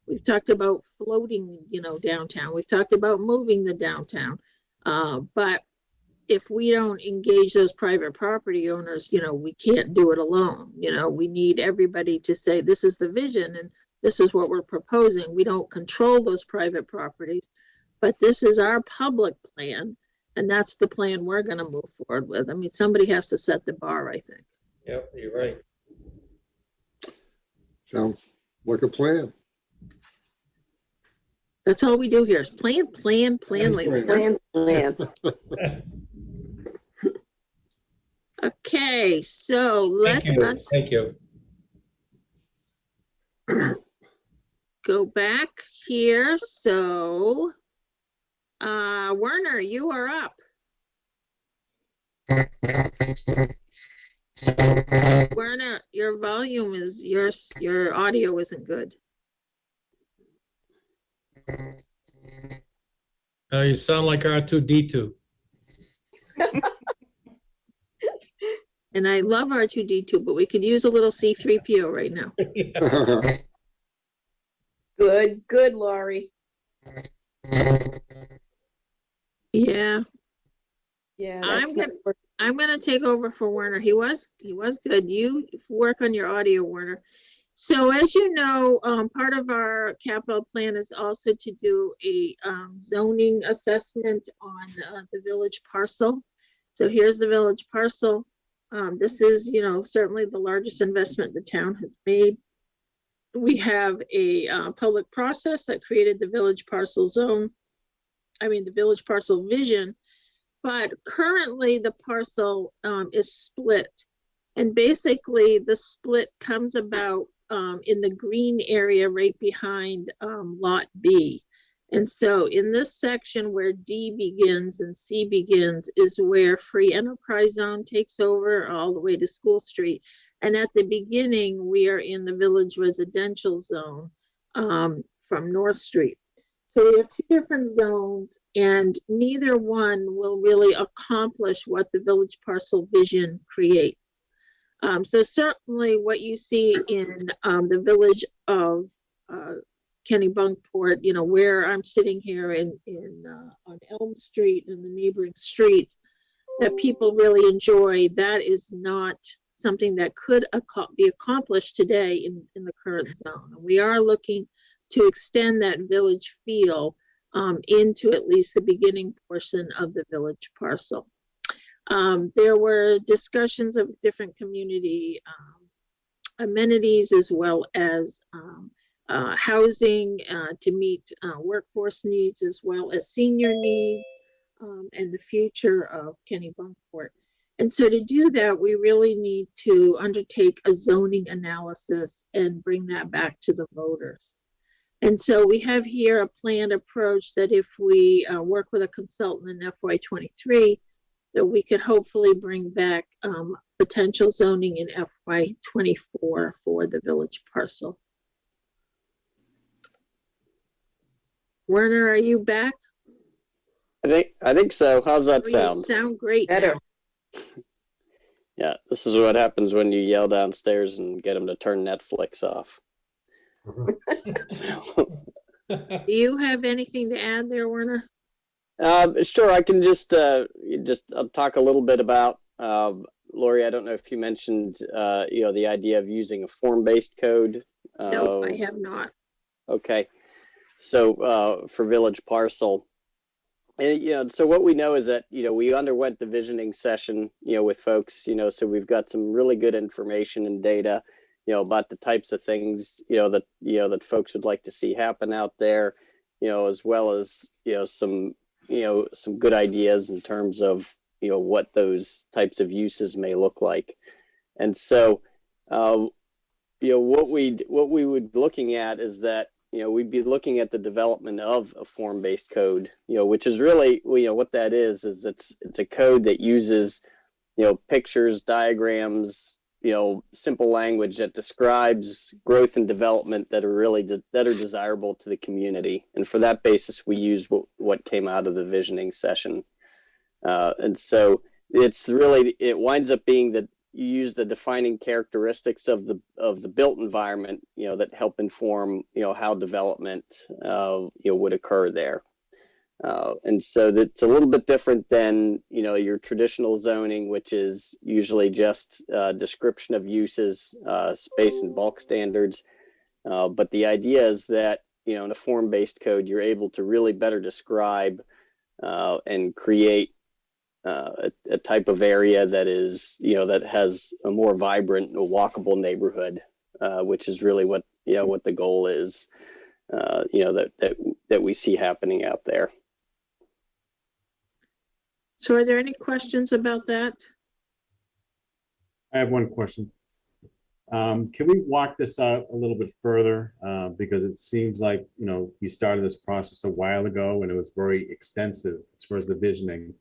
We've talked about floating, downtown. We've talked about moving the downtown. But if we don't engage those private property owners, we can't do it alone. We need everybody to say, this is the vision and this is what we're proposing. We don't control those private properties, but this is our public plan. And that's the plan we're going to move forward with. I mean, somebody has to set the bar, I think. Yep, you're right. Sounds like a plan. That's all we do here is plan lately. Plan. Okay, so let's Thank you. go back here. So, Werner, you are up. Werner, your volume is your audio isn't good. You sound like R2D2. And I love R2D2, but we could use a little C3PO right now. Good, Laurie. Yeah. Yeah, I'm gonna take over for Werner. He was good. You work on your audio, Werner. So as you know, part of our capital plan is also to do a zoning assessment on the village parcel. So here's the village parcel. This is, certainly the largest investment the town has made. We have a public process that created the village parcel zone. The village parcel vision. But currently the parcel is split. And basically the split comes about in the green area right behind lot B. And so in this section where D begins and C begins is where free enterprise zone takes over all the way to School Street. And at the beginning, we are in the village residential zone from North Street. So we have two different zones, and neither one will really accomplish what the village parcel vision creates. So certainly what you see in the village of Kennebunkport, where I'm sitting here on Elm Street and the neighboring streets that people really enjoy, that is not something that could be accomplished today in the current zone. We are looking to extend that village feel into at least the beginning portion of the village parcel. There were discussions of different community amenities as well as housing to meet workforce needs as well as senior needs and the future of Kennebunkport. And so to do that, we really need to undertake a zoning analysis and bring that back to the voters. And so we have here a planned approach that if we work with a consultant in FY23, that we could hopefully bring back potential zoning in FY24 for the village parcel. Werner, are you back? I think so. How's that You sound? sound great. Better. now. Yeah, this is what happens when you yell downstairs and get them to turn Netflix off. Do you have anything to add there, Werner? Sure, I can just talk a little bit about Lori. I don't know if you mentioned the idea of using a form-based code. No, I have not. Okay, so for village parcel, and so what we know is that we underwent the visioning session with folks, so we've got some really good information and data about the types of things that folks would like to see happen out there, as well as some good ideas in terms of what those types of uses may look like. And so what we would be looking at is that we'd be looking at the development of a form-based code, which is really what that is it's a code that uses pictures, diagrams, simple language that describes growth and development that are desirable to the community. And for that basis, we use what came out of the visioning session. And so it winds up being that you use the defining characteristics of the built environment, that help inform, how development, would occur there. And so that's a little bit different than, your traditional zoning, which is usually just description of uses, space and bulk standards. But the idea is that, in a form-based code, you're able to really better describe and create a type of area that is, that has a more vibrant, walkable neighborhood, which is really what the goal is, that we see happening out there. So are there any questions about that? I have one question. Can we walk this out a little bit further? Because it seems like, you started this process a while ago and it was very extensive as far as the visioning.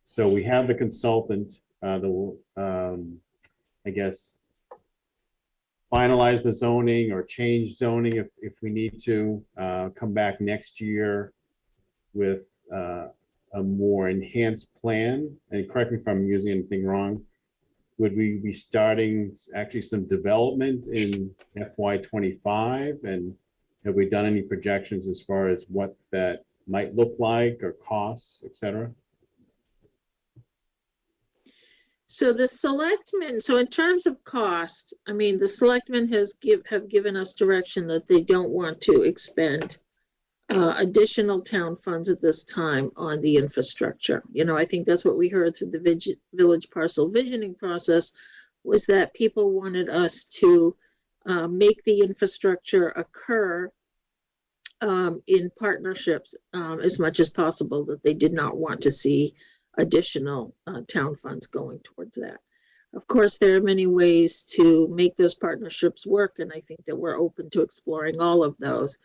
So we have the consultant, I guess, finalize the zoning or change zoning if we need to, come back next year with a more enhanced plan. And correct me if I'm using anything wrong. Would we be starting actually some development in FY25? And have we done any projections as far as what that might look like or costs, et cetera? So the selectmen, so in terms of cost, I mean, the selectmen have given us direction that they don't want to expend additional town funds at this time on the infrastructure. I think that's what we heard through the village parcel visioning process, was that people wanted us to make the infrastructure occur in partnerships as much as possible, that they did not want to see additional town funds going towards that. Of course, there are many ways to make those partnerships work, and I think that we're open to exploring all of those.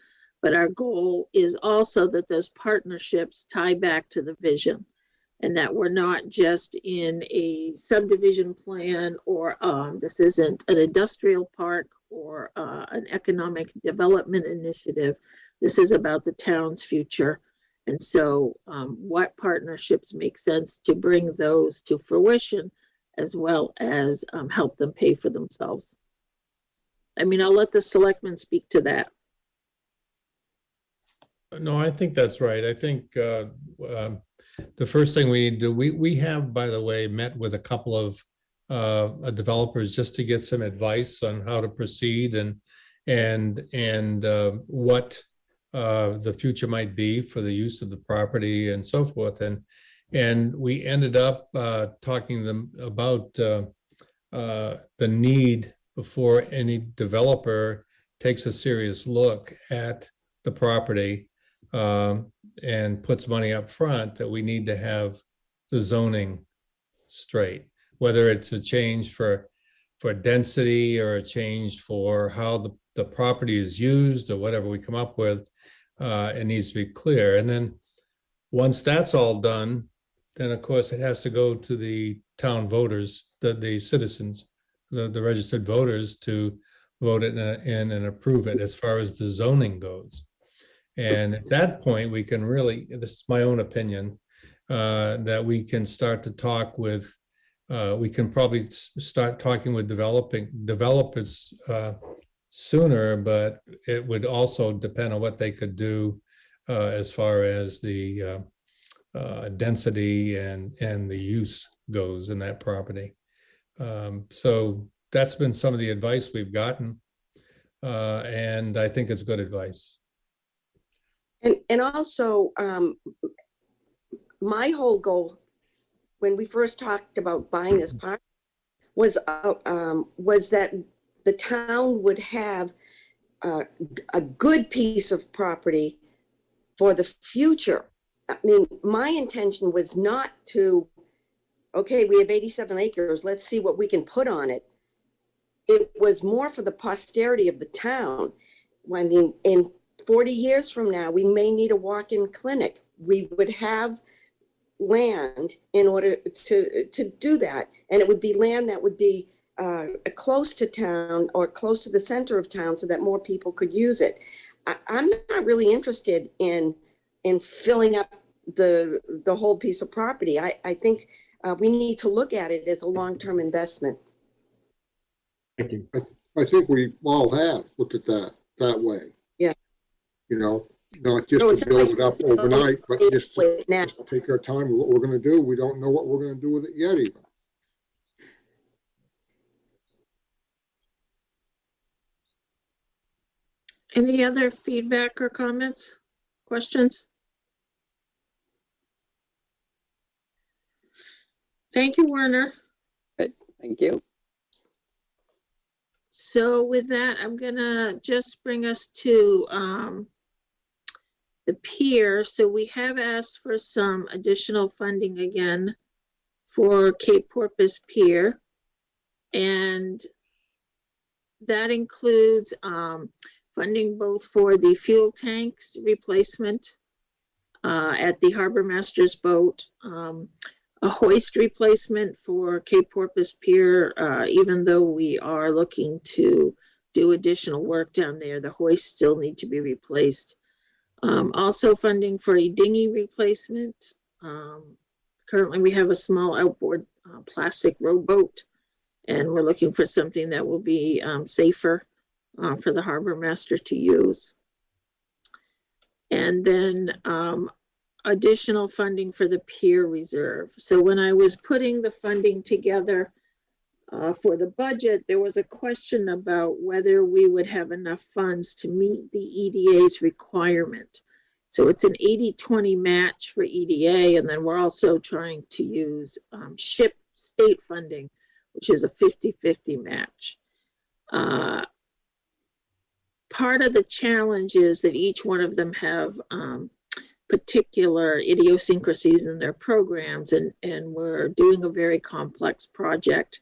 But our goal is also that those partnerships tie back to the vision, and that we're not just in a subdivision plan, or this isn't an industrial park or an economic development initiative. This is about the town's future. And so what partnerships make sense to bring those to fruition, as well as help them pay for themselves. I mean, I'll let the selectmen speak to that. No, I think that's right. I think the first thing we need to do, we have, by the way, met with a couple of developers just to get some advice on how to proceed and what the future might be for the use of the property and so forth. And we ended up talking to them about the need before any developer takes a serious look at the property and puts money up front, that we need to have the zoning straight, whether it's a change for density or a change for how the property is used or whatever we come up with. It needs to be clear. And then once that's all done, then of course it has to go to the town voters, the citizens, the registered voters, to vote it in and approve it as far as the zoning goes. And at that point, we can really, this is my own opinion, that we can start to talk with, we can probably start talking with developers sooner, but it would also depend on what they could do as far as the density and the use goes in that property. So that's been some of the advice we've gotten, and I think it's good advice. And also, my whole goal when we first talked about buying this park was that the town would have a good piece of property for the future. I mean, my intention was not to, okay, we have 87 acres, let's see what we can put on it. It was more for the posterity of the town. I mean, in 40 years from now, we may need a walk-in clinic. We would have land in order to do that. And it would be land that would be close to town or close to the center of town so that more people could use it. I'm not really interested in filling up the whole piece of property. I think we need to look at it as a long-term investment. Thank you. I think we all have looked at that way. Yeah. You know, not just to build it up overnight, but just to take our time with what we're going to do. We don't know what we're going to do with it yet even. Any other feedback or comments, questions? Thank you, Werner. Good, thank you. So with that, I'm gonna just bring us to the pier. So we have asked for some additional funding again for Cape Porpoise Pier. And that includes funding both for the fuel tanks replacement at the Harbor Master's boat, a hoist replacement for Cape Porpoise Pier, even though we are looking to do additional work down there, the hoist still need to be replaced. Also funding for a dinghy replacement. Currently we have a small outboard plastic rowboat, and we're looking for something that will be safer for the harbor master to use. And then additional funding for the pier reserve. So when I was putting the funding together for the budget, there was a question about whether we would have enough funds to meet the EDA's requirement. So it's an 80-20 match for EDA, and then we're also trying to use SHIP state funding, which is a 50-50 match. Part of the challenge is that each one of them have particular idiosyncrasies in their programs, and we're doing a very complex project.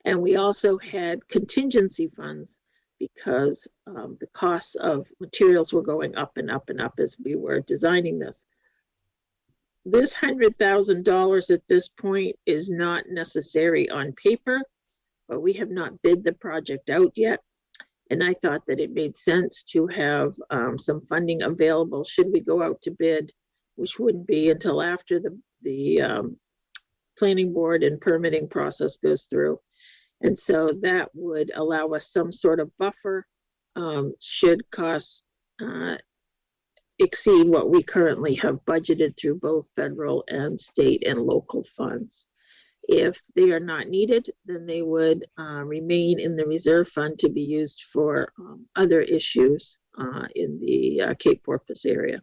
And we also had contingency funds because the costs of materials were going up and up and up as we were designing this. This $100,000 at this point is not necessary on paper, but we have not bid the project out yet. And I thought that it made sense to have some funding available should we go out to bid, which wouldn't be until after the planning board and permitting process goes through. And so that would allow us some sort of buffer should costs exceed what we currently have budgeted through both federal and state and local funds. If they are not needed, then they would remain in the reserve fund to be used for other issues in the Cape Porpoise area.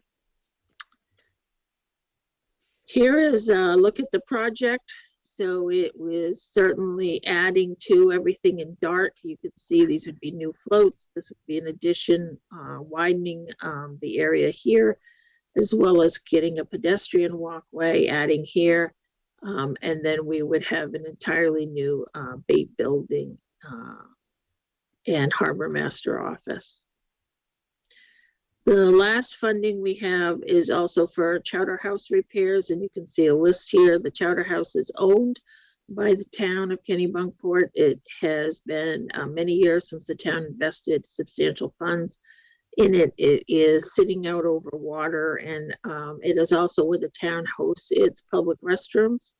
Here is a look at the project. So it was certainly adding to everything in dark. You could see these would be new floats. This would be an addition, widening the area here, as well as getting a pedestrian walkway, adding here. And then we would have an entirely new bait building and harbor master office. The last funding we have is also for chowder house repairs, and you can see a list here. The chowder house is owned by the town of Kennebunkport. It has been many years since the town invested substantial funds in it. It is sitting out over water, and it is also where the town hosts its public restrooms.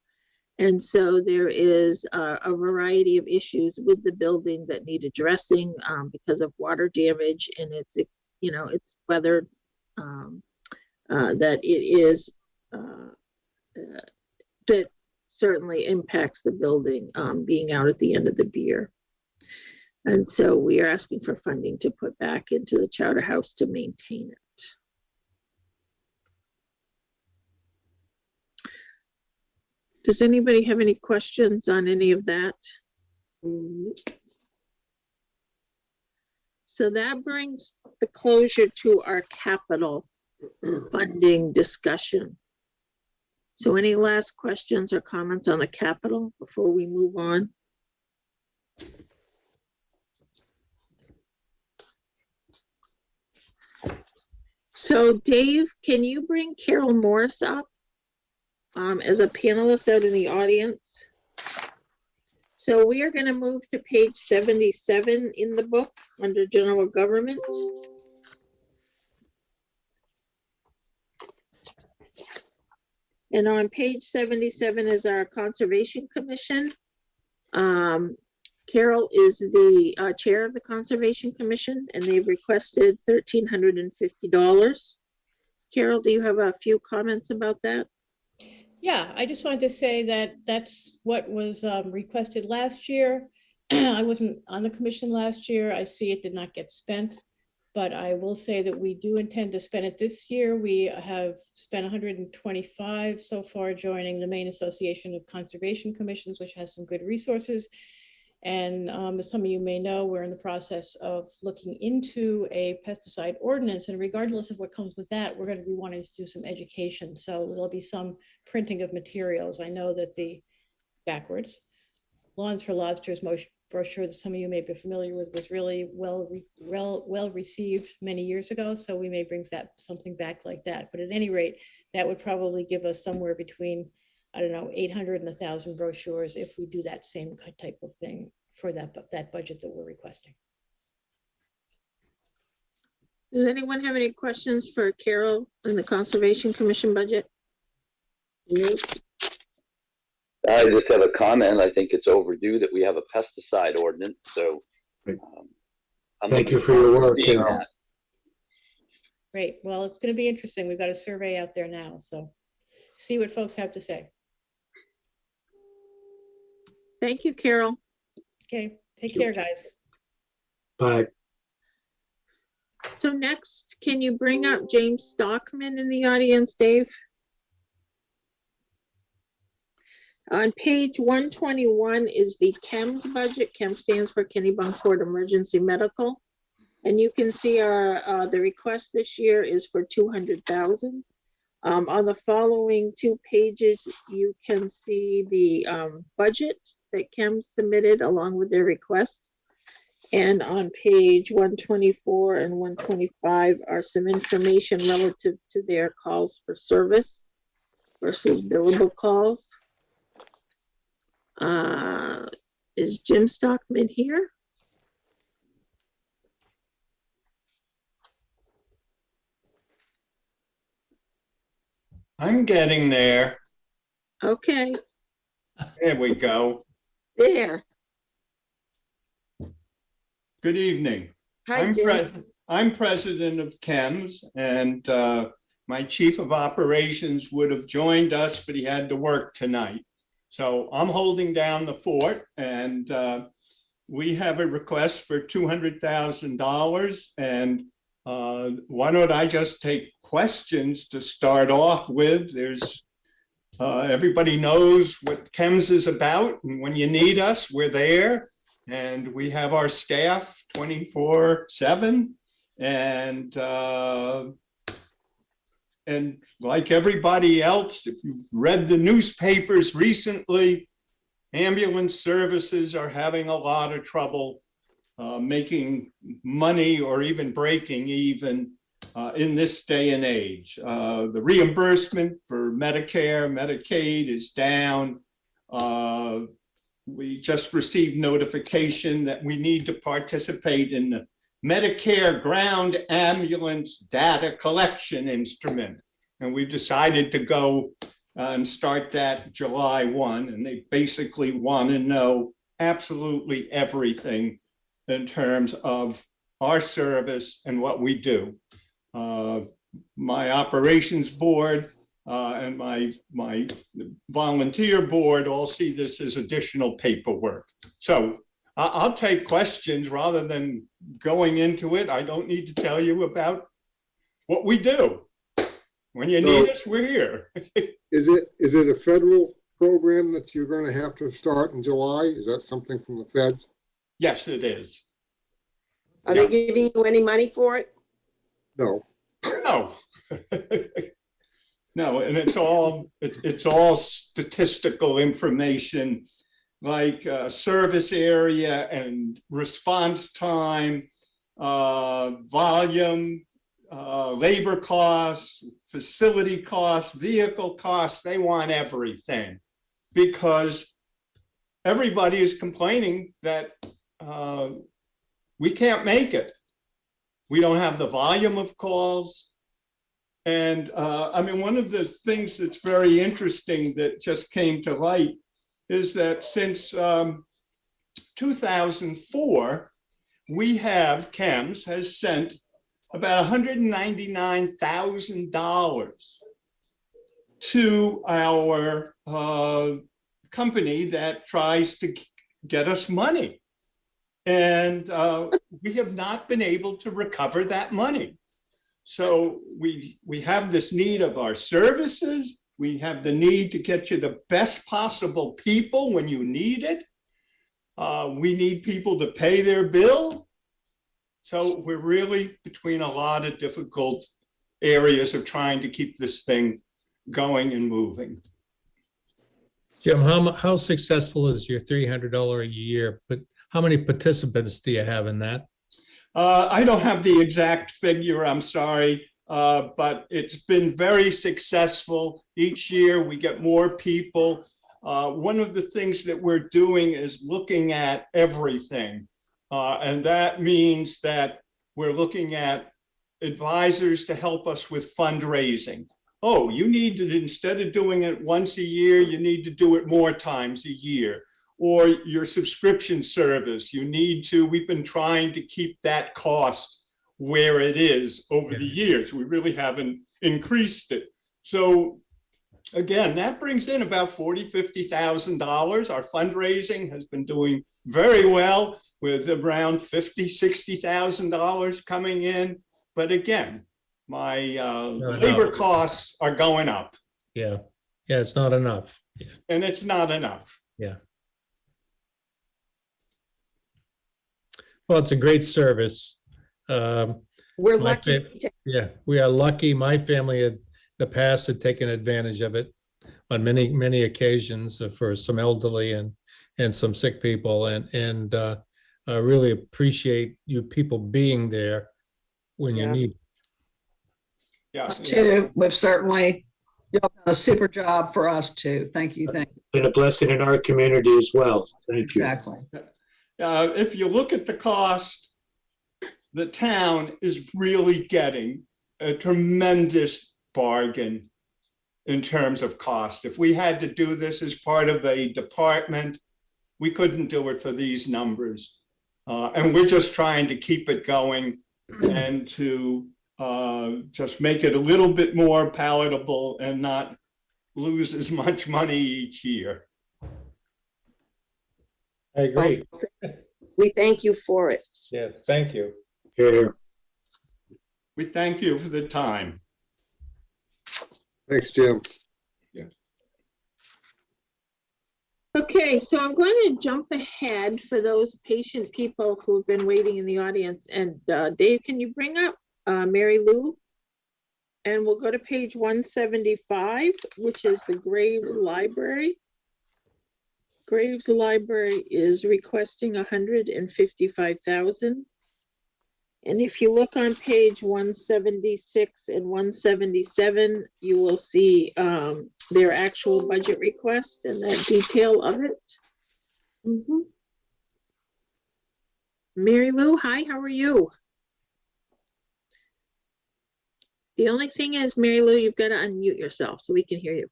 And so there is a variety of issues with the building that need addressing because of water damage, and it's weathered, that it is that certainly impacts the building being out at the end of the pier. And so we are asking for funding to put back into the Chowder House to maintain it. Does anybody have any questions on any of that? So that brings the closure to our capital funding discussion. So any last questions or comments on the capital before we move on? So Dave, can you bring Carol Morris up as a panelist out in the audience? So we are going to move to page 77 in the book under general government. And on page 77 is our Conservation Commission. Carol is the chair of the Conservation Commission, and they've requested $1,350. Carol, do you have a few comments about that? Yeah, I just wanted to say that that's what was requested last year. I wasn't on the commission last year. I see it did not get spent, but I will say that we do intend to spend it this year. We have spent 125 so far, joining the Maine Association of Conservation Commissions, which has some good resources. And as some of you may know, we're in the process of looking into a pesticide ordinance, and regardless of what comes with that, we're going to be wanting to do some education. So there'll be some printing of materials. I know that the Lawns for Lobsters brochure that some of you may be familiar with was really well received many years ago. So we may bring something back like that. But at any rate, that would probably give us somewhere between, I don't know, 800 and 1,000 brochures if we do that same type of thing for that budget that we're requesting. Does anyone have any questions for Carol in the Conservation Commission budget? I just have a comment. I think it's overdue that we have a pesticide ordinance. So thank you for your work, Carol. Great. Well, it's going to be interesting. We've got a survey out there now, so see what folks have to say. Thank you, Carol. Okay, take care, guys. Bye. So next, can you bring up James Stockman in the audience, Dave? On page 121 is the CHEMS budget. CHEMS stands for Kennebunkport Emergency Medical. And you can see our the request this year is for $200,000. On the following two pages, you can see the budget that CHEMS submitted along with their request. And on page 124 and 125 are some information relative to their calls for service versus billable calls. Is Jim Stockman here? I'm getting there. Okay. There we go. There. Good evening. Hi, Jim. I'm president of CHEMS, and my chief of operations would have joined us, but he had to work tonight. So I'm holding down the fort, and we have a request for $200,000. And why don't I just take questions to start off with? There's everybody knows what CHEMS is about, and when you need us, we're there. And we have our staff 24/7. And like everybody else, if you've read the newspapers recently, ambulance services are having a lot of trouble making money or even breaking even in this day and age. The reimbursement for Medicare, Medicaid is down. We just received notification that we need to participate in the Medicare ground ambulance data collection instrument. And we've decided to go and start that July 1. And they basically want to know absolutely everything in terms of our service and what we do. My operations board and my volunteer board all see this as additional paperwork. So I'll take questions rather than going into it. I don't need to tell you about what we do. When you need us, we're here. Is it a federal program that you're going to have to start in July? Is that something from the feds? Yes, it is. Are they giving you any money for it? No. No. No, and it's all statistical information like service area and response time, volume, labor costs, facility costs, vehicle costs. They want everything because everybody is complaining that we can't make it. We don't have the volume of calls. And I mean, one of the things that's very interesting that just came to light is that since 2004, CHEMS has sent about $199,000 to our company that tries to get us money. And we have not been able to recover that money. So we have this need of our services. We have the need to get you the best possible people when you need it. We need people to pay their bill. So we're really between a lot of difficult areas of trying to keep this thing going and moving. Jim, how successful is your $300 a year? But how many participants do you have in that? I don't have the exact figure, I'm sorry, but it's been very successful. Each year we get more people. One of the things that we're doing is looking at everything. And that means that we're looking at advisors to help us with fundraising. Oh, you need to, instead of doing it once a year, you need to do it more times a year. Or your subscription service, you need to, we've been trying to keep that cost where it is over the years. We really haven't increased it. So again, that brings in about $40,000, $50,000. Our fundraising has been doing very well with around $50,000, $60,000 coming in. But again, my labor costs are going up. Yeah, it's not enough. Yeah. And it's not enough. Yeah. Well, it's a great service. We're lucky. Yeah, we are lucky. My family in the past had taken advantage of it on many occasions for some elderly and some sick people. And I really appreciate you people being there when you need. Yeah. Too, we've certainly done a super job for us too. Thank you. Thank you. And a blessing in our community as well. Thank you. Exactly. If you look at the cost, the town is really getting a tremendous bargain in terms of cost. If we had to do this as part of a department, we couldn't do it for these numbers. And we're just trying to keep it going and to just make it a little bit more palatable and not lose as much money each year. I agree. We thank you for it. Yeah, thank you. Here. We thank you for the time. Thanks, Jim. Yeah. Okay, so I'm going to jump ahead for those patient people who have been waiting in the audience. And Dave, can you bring up Mary Lou? And we'll go to page 175, which is the Graves Library. Graves Library is requesting $155,000. And if you look on page 176 and 177, you will see their actual budget request and the detail of it. Mary Lou, hi, how are you? The only thing is, Mary Lou, you've got to unmute yourself so we can hear you.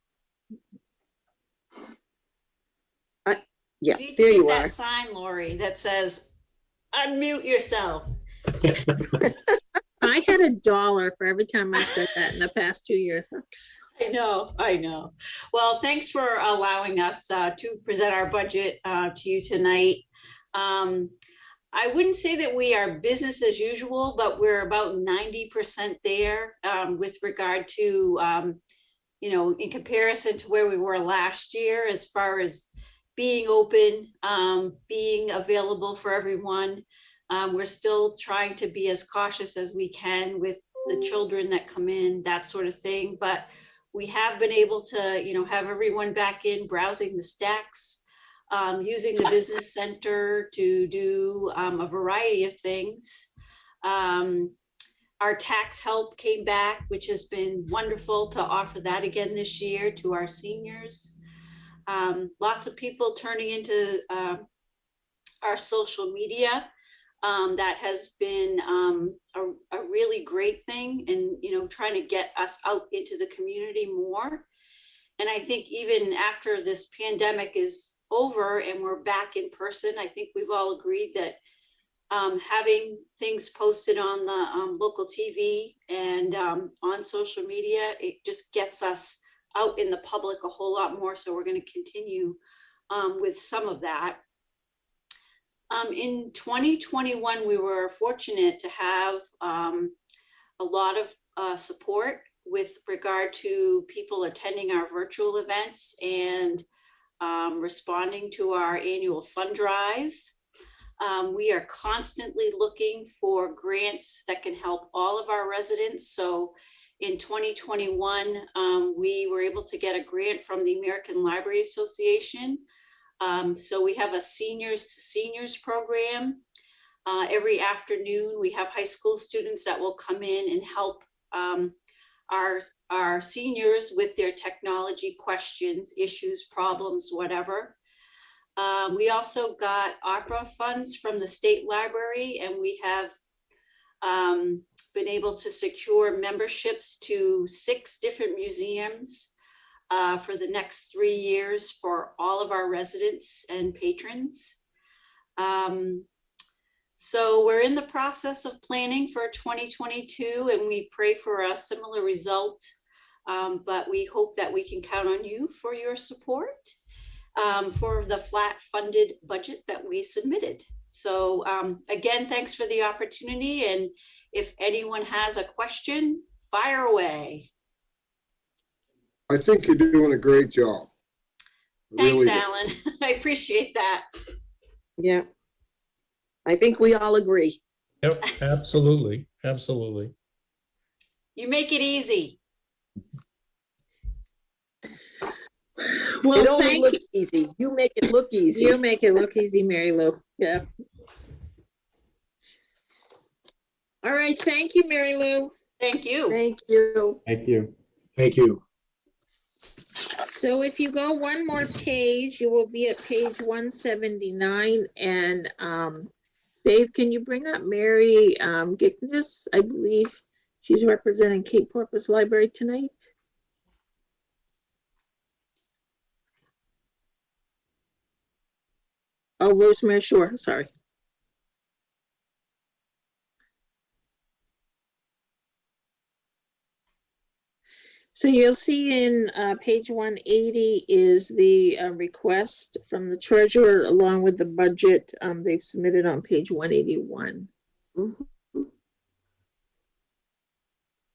Yeah, need to there get you that are. sign, Lori, that says unmute yourself. I had $1 for every time I said that in the past 2 years. I know, I know. Well, thanks for allowing us to present our budget to you tonight. I wouldn't say that we are business as usual, but we're about 90% there with regard to, you know, in comparison to where we were last year, as far as being open, being available for everyone. We're still trying to be as cautious as we can with the children that come in, that sort of thing. But we have been able to, you know, have everyone back in browsing the stacks, using the business center to do a variety of things. Our tax help came back, which has been wonderful to offer that again this year to our seniors. Lots of people turning into our social media. That has been a really great thing, and you know, trying to get us out into the community more. And I think even after this pandemic is over and we're back in person, I think we've all agreed that having things posted on the local TV and on social media, it just gets us out in the public a whole lot more. So we're going to continue with some of that. In 2021, we were fortunate to have a lot of support with regard to people attending our virtual events and responding to our annual fund drive. We are constantly looking for grants that can help all of our residents. So in 2021, we were able to get a grant from the American Library Association. So we have a seniors to seniors program. Every afternoon, we have high school students that will come in and help our seniors with their technology questions, issues, problems, whatever. We also got opera funds from the state library, and we have been able to secure memberships to 6 different museums for the next 3 years for all of our residents and patrons. So we're in the process of planning for 2022, and we pray for a similar result, but we hope that we can count on you for your support for the flat funded budget that we submitted. So again, thanks for the opportunity, and if anyone has a question, fire away. I think you're doing a great job. Thanks, Really. Alan. I appreciate that. Yeah. I think we all agree. Yep, absolutely, absolutely. You make it easy. Well, It only thank looks easy. You make it look easy. you. Make it look easy, Mary Lou. Yeah. All right. Thank you, Mary Lou. Thank you. Thank you. Thank you. Thank you. So if you go one more page, you will be at page 179. And Dave, can you bring up Mary Gickness? I believe she's representing Cape Porpoise Library tonight. Oh, Rosemary Shore, sorry. So you'll see in page 180 is the request from the treasurer along with the budget they've submitted on page 181. Mm-hmm.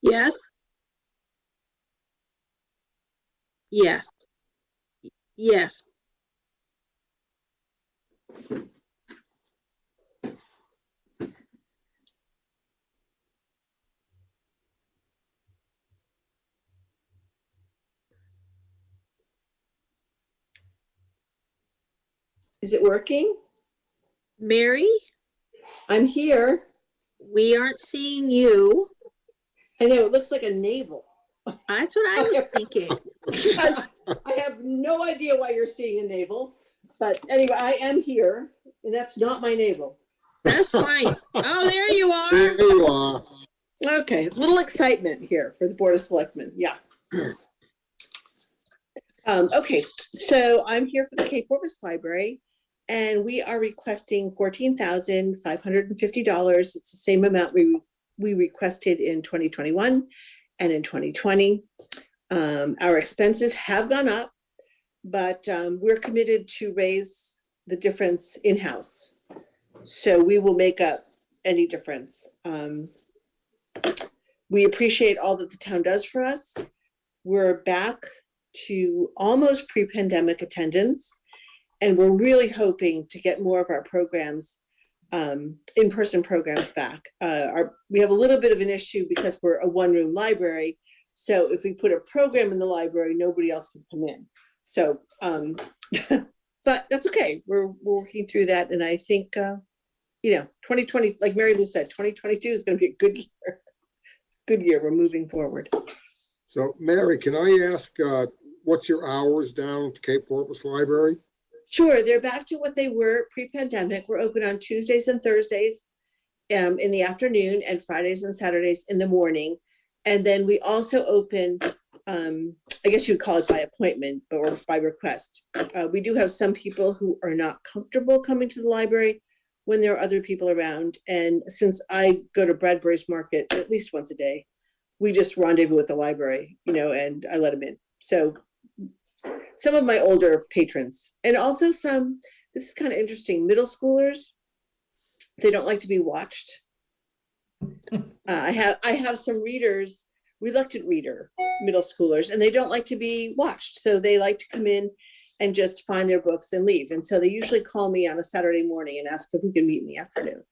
Yes? Yes. Yes. Is it working? Mary? I'm here. We aren't seeing you. I know, it looks like a navel. That's what I was thinking. I have no idea why you're seeing a navel, but anyway, I am here, and that's not my navel. That's fine. Oh, there you are. There you are. Okay, little excitement here for the Board of Selectmen, yeah. Okay, so I'm here for the Cape Corpus Library, and we are requesting $14,550. It's the same amount we requested in 2021 and in 2020. Our expenses have gone up, but we're committed to raise the difference in-house. So we will make up any difference. We appreciate all that the town does for us. We're back to almost pre-pandemic attendance, and we're really hoping to get more of our programs, in-person programs back. We have a little bit of an issue because we're a one-room library. So if we put a program in the library, nobody else can come in. So, but that's okay. We're working through that. And I think, 2020, like Mary Lou said, 2022 is going to be a good year. Good year. We're moving forward. So Mary, can I ask, what's your hours down at the Cape Corpus Library? Sure. They're back to what they were pre-pandemic. We're open on Tuesdays and Thursdays in the afternoon, and Fridays and Saturdays in the morning. And then we also open, I guess you would call it by appointment or by request. We do have some people who are not comfortable coming to the library when there are other people around. And since I go to Bradbury's Market at least once a day, we just rendezvous with the library, and I let them in. So some of my older patrons, and also some, this is kind of interesting, middle schoolers, they don't like to be watched. I have some readers, reluctant reader, middle schoolers, and they don't like to be watched. So they like to come in and just find their books and leave. And so they usually call me on a Saturday morning and ask if we can meet in the afternoon.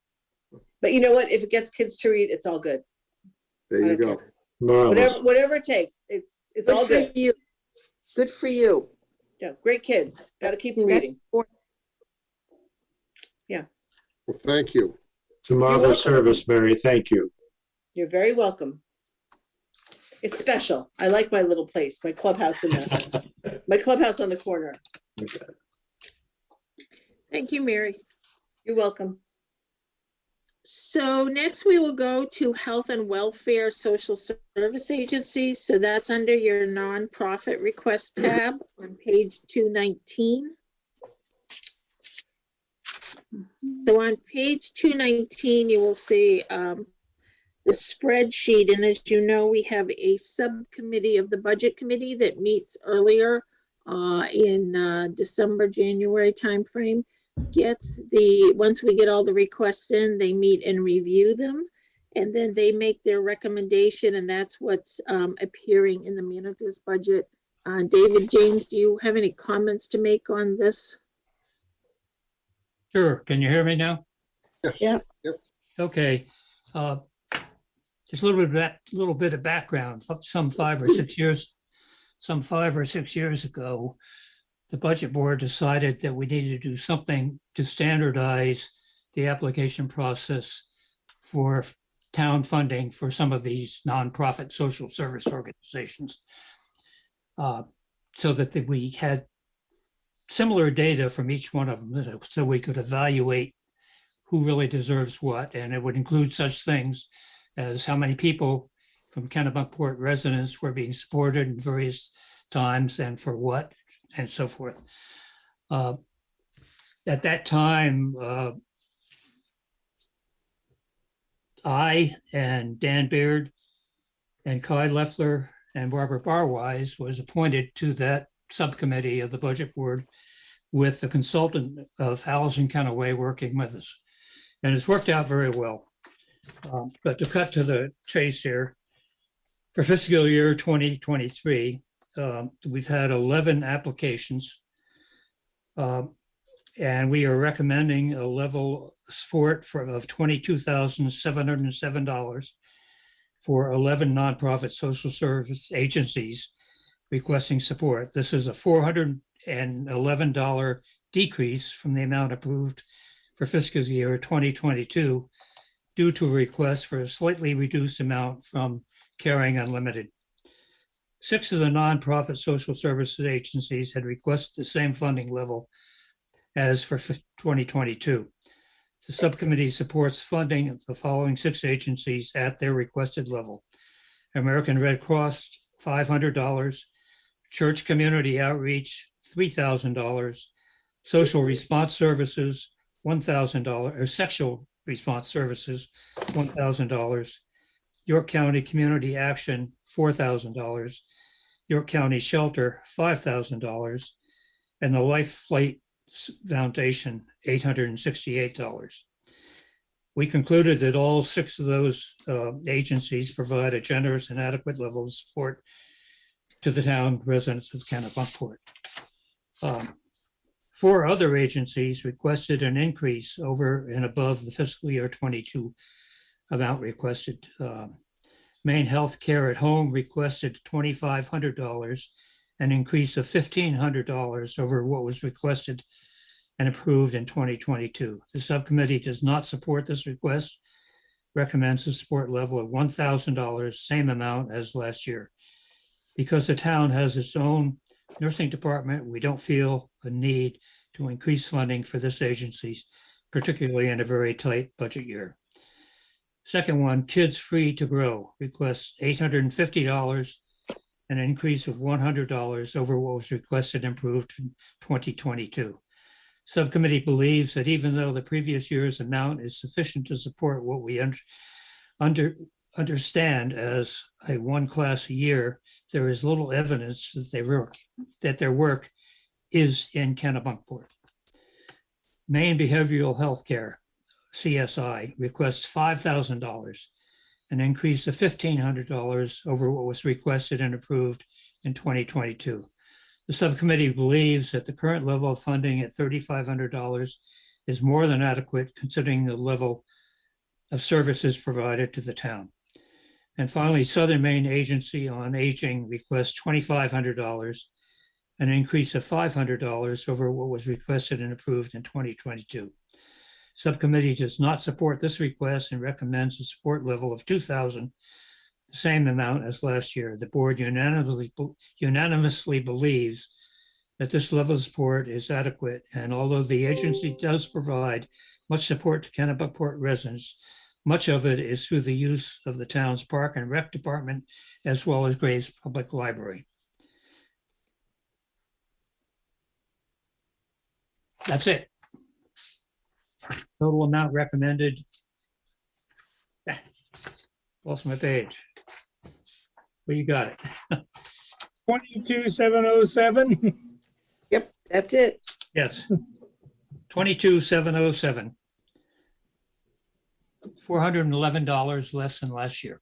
But you know what? If it gets kids to read, it's all good. There you go. Whatever it takes. It's Good all for good. you. Good for you. Yeah, great kids. Got to keep them reading. Yeah. Well, thank you. It's a marvelous service, Mary. Thank you. You're very welcome. It's special. I like my little place, my clubhouse my clubhouse on the corner. Thank you, Mary. You're welcome. So next we will go to Health and Welfare Social Service Agencies. So that's under your nonprofit request tab on page 219. So on page 219, you will see the spreadsheet. And as you know, we have a subcommittee of the Budget Committee that meets earlier in December, January timeframe. Once we get all the requests in, they meet and review them, and then they make their recommendation, and that's what's appearing in the manager's budget. David, James, do you have any comments to make on this? Sure. Can you hear me now? Yeah. Yep. Okay. Just a little bit of background. Some 5 or 6 years ago, the budget board decided that we needed to do something to standardize the application process for town funding for some of these nonprofit social service organizations, so that we had similar data from each one of them, so we could evaluate who really deserves what. And it would include such things as how many people from Kennebunkport residents were being supported in various times and for what, and so forth. At that time, I and Dan Beard and Kai Leffler and Barbara Barwise was appointed to that subcommittee of the budget board with the consultant of Allison Kennaway working with us. And it's worked out very well. But to cut to the chase here, for fiscal year 2023, we've had 11 applications, and we are recommending a level support of $22,707 for 11 nonprofit social service agencies requesting support. This is a $411 decrease from the amount approved for fiscal year 2022 due to a request for a slightly reduced amount from Caring Unlimited. 6 of the nonprofit social services agencies had requested the same funding level as for 2022. The subcommittee supports funding of the following 6 agencies at their requested level. American Red Cross, $500, Church Community Outreach, $3,000, Social Response Services, $1,000, or Sexual Response Services, $1,000, York County Community Action, $4,000, York County Shelter, $5,000, and the Life Flight Foundation, $868. We concluded that all 6 of those agencies provide a generous and adequate level of support to the town residents of Kennebunkport. 4 other agencies requested an increase over and above the fiscal year 22 amount requested. Maine Health Care at Home requested $2,500, an increase of $1,500 over what was requested and approved in 2022. The subcommittee does not support this request, recommends a support level of $1,000, same amount as last year. Because the town has its own nursing department, we don't feel a need to increase funding for this agency, particularly in a very tight budget year. Second one, Kids Free to Grow requests $850, an increase of $100 over what was requested and approved in 2022. Subcommittee believes that even though the previous year's amount is sufficient to support what we understand as a 1 class a year, there is little evidence that their work is in Kennebunkport. Maine Behavioral Health Care, CSI, requests $5,000, an increase of $1,500 over what was requested and approved in 2022. The subcommittee believes that the current level of funding at $3,500 is more than adequate considering the level of services provided to the town. And finally, Southern Maine Agency on Aging requests $2,500, an increase of $500 over what was requested and approved in 2022. Subcommittee does not support this request and recommends a support level of $2,000, the same amount as last year. The board unanimously believes that this level of support is adequate, and although the agency does provide much support to Kennebunkport residents, much of it is through the use of the town's Park and Rec Department, as well as Graves Public Library. That's it. Total amount recommended. Lost my page. Well, you got it. 22,707. Yep, that's it. Yes. 22,707. $411 less than last year.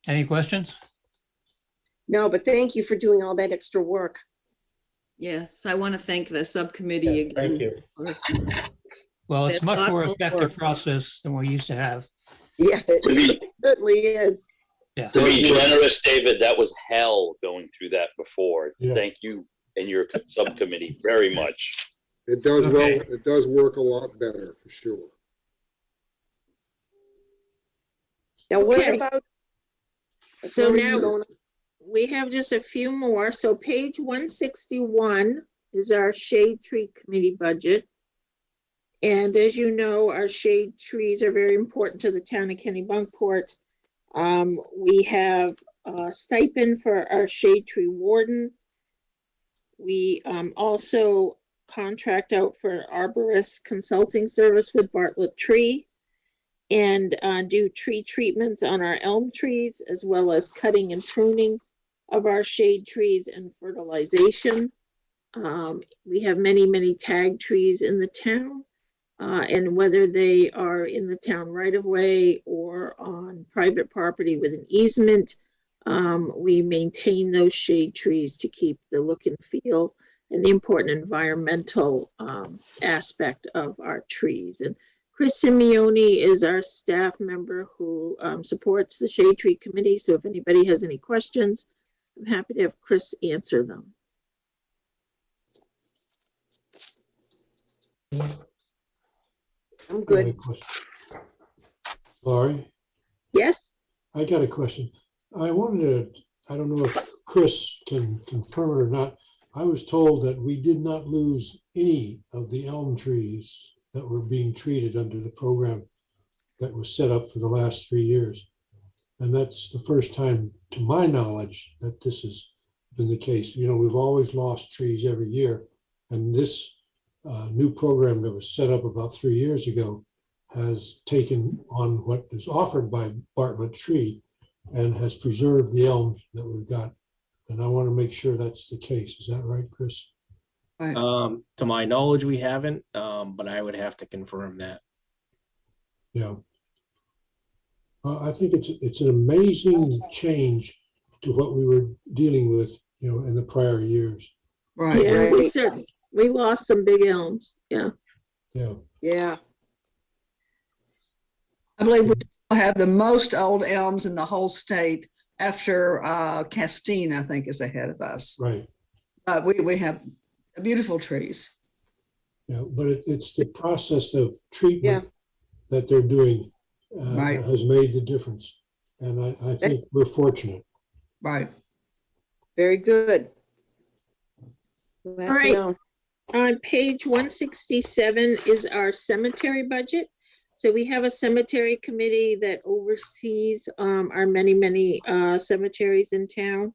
Any questions? No, but thank you for doing all that extra work. Yes, I want to thank the subcommittee again. Thank you. Well, it's That's much more thoughtful effective work. process than we used to have. Yeah, it certainly is. Yeah. To be generous, David, that was hell going through that before. Yeah. Thank you and your subcommittee very much. It does Okay. well, it does work a lot better, for sure. Now, what Okay. about? So where are you now going? we have just a few more. So page 161 is our shade tree committee budget. And as you know, our shade trees are very important to the town of Kennebunkport. We have a stipend for our shade tree warden. We also contract out for arborist consulting service with Bartlett Tree and do tree treatments on our elm trees, as well as cutting and pruning of our shade trees and fertilization. We have many, many tag trees in the town. And whether they are in the town right of way or on private property with an easement, we maintain those shade trees to keep the look and feel and the important environmental aspect of our trees. And Chris Simeone is our staff member who supports the Shade Tree Committee. So if anybody has any questions, I'm happy to have Chris answer them. I'm good. Laurie, Yes? I got a question. I wanted to, I don't know if Chris can confirm it or not. I was told that we did not lose any of the elm trees that were being treated under the program that was set up for the last 3 years. And that's the first time, to my knowledge, that this has been the case. You know, we've always lost trees every year. And this new program that was set up about 3 years ago has taken on what is offered by Bartlett Tree and has preserved the elms that we've got. And I want to make sure that's the case. Is that right, Chris? To my knowledge, we haven't, but I would have to confirm that. Yeah. I think it's an amazing change to what we were dealing with, you know, in the prior years. Right. Yeah, Right. we lost some big elms. Yeah. Yeah. Yeah. I believe we still have the most old elms in the whole state after Castine, I think, is ahead of us. Right. We have beautiful trees. Yeah, but it's the process of treatment that they're doing Right. has made the difference. And I think we're fortunate. Right. Very good. All right. On page 167 is our cemetery budget. So we have a cemetery committee that oversees our many cemeteries in town.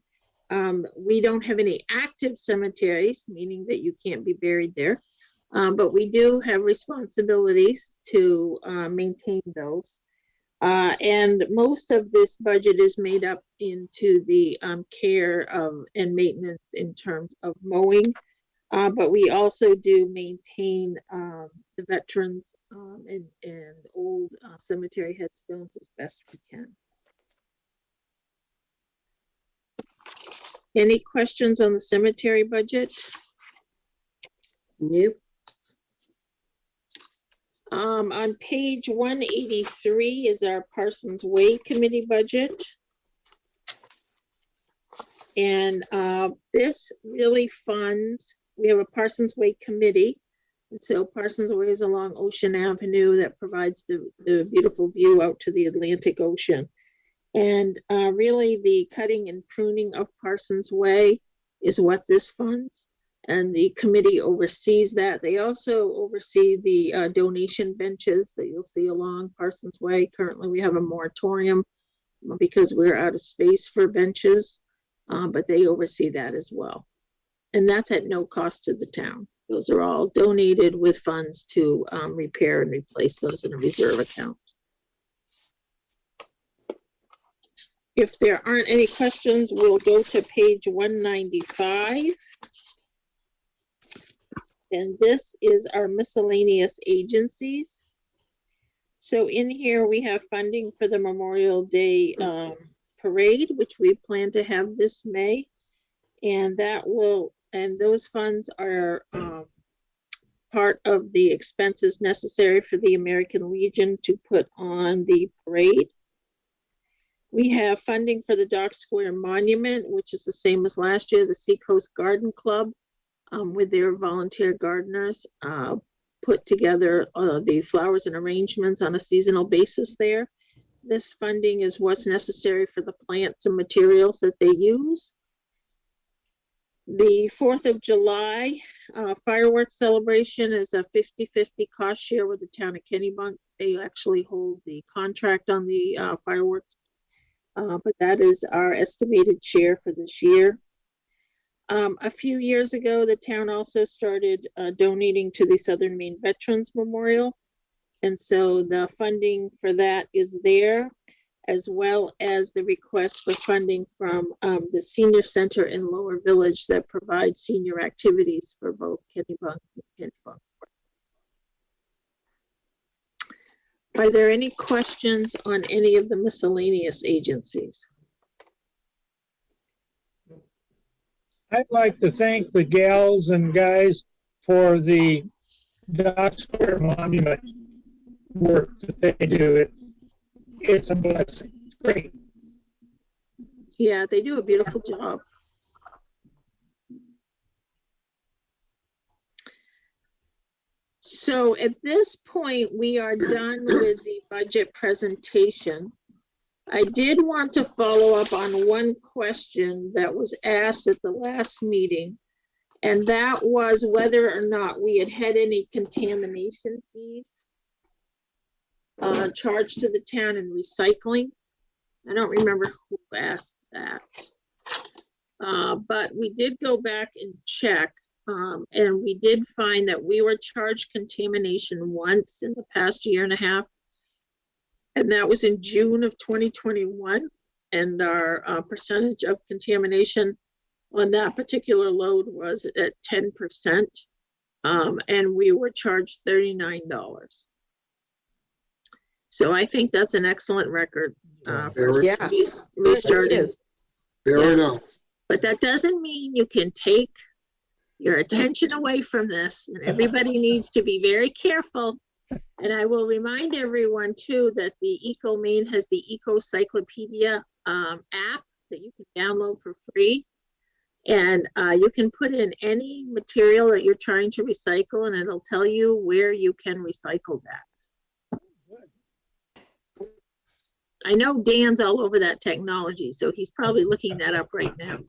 We don't have any active cemeteries, meaning that you can't be buried there. But we do have responsibilities to maintain those. And most of this budget is made up into the care of and maintenance in terms of mowing. But we also do maintain the veterans and old cemetery headstones as best we can. Any questions on the cemetery budget? Nope. On page 183 is our Parsons Way Committee budget. And this really funds, we have a Parsons Way Committee. And so Parsons Way is along Ocean Avenue that provides the beautiful view out to the Atlantic Ocean. And really the cutting and pruning of Parsons Way is what this funds. And the committee oversees that. They also oversee the donation benches that you'll see along Parsons Way. Currently, we have a moratorium because we're out of space for benches, but they oversee that as well. And that's at no cost to the town. Those are all donated with funds to repair and replace those in a reserve account. If there aren't any questions, we'll go to page 195. And this is our miscellaneous agencies. So in here, we have funding for the Memorial Day parade, which we plan to have this May. And those funds are part of the expenses necessary for the American Legion to put on the parade. We have funding for the Dock Square Monument, which is the same as last year, the Seacoast Garden Club. With their volunteer gardeners, put together the flowers and arrangements on a seasonal basis there. This funding is what's necessary for the plants and materials that they use. The 4th of July fireworks celebration is a 50-50 cost share with the town of Kennebunk. They actually hold the contract on the fireworks, but that is our estimated share for this year. A few years ago, the town also started donating to the Southern Maine Veterans Memorial. And so the funding for that is there, as well as the request for funding from the Senior Center in Lower Village that provides senior activities for both Kennebunk and Kennebunkport. Are there any questions on any of the miscellaneous agencies? I'd like to thank the gals and guys for the Dock Square Monument work that they do. It's a blessing. It's great. Yeah, they do a beautiful job. So at this point, we are done with the budget presentation. I did want to follow up on one question that was asked at the last meeting. And that was whether or not we had any contamination fees charged to the town in recycling. I don't remember who asked that. But we did go back and check, and we did find that we were charged contamination once in the past year and a half. And that was in June of 2021. And our percentage of contamination on that particular load was at 10%. And we were charged $39. So I think that's an excellent record. Yeah, Restarting. Fair enough. But that doesn't mean you can take your attention away from this, and everybody needs to be very careful. And I will remind everyone too that the EcoMaine has the Ecocyclopedia app that you can download for free. And you can put in any material that you're trying to recycle, and it'll tell you where you can recycle that. I know Dan's all over that technology, so he's probably looking that up right now.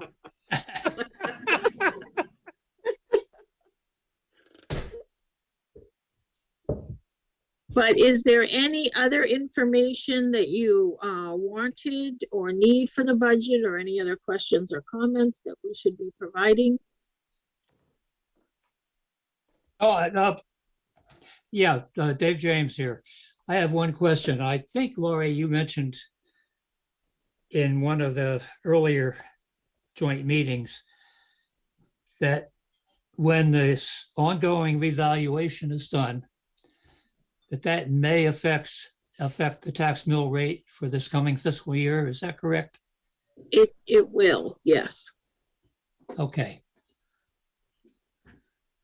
But is there any other information that you wanted or need for the budget, or any other questions or comments that we should be providing? Oh, yeah, Dave James here. I have one question. I think, Lori, you mentioned in one of the earlier joint meetings that when this ongoing revaluation is done, that may affect the tax mill rate for this coming fiscal year. Is that correct? It will, yes. Okay.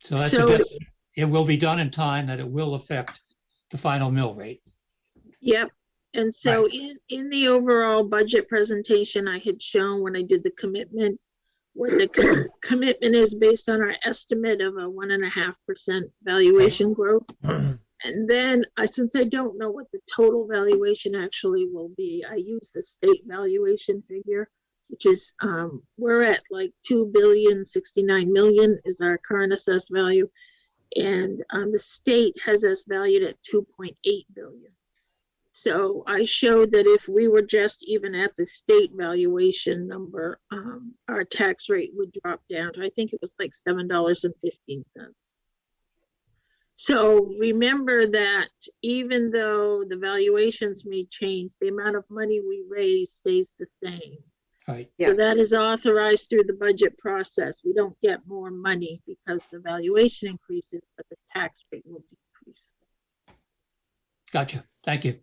So it will be done in time that it will affect the final mill rate. Yep. And so in the overall budget presentation I had shown when I did the commitment, what the commitment is based on our estimate of a 1.5% valuation growth. And then since I don't know what the total valuation actually will be, I use the state valuation figure, which is we're at like $2,069,000,000 is our current assessed value. And the state has us valued at $2.8 billion. So I showed that if we were just even at the state valuation number, our tax rate would drop down to, I think it was like $7.15. So remember that even though the valuations may change, the amount of money we raise stays the same. Right. So that is authorized through the budget process. We don't get more money because the valuation increases, but the tax rate will decrease. Gotcha. Thank you.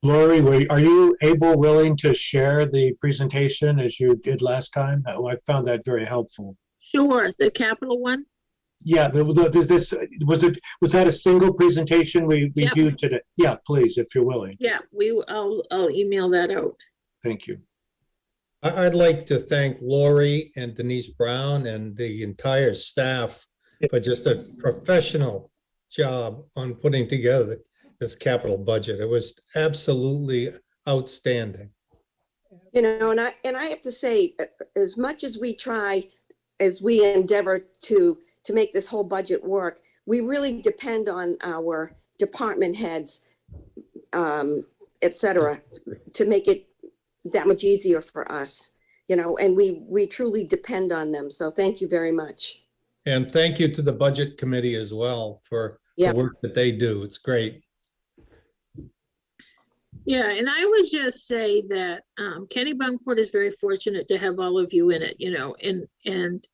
Lori, are you willing to share the presentation as you did last time? I found that very helpful. Sure, the capital one? Yeah, was that a single presentation we viewed today? Yeah, please, if you're willing. Yeah, I'll email that out. Thank you. I'd like to thank Lori and Denise Brown and the entire staff for just a professional job on putting together this capital budget. It was absolutely outstanding. You know, and I have to say, as much as we try, as we endeavor to make this whole budget work, we really depend on our department heads, et cetera, to make it that much easier for us, you know, and we truly depend on them. So thank you very much. And thank you to the budget committee as well for the work that they do. It's great. Yeah, and I would just say that Kennebunkport is very fortunate to have all of you in it, you know, and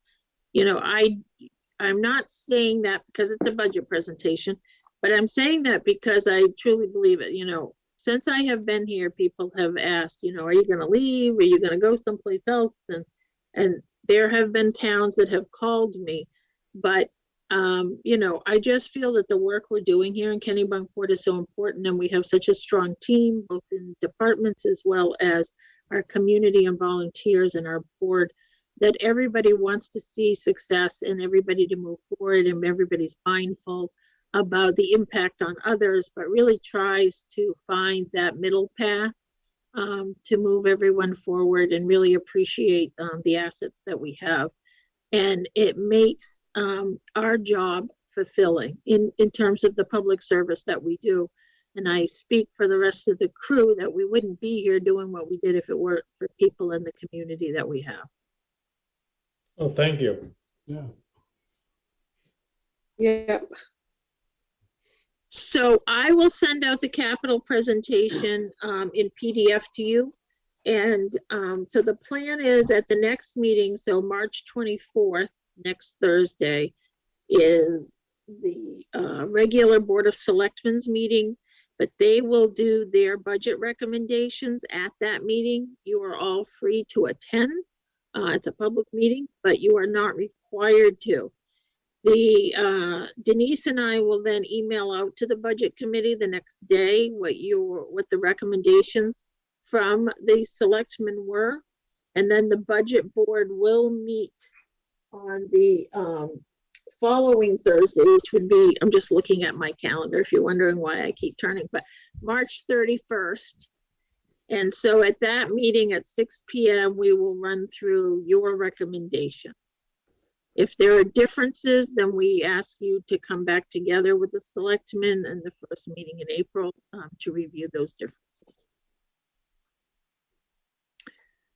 you know, I'm not saying that because it's a budget presentation, but I'm saying that because I truly believe it. You know, since I have been here, people have asked, you know, are you going to leave? Are you going to go someplace else? And there have been towns that have called me, but you know, I just feel that the work we're doing here in Kennebunkport is so important, and we have such a strong team, both in departments as well as our community and volunteers and our board, that everybody wants to see success and everybody to move forward, and everybody's mindful about the impact on others, but really tries to find that middle path to move everyone forward and really appreciate the assets that we have. And it makes our job fulfilling in terms of the public service that we do. And I speak for the rest of the crew that we wouldn't be here doing what we did if it weren't for people in the community that we have. Oh, thank you. Yeah. Yep. So I will send out the capital presentation in PDF to you. And so the plan is at the next meeting, so March 24th, next Thursday, is the regular Board of Selectmen's meeting, but they will do their budget recommendations at that meeting. You are all free to attend. It's a public meeting, but you are not required to. Denise and I will then email out to the budget committee the next day what the recommendations from the selectmen were. And then the budget board will meet on the following Thursday, which would be, I'm just looking at my calendar if you're wondering why I keep turning, but March 31st. And so at that meeting at 6 p.m., we will run through your recommendations. If there are differences, then we ask you to come back together with the selectmen and the first meeting in April to review those differences.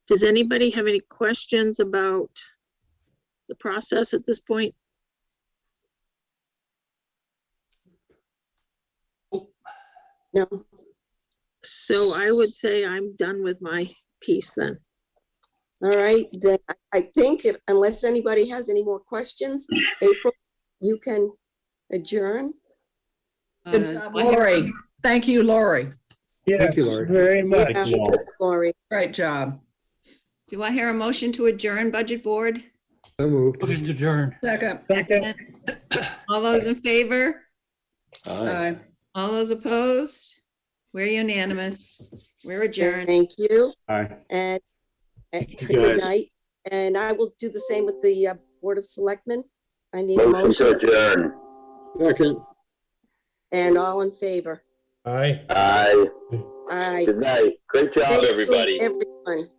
Does anybody have any questions about the process at this point? No. So I would say I'm done with my piece then. All right, then I think unless anybody has any more questions, April, you can adjourn. Good job, Lori. Thank you, Lori. Yeah, Thank you, Lori. very much. Yeah, Lori. Great job. Do I hear a motion to adjourn budget board? So moved. Motion to adjourn. Second. All those in favor? Aye. All those opposed? We're unanimous. We're adjourned. Thank you. Aye. And guys. good night. And I will do the same with the Board of Selectmen. I need a Motion to motion. adjourn. Second. And all in favor. Aye. Aye. Aye. Good night. Great job, Thank you, everybody. everyone.